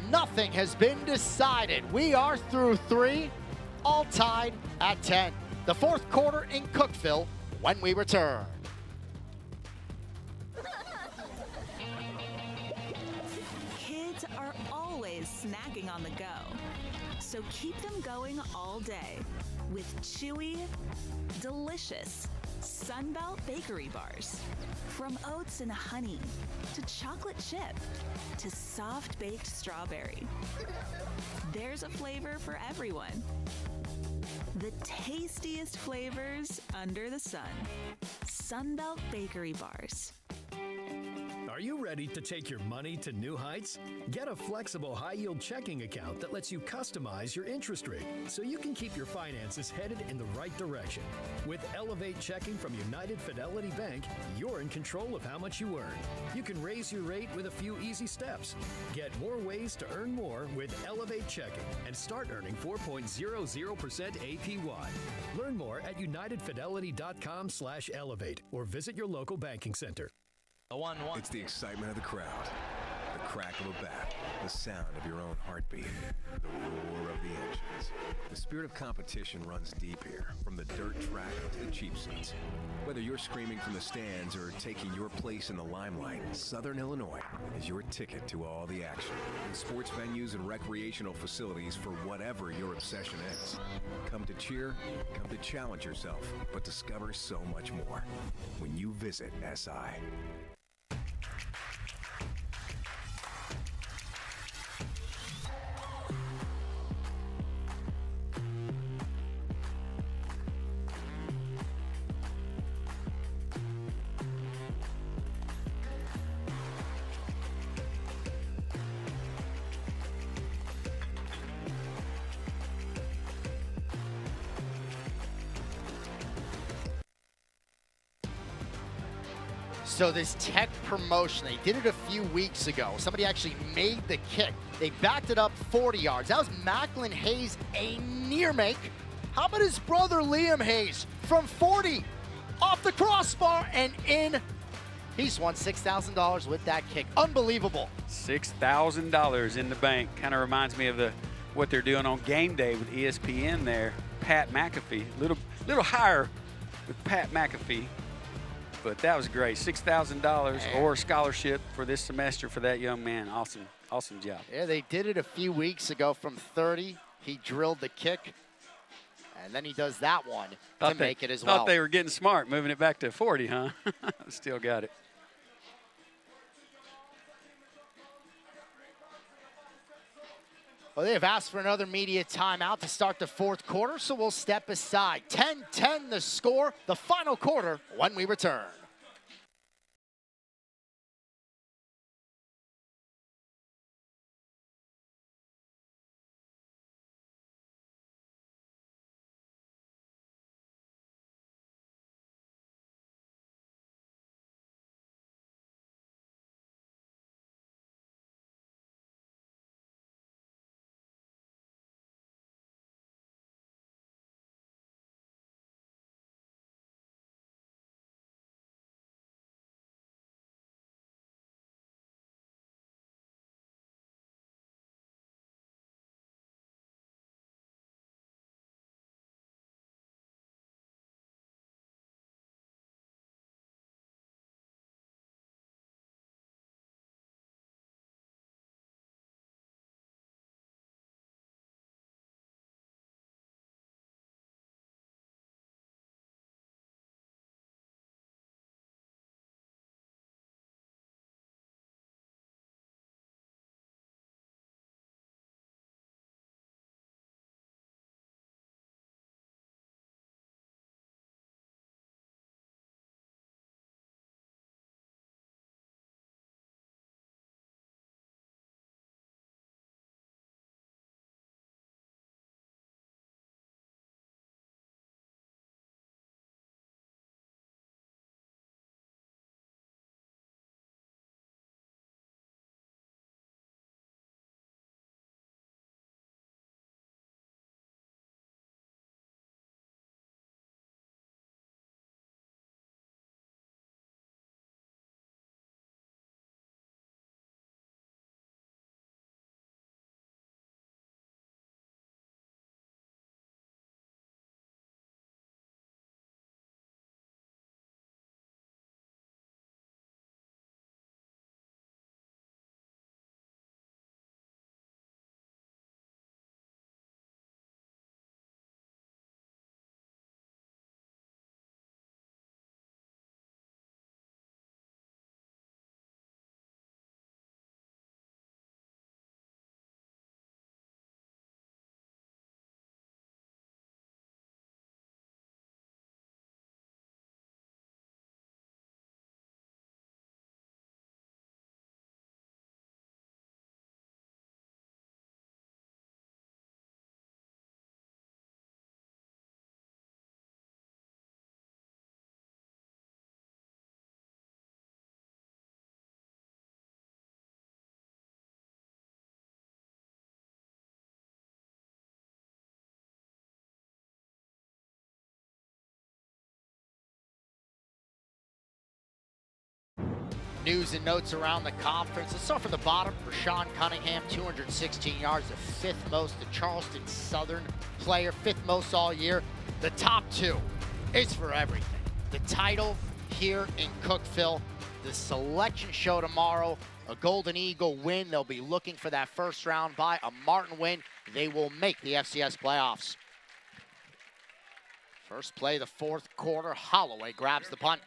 Nothing has been decided. We are through 3, all tied at 10. The 4th quarter in Cookeville when we return. Kids are always snacking on the go, so keep them going all day with chewy, delicious Sunbelt bakery bars. From oats and honey, to chocolate chip, to soft baked strawberry. There's a flavor for everyone. The tastiest flavors under the sun. Sunbelt bakery bars. Are you ready to take your money to new heights? Get a flexible high-yield checking account that lets you customize your interest rate so you can keep your finances headed in the right direction. With Elevate Checking from United Fidelity Bank, you're in control of how much you earn. You can raise your rate with a few easy steps. Get more ways to earn more with Elevate Checking and start earning 4.00% APY. Learn more at unitedfidelity.com/elevate or visit your local banking center. It's the excitement of the crowd, the crack of a bat, the sound of your own heartbeat, the roar of the engines. The spirit of competition runs deep here, from the dirt track to the cheap seats. Whether you're screaming from the stands or taking your place in the limelight, Southern Illinois is your ticket to all the action. In sports venues and recreational facilities for whatever your obsession is. Come to cheer, come to challenge yourself, but discover so much more when you visit SI. So this Tech promotion, they did it a few weeks ago. Somebody actually made the kick. They backed it up 40 yards. That was Macklin Hayes, a near make. How about his brother Liam Hayes from 40 off the crossbar and in? He's won $6,000 with that kick. Unbelievable. $6,000 in the bank. Kind of reminds me of what they're doing on game day with ESPN there. Pat McAfee, little higher with Pat McAfee. But that was great. $6,000 or scholarship for this semester for that young man. Awesome job. Yeah, they did it a few weeks ago from 30. He drilled the kick, and then he does that one to make it as well. Thought they were getting smart, moving it back to 40, huh? Still got it. Well, they have asked for another media timeout to start the 4th quarter, so we'll step aside. 10-10 the score, the final quarter when we return. news and notes around the conference. Let's start from the bottom. Rashawn Cunningham, 216 yards, the fifth most. The Charleston Southern player, fifth most all year. The top two is for everything. The title here in Cookeville, the selection show tomorrow, a Golden Eagle win. They'll be looking for that first round bye. A Martin win. They will make the FCS playoffs. First play, the fourth quarter. Holloway grabs the punt.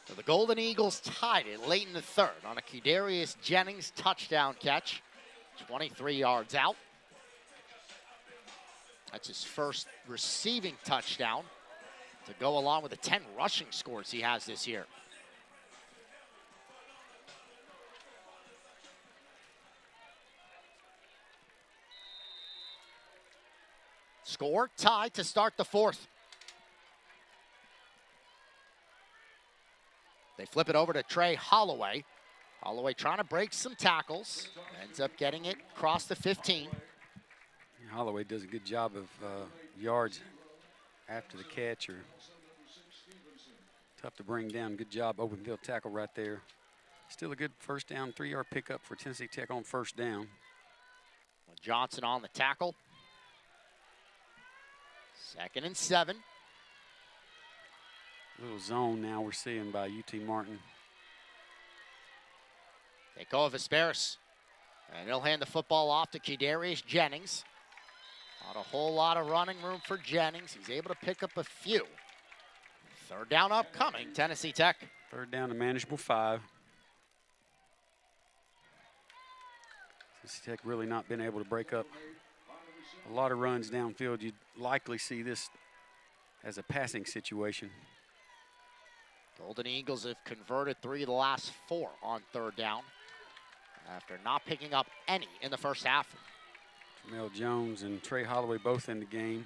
So the Golden Eagles tied it late in the third on a Kadarius Jennings touchdown catch. 23 yards out. That's his first receiving touchdown to go along with the 10 rushing scores he has this year. Score tied to start the fourth. They flip it over to Trey Holloway. Holloway trying to break some tackles. Ends up getting it across the 15. Holloway does a good job of yards after the catch, or tough to bring down. Good job, open field tackle right there. Still a good first down, 3-yard pickup for Tennessee Tech on first down. Johnson on the tackle. 2nd and 7. Little zone now we're seeing by UT Martin. They go of Asparis. And he'll hand the football off to Kadarius Jennings. Not a whole lot of running room for Jennings. He's able to pick up a few. Third down upcoming, Tennessee Tech. Third down to manageable 5. Tennessee Tech really not been able to break up a lot of runs downfield. You'd likely see this as a passing situation. Golden Eagles have converted 3 of the last 4 on third down after not picking up any in the first half. Jamel Jones and Trey Holloway both in the game.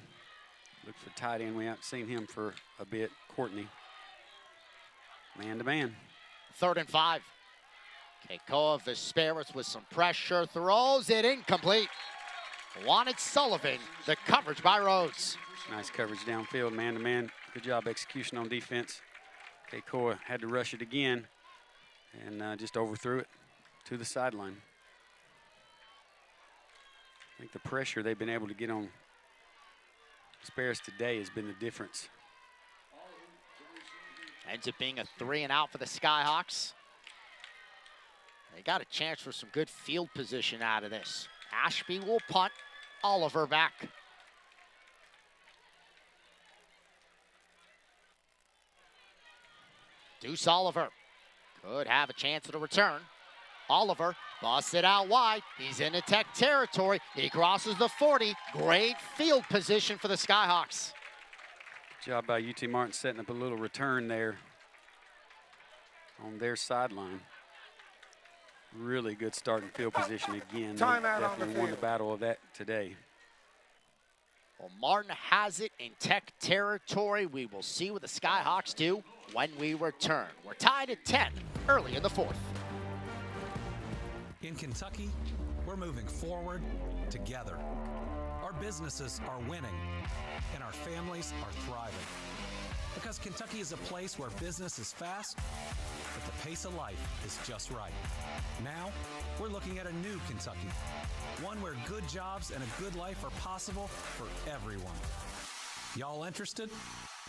Look for tight end. We haven't seen him for a bit. Courtney. Man to man. 3rd and 5. Keikoa Vesperis with some pressure. Throws it incomplete. Wanted Sullivan. The coverage by Rhodes. Nice coverage downfield. Man to man. Good job execution on defense. Keikoa had to rush it again and just overthrew it to the sideline. I think the pressure they've been able to get on Asparis today has been the difference. Ends up being a 3 and out for the Skyhawks. They got a chance for some good field position out of this. Ashby will punt. Oliver back. Deuce Oliver could have a chance at a return. Oliver busts it out wide. He's into Tech territory. He crosses the 40. Great field position for the Skyhawks. Good job by UT Martin setting up a little return there on their sideline. Really good starting field position again. They definitely won the battle of that today. Well, Martin has it in Tech territory. We will see what the Skyhawks do when we return. We're tied at 10 early in the fourth. In Kentucky, we're moving forward together. Our businesses are winning, and our families are thriving. Because Kentucky is a place where business is fast, but the pace of life is just right. Now, we're looking at a new Kentucky, one where good jobs and a good life are possible for everyone. Y'all interested?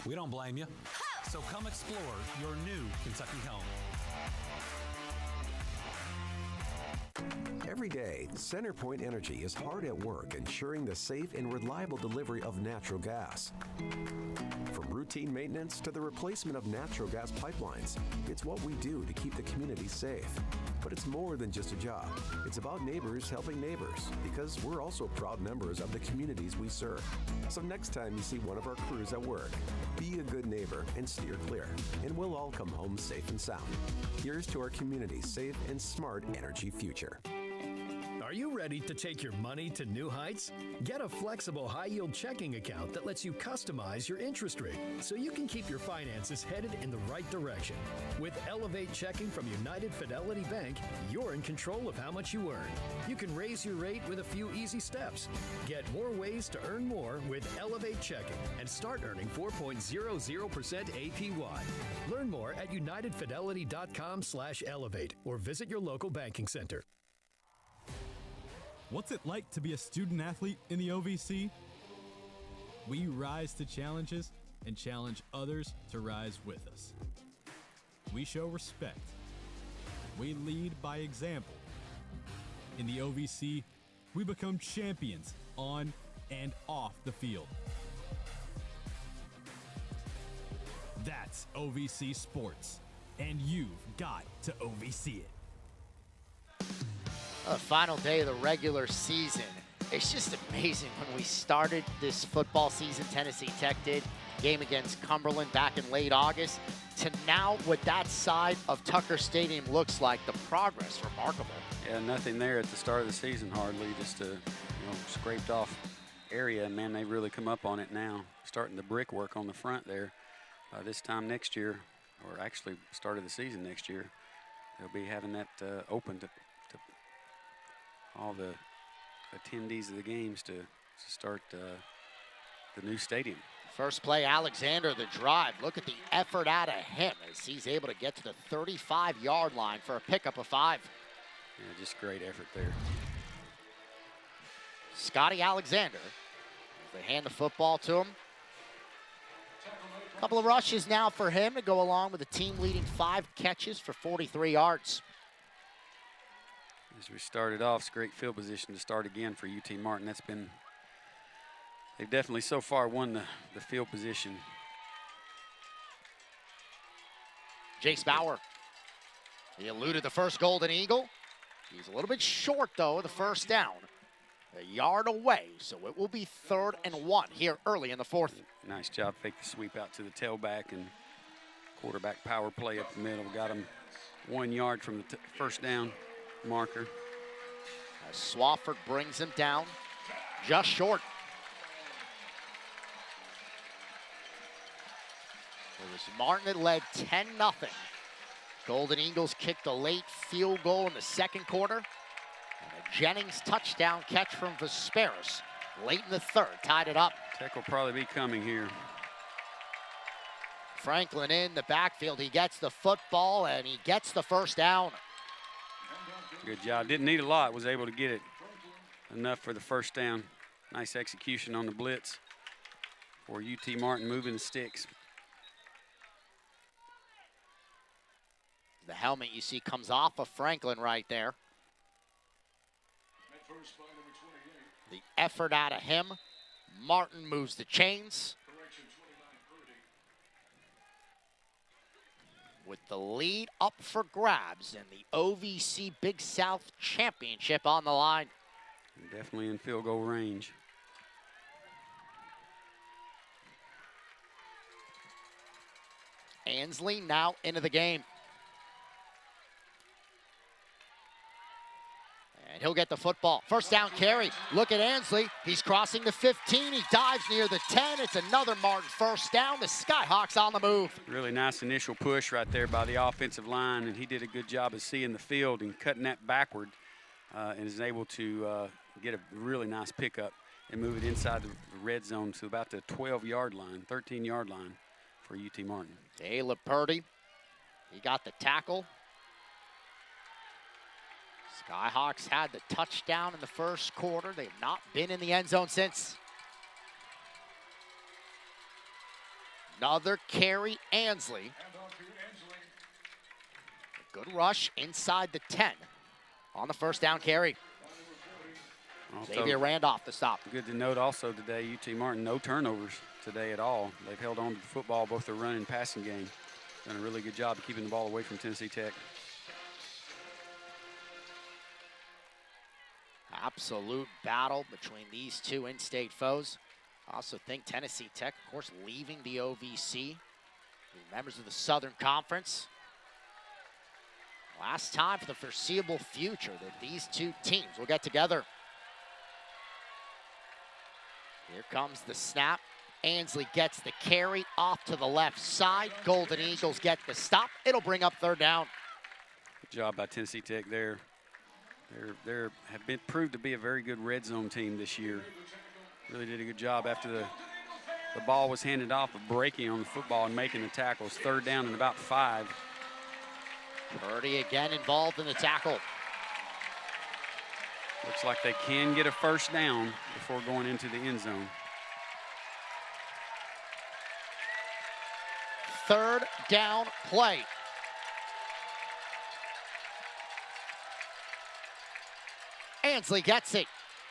We don't blame you. So come explore your new Kentucky home. Every day, CenterPoint Energy is hard at work ensuring the safe and reliable delivery of natural gas. From routine maintenance to the replacement of natural gas pipelines, it's what we do to keep the community safe. But it's more than just a job. It's about neighbors helping neighbors, because we're also proud members of the communities we serve. So next time you see one of our crews at work, be a good neighbor and steer clear, and we'll all come home safe and sound. Here's to our community's safe and smart energy future. Are you ready to take your money to new heights? Get a flexible high-yield checking account that lets you customize your interest rate so you can keep your finances headed in the right direction. With Elevate Checking from United Fidelity Bank, you're in control of how much you earn. You can raise your rate with a few easy steps. Get more ways to earn more with Elevate Checking and start earning 4.00% APY. Learn more at unitedfidelity.com/elevate or visit your local banking center. What's it like to be a student athlete in the OVC? We rise to challenges and challenge others to rise with us. We show respect. We lead by example. In the OVC, we become champions on and off the field. That's OVC Sports, and you've got to OVC it. The final day of the regular season. It's just amazing when we started this football season, Tennessee Tech did, game against Cumberland back in late August, to now what that side of Tucker Stadium looks like. The progress, remarkable. Yeah, nothing there at the start of the season hardly, just a scraped off area, and man, they've really come up on it now, starting the brickwork on the front there. This time next year, or actually start of the season next year, they'll be having that open to all the attendees of the games to start the new stadium. First play, Alexander, the drive. Look at the effort out of him as he's able to get to the 35-yard line for a pickup of 5. Yeah, just great effort there. Scotty Alexander, they hand the football to him. A couple of rushes now for him to go along with the team-leading 5 catches for 43 yards. As we started off, it's great field position to start again for UT Martin. They've definitely so far won the field position. Jace Bauer, he eluded the first Golden Eagle. He's a little bit short, though, of the first down. A yard away, so it will be 3rd and 1 here early in the 4th. Nice job, fake the sweep out to the tailback and quarterback power play up the middle. Got him 1 yard from the first down marker. As Swafford brings him down just short. It was Martin that led 10-0. Golden Eagles kicked a late field goal in the second quarter. And a Jennings touchdown catch from Vesperis late in the 3rd tied it up. Tech will probably be coming here. Franklin in the backfield. He gets the football and he gets the first down. Good job. Didn't need a lot. Was able to get it enough for the first down. Nice execution on the blitz for UT Martin moving the sticks. The helmet you see comes off of Franklin right there. The effort out of him. Martin moves the chains. With the lead up for grabs and the OVC Big South Championship on the line. Definitely in field goal range. Ansley now into the game. And he'll get the football. First down carry. Look at Ansley. He's crossing the 15. He dives near the 10. It's another Martin first down. The Skyhawks on the move. Really nice initial push right there by the offensive line, and he did a good job of seeing the field and cutting that backward, and is able to get a really nice pickup and move it inside the red zone to about the 12-yard line, 13-yard line for UT Martin. Caleb Purdy, he got the tackle. Skyhawks had the touchdown in the first quarter. They've not been in the end zone since. Another carry, Ansley. A good rush inside the 10 on the first down carry. Also, Xavier Randolph the stop. Good to note also today, UT Martin, no turnovers today at all. They've held on to the football, both the run and passing game. Done a really good job of keeping the ball away from Tennessee Tech. Absolute battle between these two in-state foes. I also think Tennessee Tech, of course, leaving the OVC, members of the Southern Conference. Last time for the foreseeable future that these two teams will get together. Here comes the snap. Ansley gets the carry off to the left side. Golden Eagles get the stop. It'll bring up third down. Good job by Tennessee Tech there. They have been proved to be a very good red zone team this year. Really did a good job after the ball was handed off of breaking on the football and making the tackles. Third down and about 5. Purdy again involved in the tackle. Looks like they can get a first down before going into the end zone. Third down play. Ansley gets it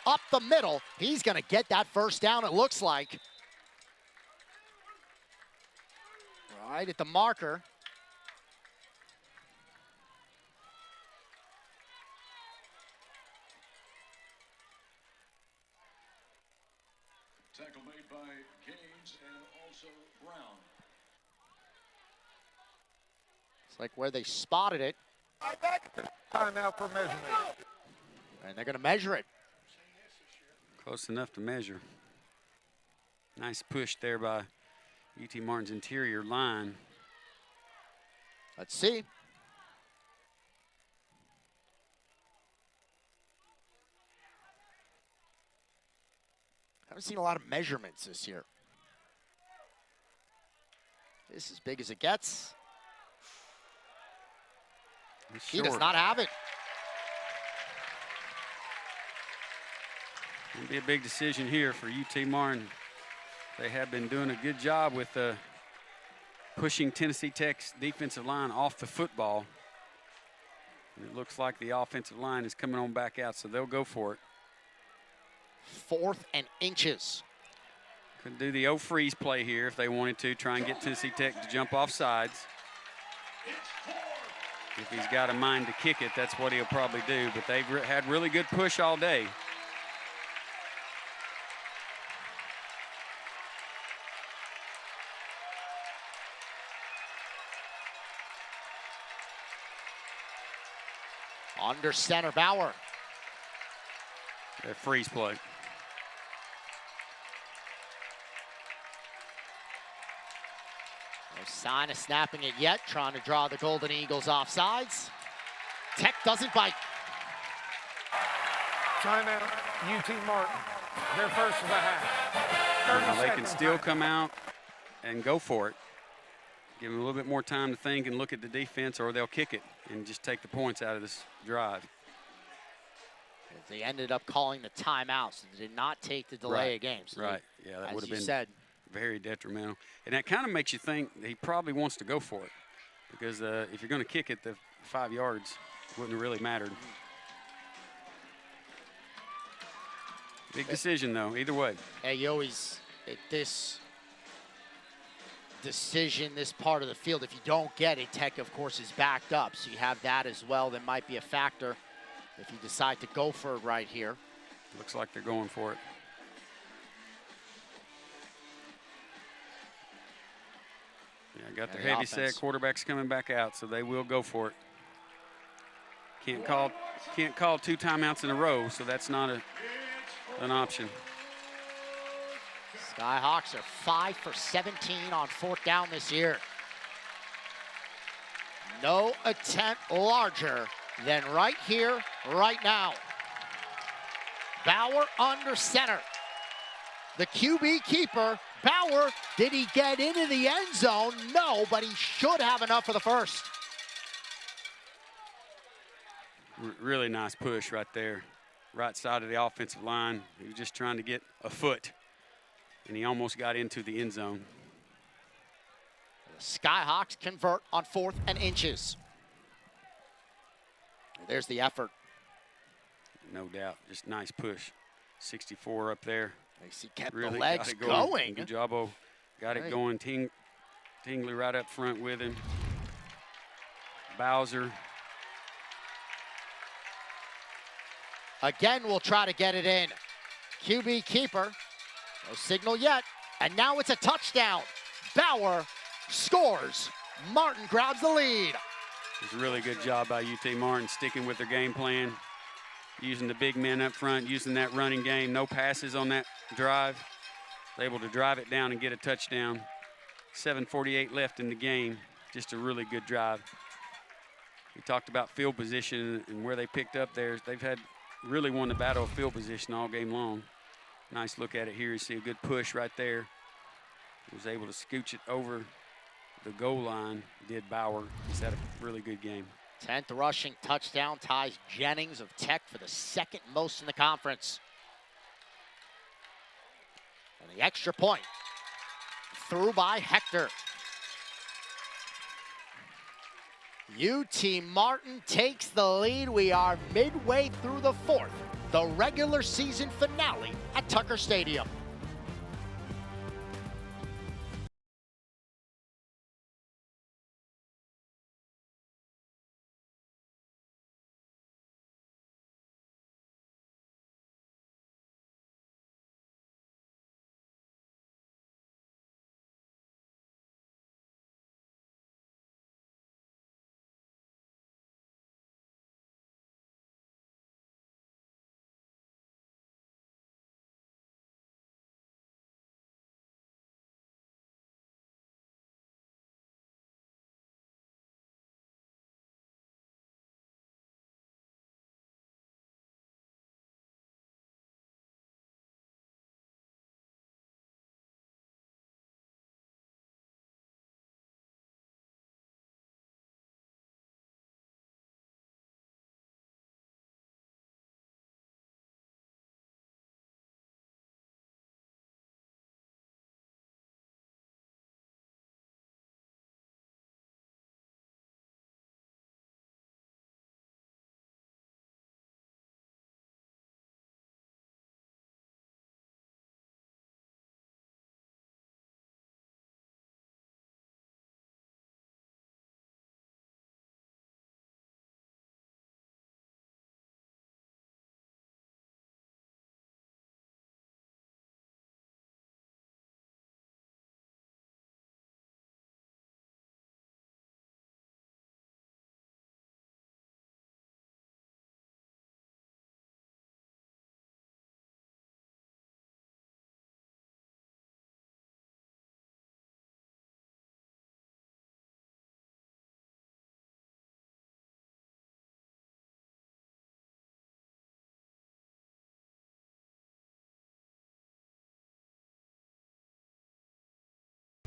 up the middle. He's going to get that first down, it looks like. Right at the marker. Tackle made by Gaines and also Brown. It's like where they spotted it. Timeout for measurement. And they're going to measure it. Close enough to measure. Nice push there by UT Martin's interior line. Let's see. Haven't seen a lot of measurements this year. This is as big as it gets. He does not have it. It'll be a big decision here for UT Martin. They have been doing a good job with pushing Tennessee Tech's defensive line off the football. And it looks like the offensive line is coming on back out, so they'll go for it. 4th and inches. Could do the freeze play here if they wanted to, try and get Tennessee Tech to jump off sides. If he's got a mind to kick it, that's what he'll probably do. But they've had really good push all day. Under center, Bauer. That freeze play. No sign of snapping it yet. Trying to draw the Golden Eagles off sides. Tech doesn't bite. Timeout, UT Martin. Their first of the half. They can still come out and go for it. Give them a little bit more time to think and look at the defense, or they'll kick it and just take the points out of this drive. They ended up calling the timeout, so they did not take the delay of game. So right, yeah, that would have been very detrimental. And that kind of makes you think he probably wants to go for it, because if you're going to kick it, the 5 yards wouldn't have really mattered. Big decision, though, either way. Hey, you always, this decision, this part of the field, if you don't get it, Tech, of course, is backed up. So you have that as well. That might be a factor if you decide to go for it right here. Looks like they're going for it. Yeah, got their heavy set. Quarterback's coming back out, so they will go for it. Can't call 2 timeouts in a row, so that's not an option. Skyhawks are 5 for 17 on 4th down this year. No attempt larger than right here, right now. Bauer under center. The QB keeper, Bauer, did he get into the end zone? No, but he should have enough for the first. Really nice push right there. Right side of the offensive line. He was just trying to get a foot, and he almost got into the end zone. The Skyhawks convert on 4th and inches. There's the effort. No doubt. Just nice push. 64 up there. He kept really the legs going. Good job, O. Got it going. Tingley right up front with him. Bowser. Again, we'll try to get it in. QB keeper. No signal yet. And now it's a touchdown. Bauer scores. Martin grabs the lead. It's a really good job by UT Martin, sticking with their game plan, using the big men up front, using that running game. No passes on that drive. They're able to drive it down and get a touchdown. 7:48 left in the game. Just a really good drive. We talked about field position and where they picked up theirs. They've had really won the battle of field position all game long. Nice look at it here. You see a good push right there. He was able to scooch it over the goal line, did Bauer. He's had a really good game. 10th rushing touchdown ties Jennings of Tech for the second most in the conference. And the extra point through by Hector. UT Martin takes the lead. We are midway through the fourth, the regular season finale at Tucker Stadium.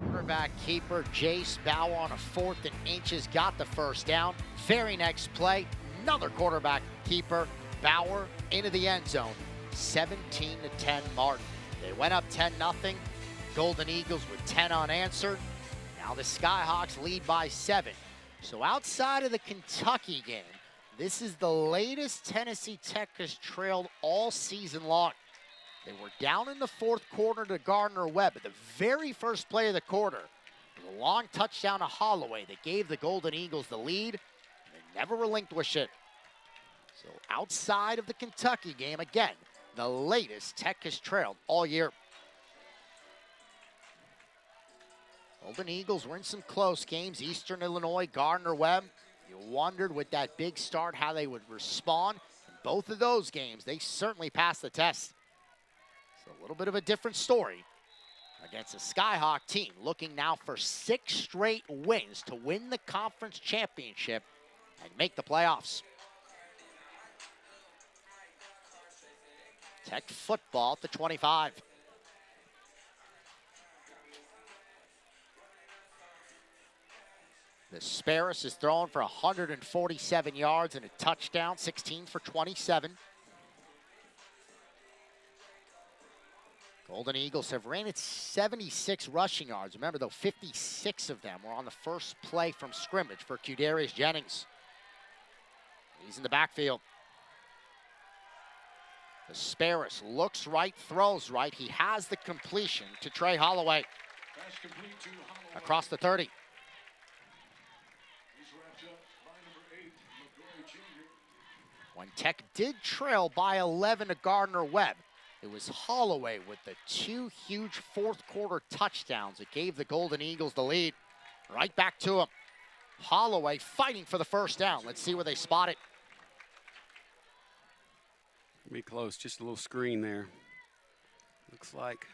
Quarterback keeper Jace Bauer on a 4th and inches got the first down. Very next play, another quarterback keeper, Bauer into the end zone. 17-10 Martin. They went up 10-0. Golden Eagles with 10 unanswered. Now the Skyhawks lead by 7. So outside of the Kentucky game, this is the latest Tennessee Tech has trailed all season long. They were down in the 4th quarter to Gardner Webb at the very first play of the quarter. With a long touchdown to Holloway that gave the Golden Eagles the lead. They never relinquished it. So outside of the Kentucky game, again, the latest Tech has trailed all year. Golden Eagles were in some close games. Eastern Illinois, Gardner Webb. You wondered with that big start how they would respond. In both of those games, they certainly passed the test. So a little bit of a different story against a Skyhawk team looking now for 6 straight wins to win the conference championship and make the playoffs. Tech football at the 25. The Sparris is throwing for 147 yards and a touchdown, 16 for 27. Golden Eagles have ran it 76 rushing yards. Remember, though, 56 of them were on the first play from scrimmage for Qdarius Jennings. He's in the backfield. The Sparris looks right, throws right. He has the completion to Trey Holloway. Across the 30. When Tech did trail by 11 to Gardner Webb, it was Holloway with the 2 huge 4th quarter touchdowns that gave the Golden Eagles the lead. Right back to him. Holloway fighting for the first down. Let's see where they spot it. Be close, just a little screen there. Looks like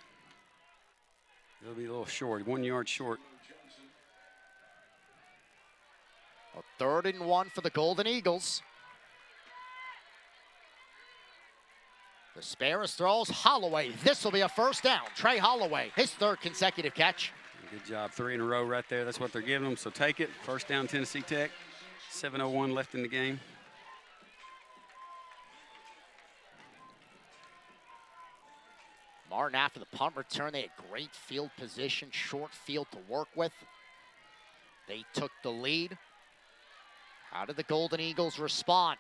it'll be a little short, 1 yard short. A 3rd and 1 for the Golden Eagles. Vesperis throws. Holloway. This will be a first down. Trey Holloway, his 3rd consecutive catch. Good job, 3 in a row right there. That's what they're giving them, so take it. First down, Tennessee Tech. 7:01 left in the game. Martin, after the punt return, they had great field position, short field to work with. They took the lead. How did the Golden Eagles respond?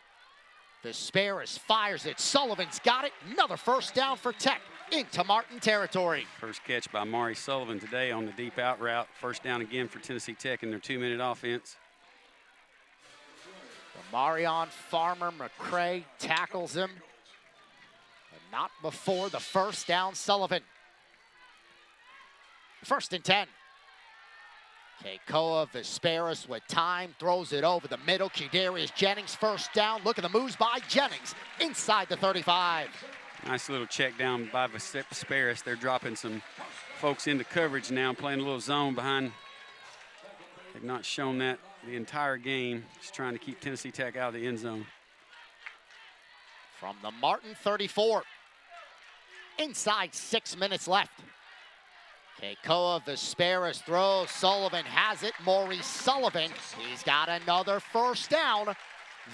Vesperis fires it. Sullivan's got it. Another first down for Tech into Martin territory. First catch by Mari Sullivan today on the deep out route. First down again for Tennessee Tech in their 2-minute offense. Marion Farmer McCray tackles him. But not before the first down, Sullivan. 1st and 10. Keikoa Vesperis with time, throws it over the middle. Qadarius Jennings, first down. Look at the moves by Jennings inside the 35. Nice little check down by Vesperis. They're dropping some folks into coverage now, playing a little zone behind. They've not shown that the entire game. Just trying to keep Tennessee Tech out of the end zone. From the Martin 34. Inside 6 minutes left. Keikoa Vesperis throws. Sullivan has it. Maurice Sullivan. He's got another first down.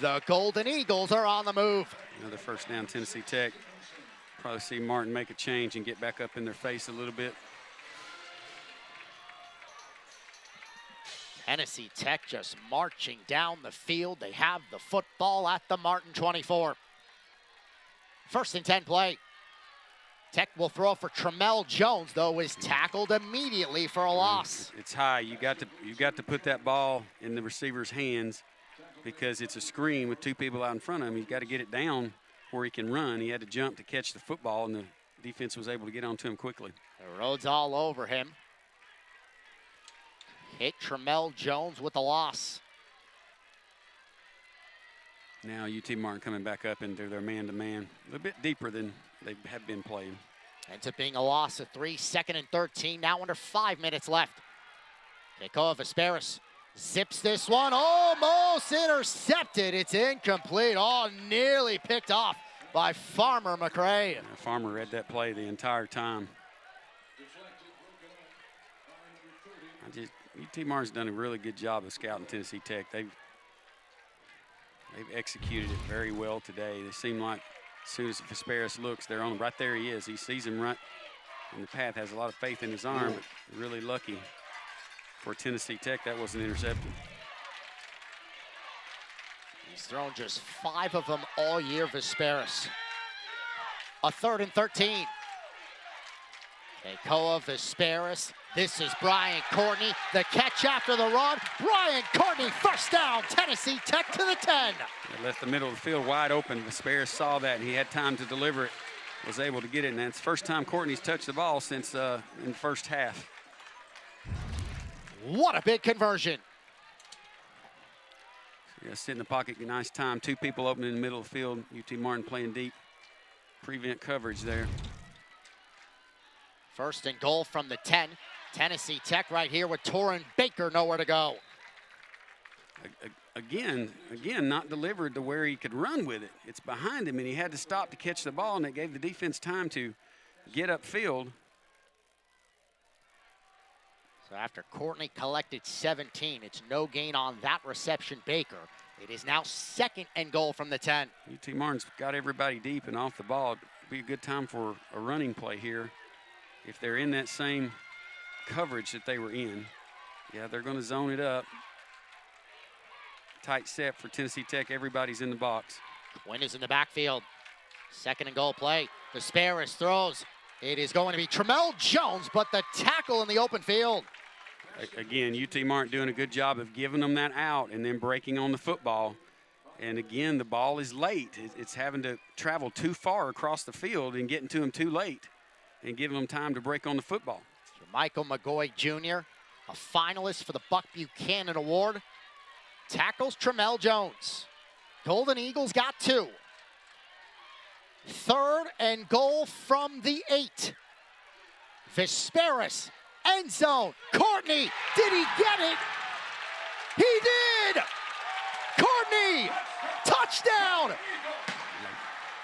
The Golden Eagles are on the move. Another first down, Tennessee Tech. Probably see Martin make a change and get back up in their face a little bit. Tennessee Tech just marching down the field. They have the football at the Martin 24. 1st and 10 play. Tech will throw for Tremel Jones, though, is tackled immediately for a loss. It's high. You got to put that ball in the receiver's hands because it's a screen with 2 people out in front of him. You got to get it down where he can run. He had to jump to catch the football, and the defense was able to get onto him quickly. The road's all over him. Hit Tremel Jones with a loss. Now UT Martin coming back up into their man-to-man, a little bit deeper than they have been playing. Ends up being a loss of 3, 2nd and 13, now under 5 minutes left. Keikoa Vesperis zips this one, almost intercepted. It's incomplete, nearly picked off by Farmer McCray. Yeah, Farmer read that play the entire time. UT Martin's done a really good job of scouting Tennessee Tech. They've executed it very well today. They seem like as soon as Vesperis looks, they're on. Right there he is. He sees him right in the path, has a lot of faith in his arm, but really lucky for Tennessee Tech that wasn't intercepted. He's thrown just 5 of them all year, Vesperis. A 3rd and 13. Keikoa Vesperis. This is Brian Courtney. The catch after the run. Brian Courtney, first down. Tennessee Tech to the 10. They left the middle of the field wide open. Vesperis saw that, and he had time to deliver it. Was able to get it, and that's the first time Courtney's touched the ball since in the first half. What a big conversion. Yeah, sit in the pocket, get nice time. 2 people open in the middle of the field. UT Martin playing deep. Prevent coverage there. 1st and goal from the 10. Tennessee Tech right here with Torrin Baker nowhere to go. Again, not delivered to where he could run with it. It's behind him, and he had to stop to catch the ball, and it gave the defense time to get upfield. So after Courtney collected 17, it's no gain on that reception, Baker. It is now 2nd and goal from the 10. UT Martin's got everybody deep and off the ball. It'd be a good time for a running play here. If they're in that same coverage that they were in, yeah, they're going to zone it up. Tight set for Tennessee Tech. Everybody's in the box. Quinn is in the backfield. 2nd and goal play. Vesperis throws. It is going to be Tremel Jones, but the tackle in the open field. Again, UT Martin doing a good job of giving them that out and then breaking on the football. And again, the ball is late. It's having to travel too far across the field and getting to them too late and giving them time to break on the football. Michael McGoy Jr., a finalist for the Buck Buchanan Award. tackles Tramel Jones. Golden Eagles got 2. 3rd and goal from the 8. Vesperis, end zone. Courtney, did he get it? He did! Courtney, touchdown!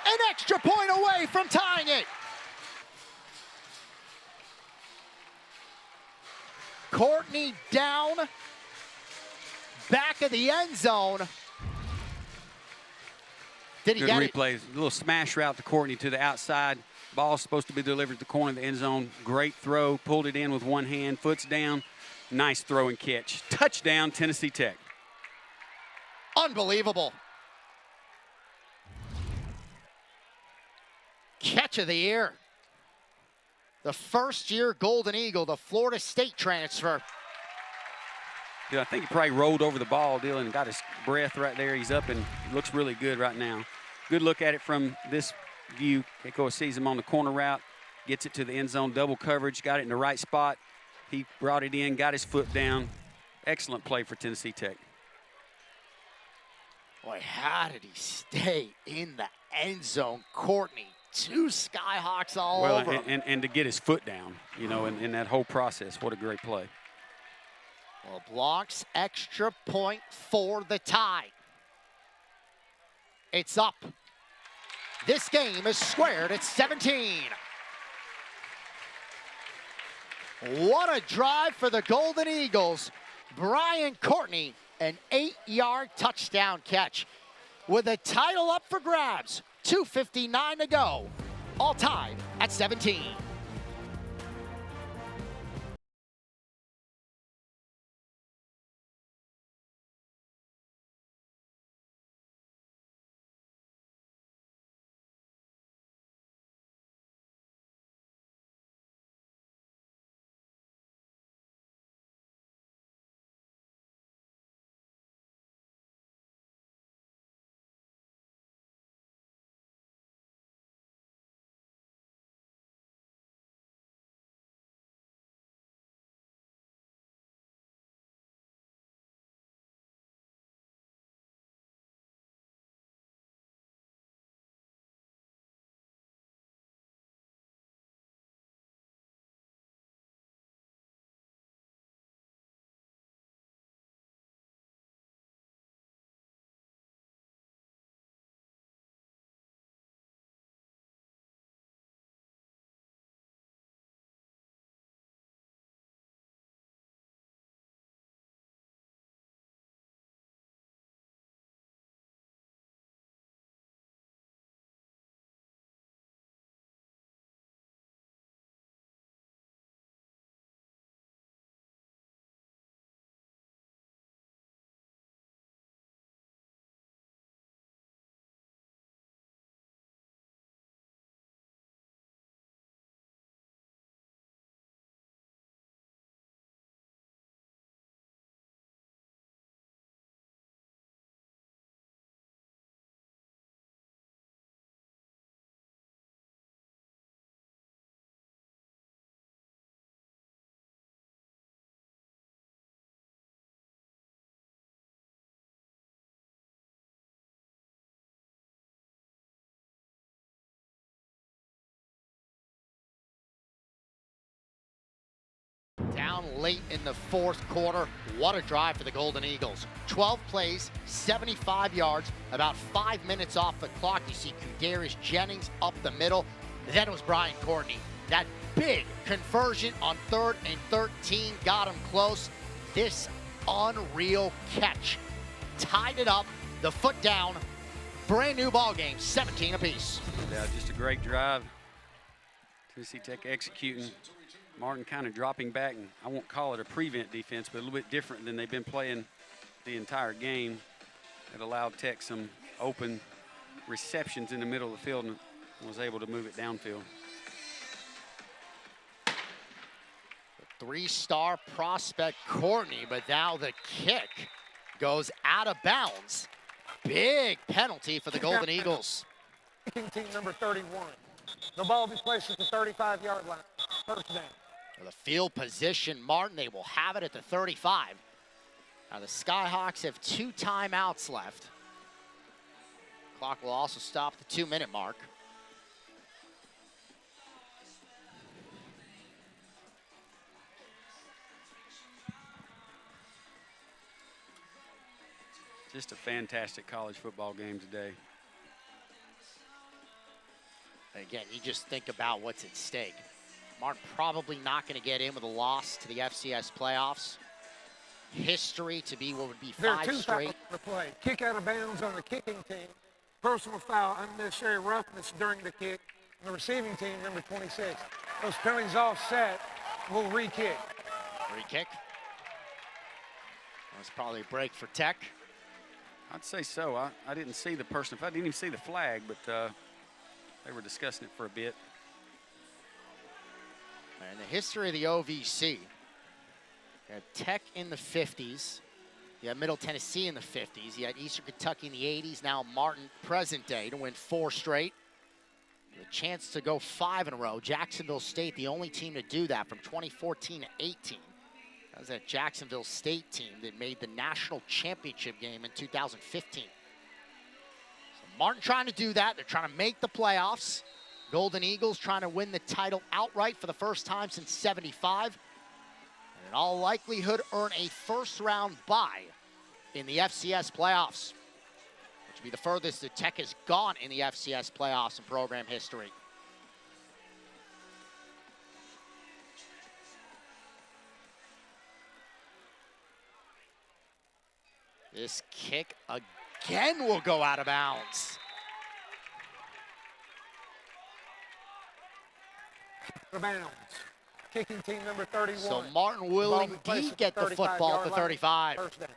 An extra point away from tying it. Courtney down, back of the end zone. Did he Good get replay. A little smash route to Courtney to the outside. Ball supposed to be delivered to the corner of the end zone. Great throw. Pulled it in with one hand. Foot's down. Nice throw and catch. Touchdown, Tennessee Tech. Unbelievable. Catch of the year. The first-year Golden Eagle, the Florida State transfer. Yeah, I think he probably rolled over the ball, Dylan, and got his breath right there. He's up and looks really good right now. Good look at it from this view. Keiko sees him on the corner route, gets it to the end zone, double coverage, got it in the right spot. He brought it in, got his foot down. Excellent play for Tennessee Tech. Boy, how did he stay in the end zone? Courtney, 2 Skyhawks all over him. And to get his foot down, you know, in that whole process. What a great play. Well, Blanc's extra point for the tie. It's up. This game is squared at 17. What a drive for the Golden Eagles. Brian Courtney, an 8-yard touchdown catch. With the title up for grabs, 2:59 to go. All tied at 17. Down late in the 4th quarter. What a drive for the Golden Eagles. 12 plays, 75 yards, about 5 minutes off the clock. You see Kudarius Jennings up the middle. Then it was Brian Courtney. That big conversion on 3rd and 13 got him close. This unreal catch tied it up, the foot down. Brand new ball game, 17 apiece. Yeah, just a great drive. Tennessee Tech executing. Martin kind of dropping back, and I won't call it a prevent defense, but a little bit different than they've been playing the entire game. It allowed Tech some open receptions in the middle of the field and was able to move it downfield. The 3-star prospect Courtney, but now the kick goes out of bounds. Big penalty for the Golden Eagles. Team number 31. The ball will be placed at the 35-yard line. First down. For the field position, Martin, they will have it at the 35. Now the Skyhawks have 2 timeouts left. Clock will also stop the 2-minute mark. Just a fantastic college football game today. Again, you just think about what's at stake. Martin probably not going to get in with a loss to the FCS playoffs. History to be what would be 5 There are 2 straight. fouls to play. Kick out of bounds on the kicking team. Personal foul, unnecessary roughness during the kick. And the receiving team, number 26. Those penalties offset, will re-kick. Re-kick. That's probably a break for Tech. I'd say so. I didn't see the personal foul. I didn't even see the flag, but they were discussing it for a bit. And the history of the OVC, you had Tech in the 50s. You had Middle Tennessee in the 50s. You had Eastern Kentucky in the 80s. Now Martin, present day, to win 4 straight. The chance to go 5 in a row. Jacksonville State, the only team to do that from 2014 to 18. That was that Jacksonville State team that made the national championship game in 2015. So Martin trying to do that. They're trying to make the playoffs. Golden Eagles trying to win the title outright for the first time since '75. And in all likelihood, earn a first-round bye in the FCS playoffs, which would be the furthest that Tech has gone in the FCS playoffs in program history. This kick again will go out of bounds. Out of bounds. Kicking team number 31. So Martin will indeed get the football at the 35. First down.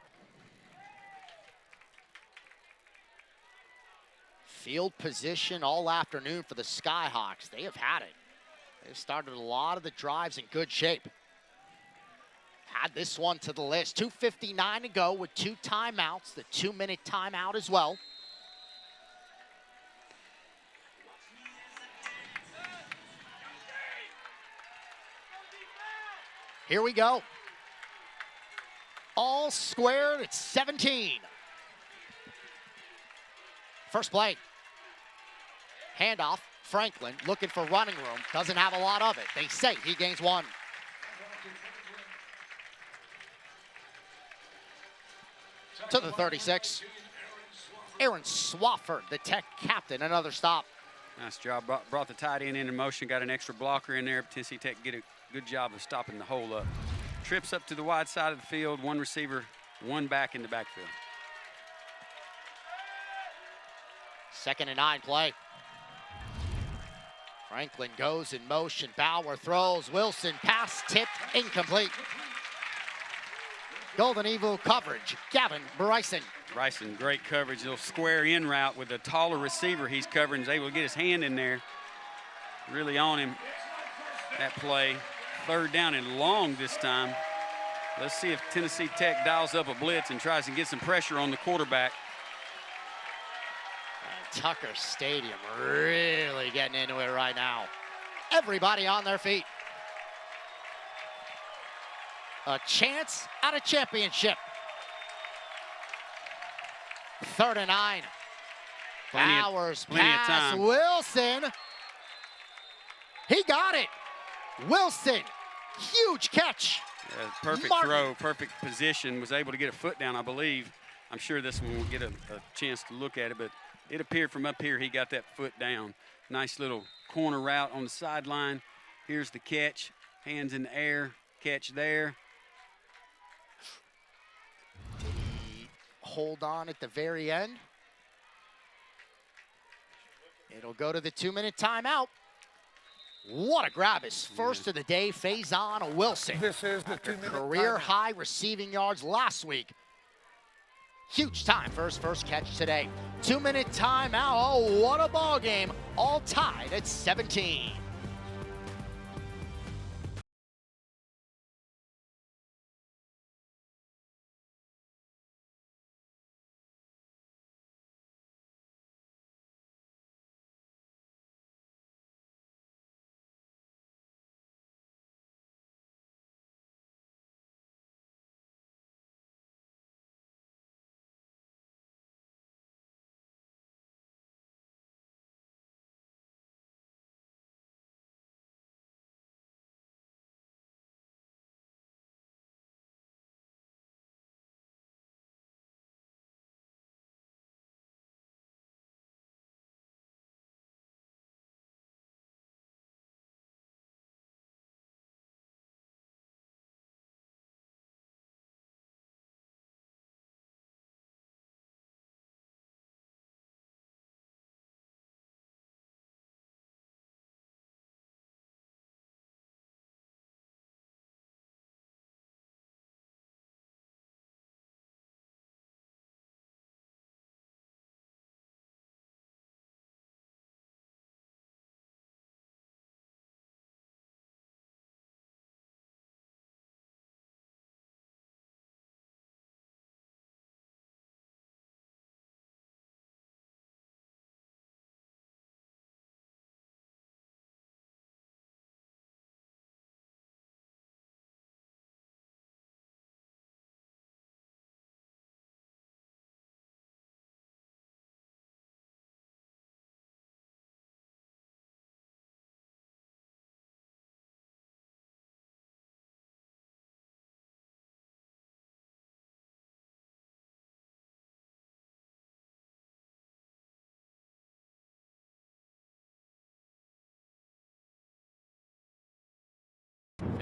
Field position all afternoon for the Skyhawks. They have had it. They've started a lot of the drives in good shape. Add this one to the list. 2:59 to go with 2 timeouts, the 2-minute timeout as well. Here we go. All squared at 17. First play. Handoff, Franklin looking for running room. Doesn't have a lot of it. They say he gains 1. To the 36. Aaron Swafford, the Tech captain, another stop. Nice job. Brought the tight end into motion, got an extra blocker in there. Tennessee Tech get a good job of stopping the hole up. Trips up to the wide side of the field, 1 receiver, 1 back in the backfield. 2nd and 9 play. Franklin goes in motion. Bauer throws. Wilson pass tipped, incomplete. Golden Eagle coverage. Gavin Bryson. Bryson, great coverage. Little square in route with a taller receiver he's covering. He's able to get his hand in there. Really on him that play. 3rd down and long this time. Let's see if Tennessee Tech dials up a blitz and tries to get some pressure on the quarterback. Tucker Stadium really getting into it right now. Everybody on their feet. A chance at a championship. 3rd and 9. Bowers pass. Wilson. He got it. Wilson. Huge catch. Yeah, perfect Martin. throw, perfect position. Was able to get a foot down, I believe. I'm sure this one will get a chance to look at it, but it appeared from up here he got that foot down. Nice little corner route on the sideline. Here's the catch. Hands in the air. Catch there. Hold on at the very end. It'll go to the 2-minute timeout. What a grab. His first of the day. Faison Wilson. This is the After 2-minute career timeout. high receiving yards last week. Huge time for his first catch today. 2-minute timeout. Oh, what a ball game. All tied at 17.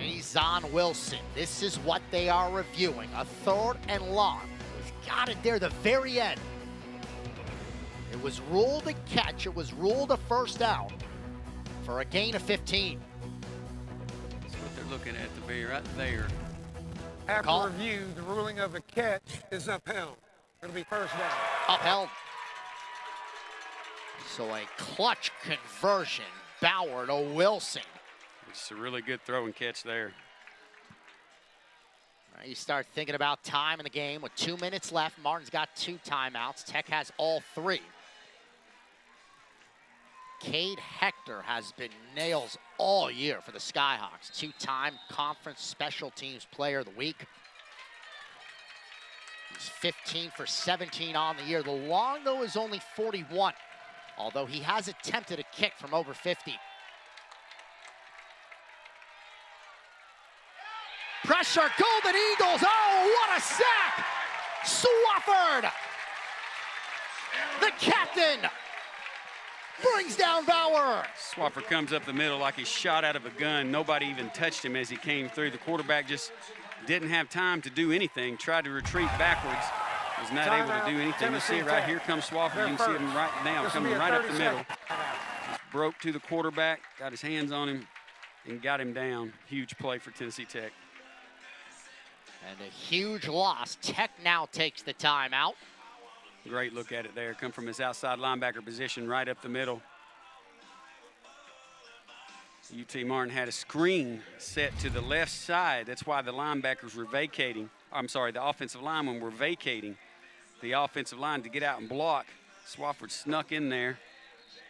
Mason Wilson. This is what they are reviewing. A 3rd and long. He's got it there the very end. It was ruled a catch. It was ruled a first down for a gain of 15. That's what they're looking at the very right there. After review, the ruling of a catch is upheld. It'll be first down. Upheld. So a clutch conversion. Bauer to Wilson. It's a really good throw and catch there. You start thinking about time in the game with 2 minutes left. Martin's got 2 timeouts. Tech has all 3. Cade Hector has been nails all year for the Skyhawks. 2-time conference special teams player of the week. He's 15 for 17 on the year. The long, though, is only 41, although he has attempted a kick from over 50. Pressure, Golden Eagles. Oh, what a sack! Swafford, the captain, brings down Bauer. Swafford comes up the middle like he shot out of a gun. Nobody even touched him as he came through. The quarterback just didn't have time to do anything, tried to retreat backwards, was not able to do anything. You see it right here comes Swafford. You can see him right now coming right up the middle. Just broke to the quarterback, got his hands on him, and got him down. Huge play for Tennessee Tech. And a huge loss. Tech now takes the timeout. Great look at it there. Come from his outside linebacker position right up the middle. UT Martin had a screen set to the left side. That's why the linebackers were vacating. I'm sorry, the offensive linemen were vacating the offensive line to get out and block. Swafford snuck in there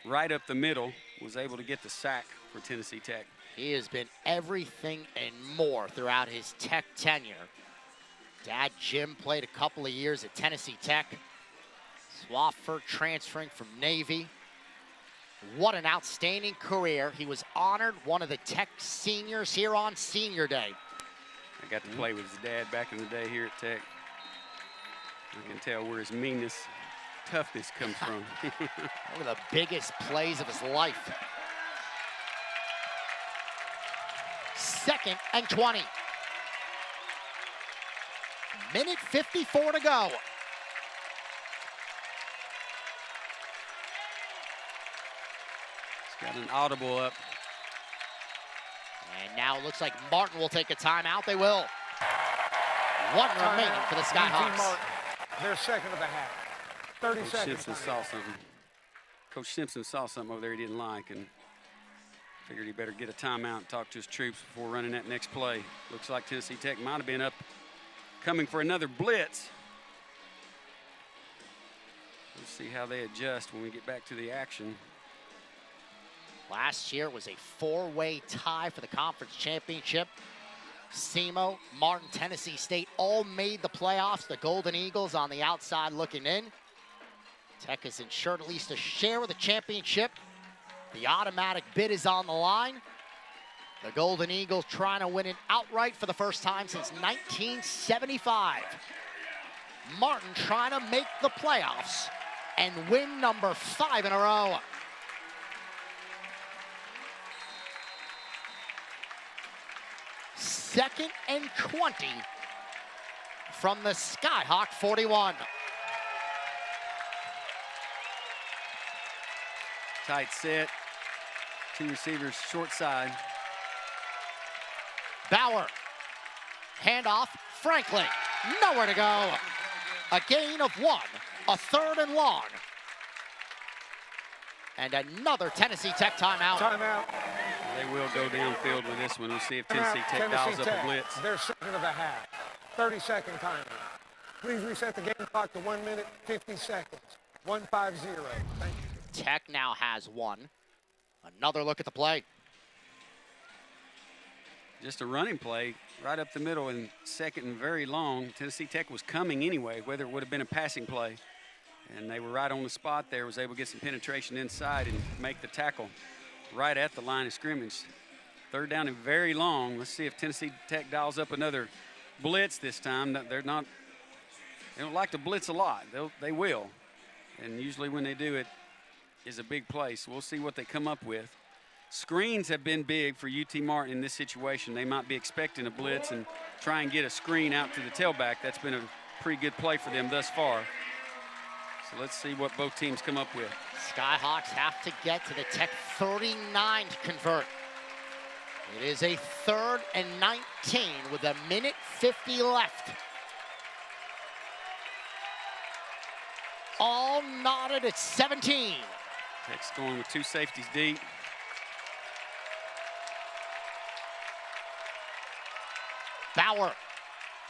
right up the middle, was able to get the sack for Tennessee Tech. He has been everything and more throughout his Tech tenure. Dad Jim played a couple of years at Tennessee Tech. Swafford transferring from Navy. What an outstanding career. He was honored one of the Tech seniors here on Senior Day. I got to play with his dad back in the day here at Tech. You can tell where his meanness, toughness comes from. One of the biggest plays of his life. 2nd and 20. Minute 54 to go. He's got an audible up. And now it looks like Martin will take a timeout. They will. 1 remaining for the Skyhawks. Martin, their second of the half. 30 Coach seconds. Simpson saw something. Coach Simpson saw something over there he didn't like and figured he better get a timeout and talk to his troops before running that next play. Looks like Tennessee Tech might have been up, coming for another blitz. We'll see how they adjust when we get back to the action. Last year was a 4-way tie for the conference championship. SEMO, Martin, Tennessee State all made the playoffs. The Golden Eagles on the outside looking in. Tech is ensured at least a share of the championship. The automatic bid is on the line. The Golden Eagles trying to win it outright for the first time since 1975. Martin trying to make the playoffs and win number 5 in a row. Second and 20 from the Skyhawk 41. Tight set. 2 receivers short side. Bauer. Handoff. Franklin. Nowhere to go. A gain of 1. A 3rd and long. And another Tennessee Tech timeout. Timeout. They will go downfield with this one. We'll see if Tennessee Tech dials up a blitz. Their second of the half. 30-second timeout. Please reset the game clock to 1 minute, 50 seconds. 150. Thank you. Tech now has 1. Another look at the play. Just a running play right up the middle and second and very long. Tennessee Tech was coming anyway, whether it would have been a passing play. And they were right on the spot there, was able to get some penetration inside and make the tackle right at the line of scrimmage. 3rd down and very long. Let's see if Tennessee Tech dials up another blitz this time. They don't like to blitz a lot. They will. And usually when they do, it is a big play. So we'll see what they come up with. Screens have been big for UT Martin in this situation. They might be expecting a blitz and try and get a screen out to the tailback. That's been a pretty good play for them thus far. So let's see what both teams come up with. Skyhawks have to get to the Tech 39 to convert. It is a 3rd and 19 with 1:50 left. All knotted at 17. Tech's going with 2 safeties deep. Bauer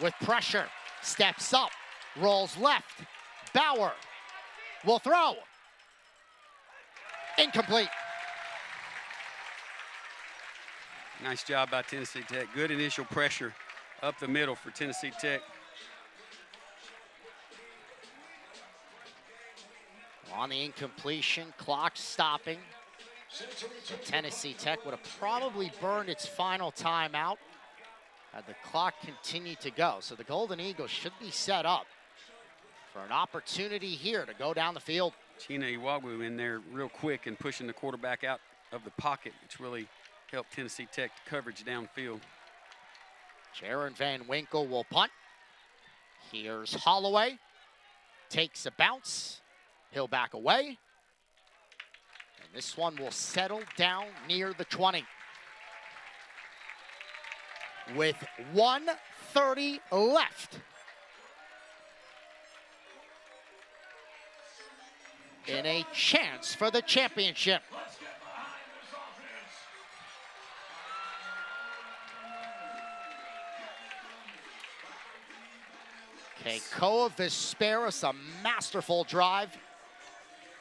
with pressure, steps up, rolls left. Bauer will throw. Incomplete. Nice job by Tennessee Tech. Good initial pressure up the middle for Tennessee Tech. On the incompletion, clock stopping. Tennessee Tech would have probably burned its final timeout had the clock continued to go. So the Golden Eagles should be set up for an opportunity here to go down the field. Chena Iwagu in there real quick and pushing the quarterback out of the pocket, which really helped Tennessee Tech coverage downfield. Jaron Van Winkle will punt. Here's Holloway. Takes a bounce. He'll back away. And this one will settle down near the 20. With 1:30 left. In a chance for the championship. Keikoa Vesperis, a masterful drive.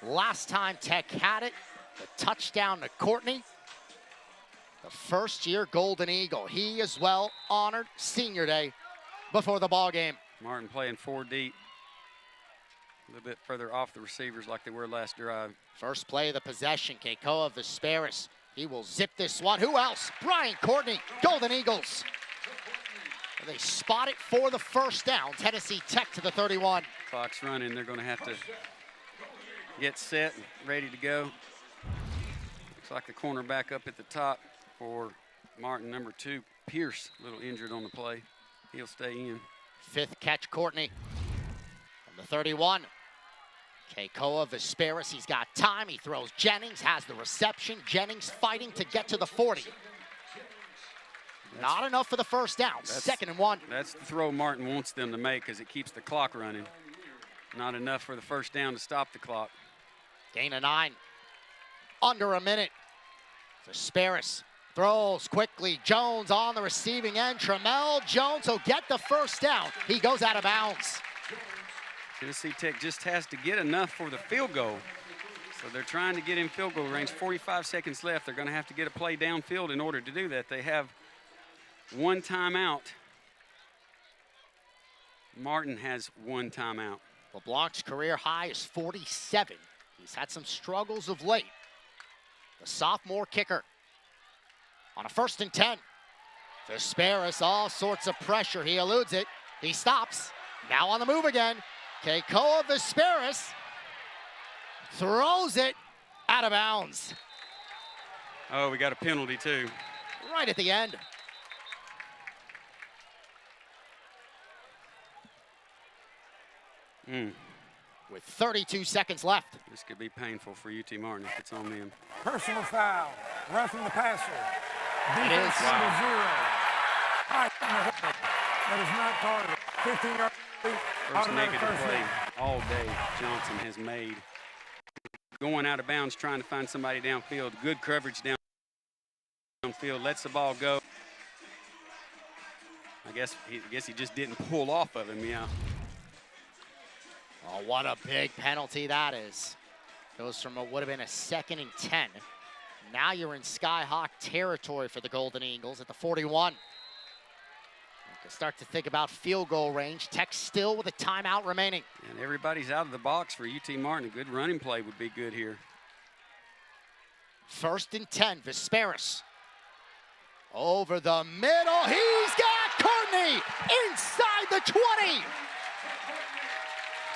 Last time Tech had it, the touchdown to Courtney. The first-year Golden Eagle. He as well honored Senior Day before the ball game. Martin playing 4 deep. A little bit further off the receivers like they were last drive. First play of the possession, Keikoa Vesperis. He will zip this one. Who else? Brian Courtney, Golden Eagles. They spot it for the first down. Tennessee Tech to the 31. Clock's running. They're going to have to get set and ready to go. Looks like the cornerback up at the top for Martin, number 2, Pierce, a little injured on the play. He'll stay in. 5th catch, Courtney. From the 31. Keikoa Vesperis, he's got time. He throws Jennings, has the reception. Jennings fighting to get to the 40. Not enough for the first down. 2nd and 1. That's the throw Martin wants them to make because it keeps the clock running. Not enough for the first down to stop the clock. Gain of 9. Under a minute. Vesperis throws quickly. Jones on the receiving end. Tramel Jones will get the first down. He goes out of bounds. Tennessee Tech just has to get enough for the field goal. So they're trying to get in field goal range. 45 seconds left. They're going to have to get a play downfield in order to do that. They have 1 timeout. Martin has 1 timeout. LeBlanc's career high is 47. He's had some struggles of late. The sophomore kicker on a 1st and 10. Vesperis, all sorts of pressure. He eludes it. He stops. Now on the move again. Keikoa Vesperis throws it out of bounds. Oh, we got a penalty too. Right at the end. With 32 seconds left. This could be painful for UT Martin if it's on them. Personal foul. Roughing the passer. It is. Defense number 0. That is not targeted. 15-yard. First negative play all day Johnson has made. Going out of bounds, trying to find somebody downfield. Good coverage downfield. Lets the ball go. I guess he just didn't pull off of him, yeah. Oh, what a big penalty that is. Goes from what would have been a 2nd and 10. Now you're in Skyhawk territory for the Golden Eagles at the 41. You can start to think about field goal range. Tech still with a timeout remaining. And everybody's out of the box for UT Martin. A good running play would be good here. 1st and 10, Vesperis. Over the middle, he's got Courtney inside the 20.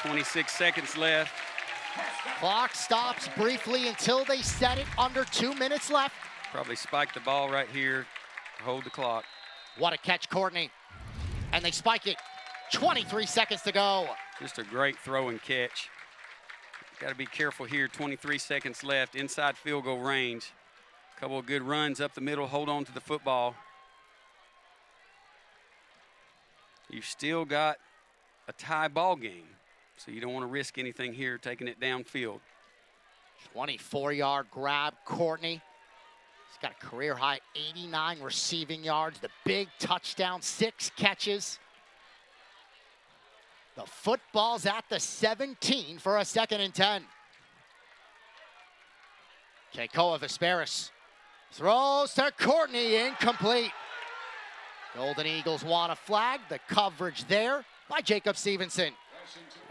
26 seconds left. Clock stops briefly until they set it under 2 minutes left. Probably spiked the ball right here to hold the clock. What a catch, Courtney. And they spike it. 23 seconds to go. Just a great throw and catch. Got to be careful here. 23 seconds left, inside field goal range. A couple of good runs up the middle, hold on to the football. You've still got a tie ball game, so you don't want to risk anything here, taking it downfield. 24-yard grab, Courtney. He's got a career-high 89 receiving yards, the big touchdown, 6 catches. The football's at the 17 for a 2nd and 10. Keikoa Vesperis throws to Courtney, incomplete. Golden Eagles want a flag. The coverage there by Jacob Stevenson.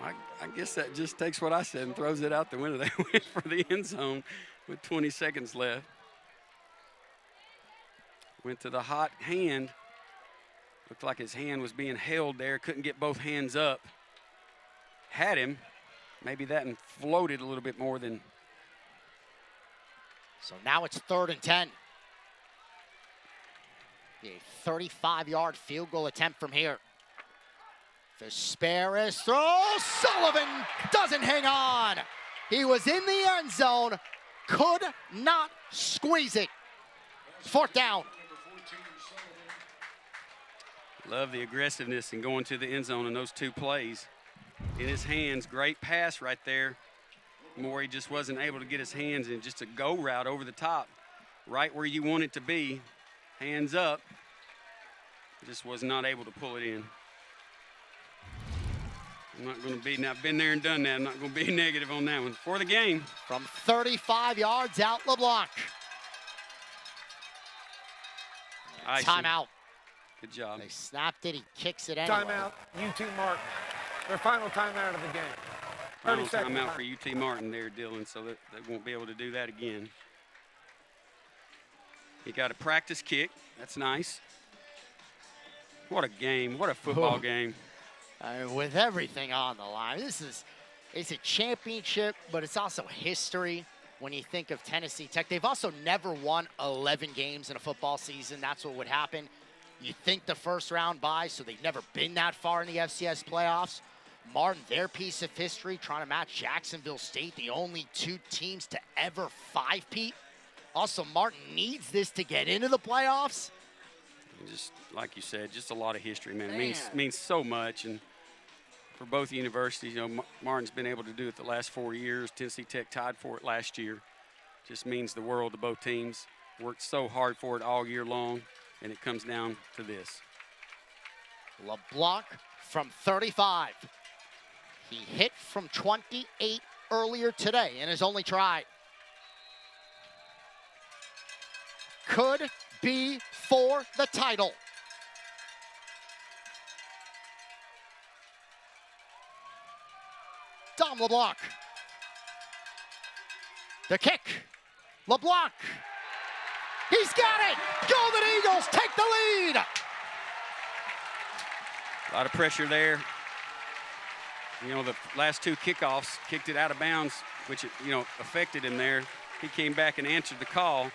I guess that just takes what I said and throws it out the window. They went for the end zone with 20 seconds left. Went to the hot hand. Looked like his hand was being held there. Couldn't get both hands up. Had him. Maybe that and floated a little bit more than. So now it's 3rd and 10. A 35-yard field goal attempt from here. Vesperis throws. Sullivan doesn't hang on. He was in the end zone. Could not squeeze it. 4th down. Love the aggressiveness and going to the end zone in those 2 plays. In his hands, great pass right there. Morey just wasn't able to get his hands in, just a go route over the top. Right where you want it to be. Hands up. Just was not able to pull it in. I'm not going to be, now I've been there and done that. I'm not going to be negative on that one. For the game. From 35 yards out, LeBlanc. Timeout. Good job. They snapped it. He kicks it anyway. Timeout, UT Martin. Their final timeout of the game. Final timeout for UT Martin there, Dylan, so that they won't be able to do that again. He got a practice kick. That's nice. What a game. What a football game. With everything on the line. It's a championship, but it's also history when you think of Tennessee Tech. They've also never won 11 games in a football season. That's what would happen. You think the first round bye, so they've never been that far in the FCS playoffs. Martin, their piece of history, trying to match Jacksonville State, the only 2 teams to ever 5-peat. Also, Martin needs this to get into the playoffs. Just like you said, just a lot of history, man. It means so much. And for both universities, you know, Martin's been able to do it the last 4 years. Tennessee Tech tied for it last year. Just means the world to both teams. Worked so hard for it all year long, and it comes down to this. LeBlanc from 35. He hit from 28 earlier today in his only try. Could be for the title. Dom LeBlanc. The kick. LeBlanc. He's got it. Golden Eagles take the lead. A lot of pressure there. You know, the last 2 kickoffs kicked it out of bounds, which, you know, affected him there. He came back and answered the call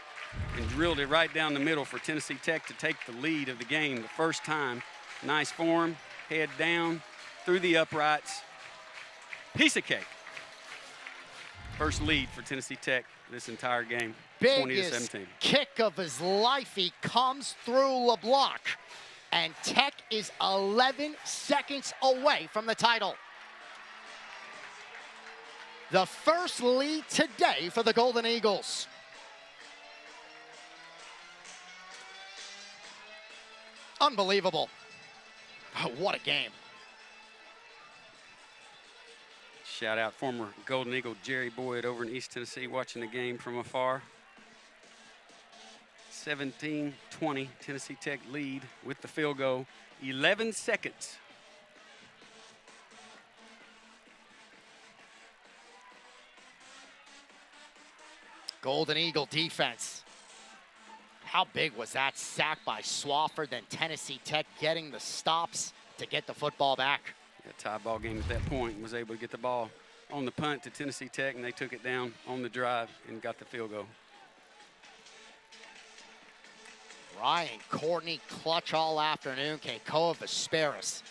and drilled it right down the middle for Tennessee Tech to take the lead of the game the first time. Nice form, head down, through the uprights. Piece of cake. First lead for Tennessee Tech this entire game, 20-17. Kick of his life. He comes through LeBlanc. And Tech is 11 seconds away from the title. The first lead today for the Golden Eagles. Unbelievable. Oh, what a game. Shout out former Golden Eagle Jerry Boyd over in East Tennessee watching the game from afar. 17-20, Tennessee Tech lead with the field goal. 11 seconds. Golden Eagle defense. How big was that sack by Swafford, then Tennessee Tech getting the stops to get the football back? Yeah, tie ball game at that point, was able to get the ball on the punt to Tennessee Tech, and they took it down on the drive and got the field goal. Ryan Courtney, clutch all afternoon. Keikoa Vesperis.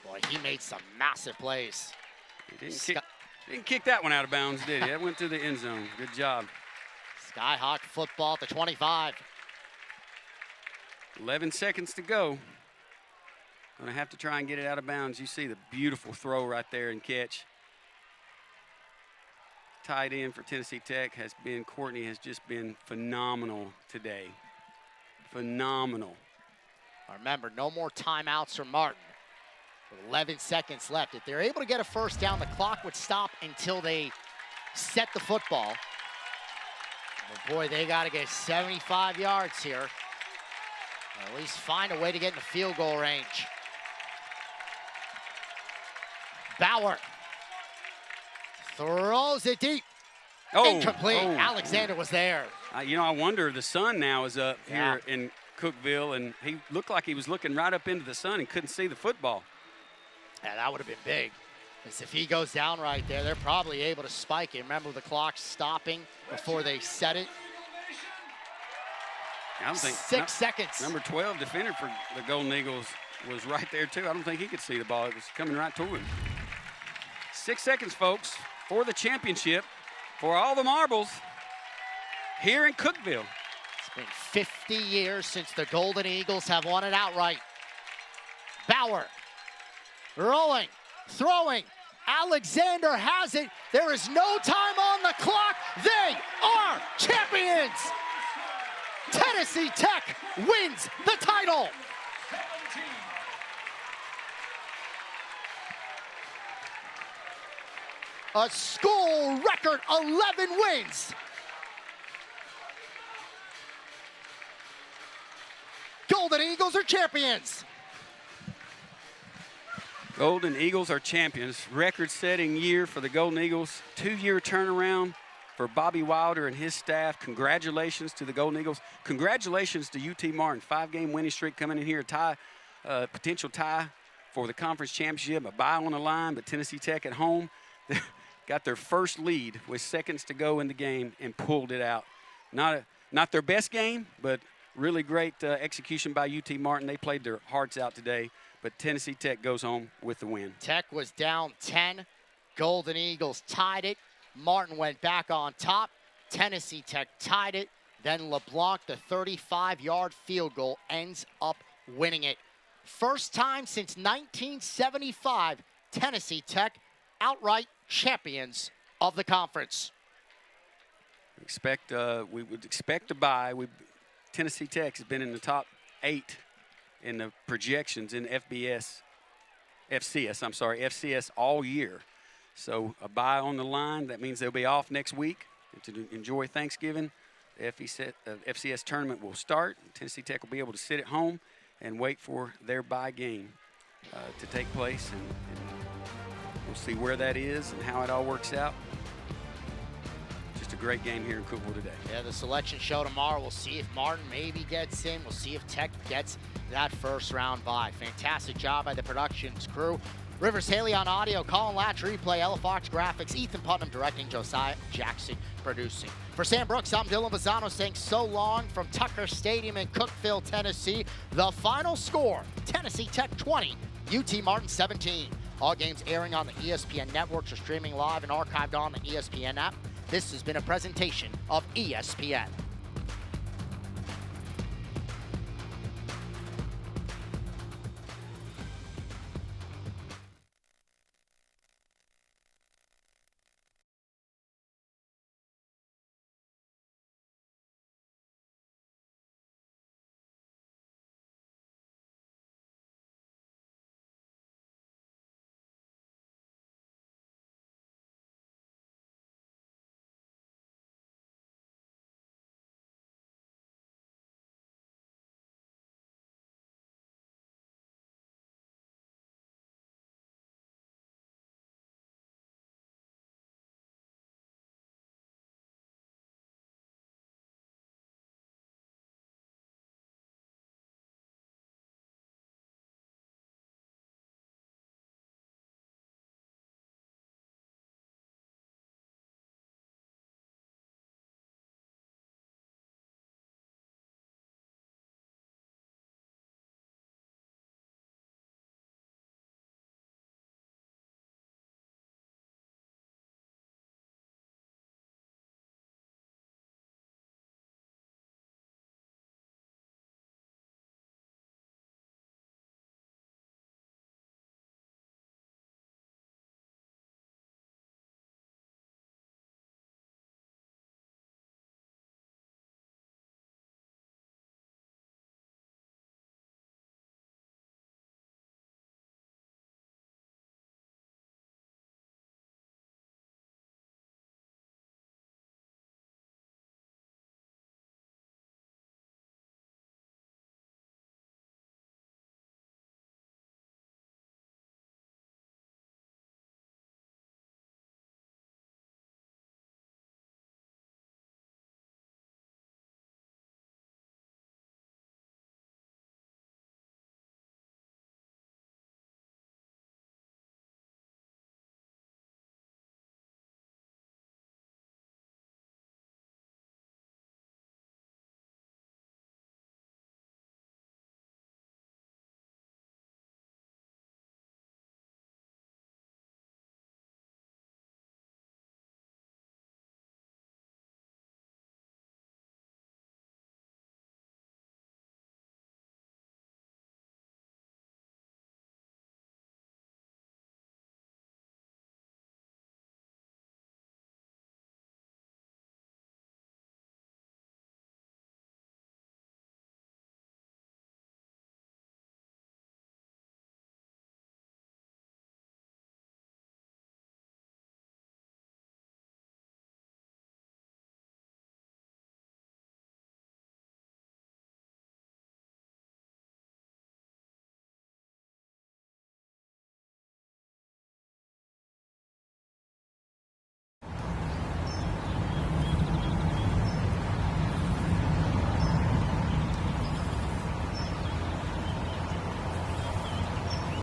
Boy, he made some massive plays. He didn't kick that one out of bounds, did he? That went to the end zone. Good job. Skyhawk football at the 25. 11 seconds to go. Gonna have to try and get it out of bounds. You see the beautiful throw right there and catch. Tight end for Tennessee Tech Courtney has just been phenomenal today. Phenomenal. Remember, no more timeouts for Martin. With 11 seconds left. If they're able to get a first down, the clock would stop until they set the football. But boy, they got to get 75 yards here. Or at least find a way to get in the field goal range. Bauer throws it deep. Incomplete. Alexander was there. I wonder, the sun now is up here in Cookeville, and he looked like he was looking right up into the sun and couldn't see the football. Yeah, that would have been big. Because if he goes down right there, they're probably able to spike it. Remember the clock stopping before they set it? I don't think 6 seconds. Number 12 defender for the Golden Eagles was right there too. I don't think he could see the ball. It was coming right to him. 6 seconds, folks, for the championship, for all the marbles here in Cookeville. It's been 50 years since the Golden Eagles have won it outright. Bauer, rolling, throwing. Alexander has it. There is no time on the clock. They are champions. Tennessee Tech wins the title. A school record 11 wins. Golden Eagles are champions. Golden Eagles are champions. Record-setting year for the Golden Eagles. 2-year turnaround for Bobby Wilder and his staff. Congratulations to the Golden Eagles. Congratulations to UT Martin. 5-game winning streak coming in here. Potential tie for the conference championship. A bye on the line, but Tennessee Tech at home got their first lead with seconds to go in the game and pulled it out. Not their best game, but really great execution by UT Martin. They played their hearts out today, but Tennessee Tech goes home with the win. Tech was down 10. Golden Eagles tied it. Martin went back on top. Tennessee Tech tied it. Then LeBlanc, the 35-yard field goal, ends up winning it. First time since 1975, Tennessee Tech outright champions of the conference. We would expect a bye. Tennessee Tech has been in the top 8 in the projections in FCS all year. So a bye on the line. That means they'll be off next week to enjoy Thanksgiving. The FCS tournament will start. Tennessee Tech will be able to sit at home and wait for their bye game to take place. And we'll see where that is and how it all works out. Just a great game here in Cookeville today. Yeah, the selection show tomorrow. We'll see if Martin maybe gets in. We'll see if Tech gets that first round bye. Fantastic job by the productions crew. Rivers Haley on audio, Colin Latch replay, Ella Fox graphics, Ethan Putnam directing, Josiah Jackson producing. For Sam Brooks, I'm Dylan Bazzano saying so long from Tucker Stadium in Cookeville, Tennessee. The final score, Tennessee Tech 20, UT Martin 17. All games airing on the ESPN networks or streaming live and archived on the ESPN app. This has been a presentation of ESPN.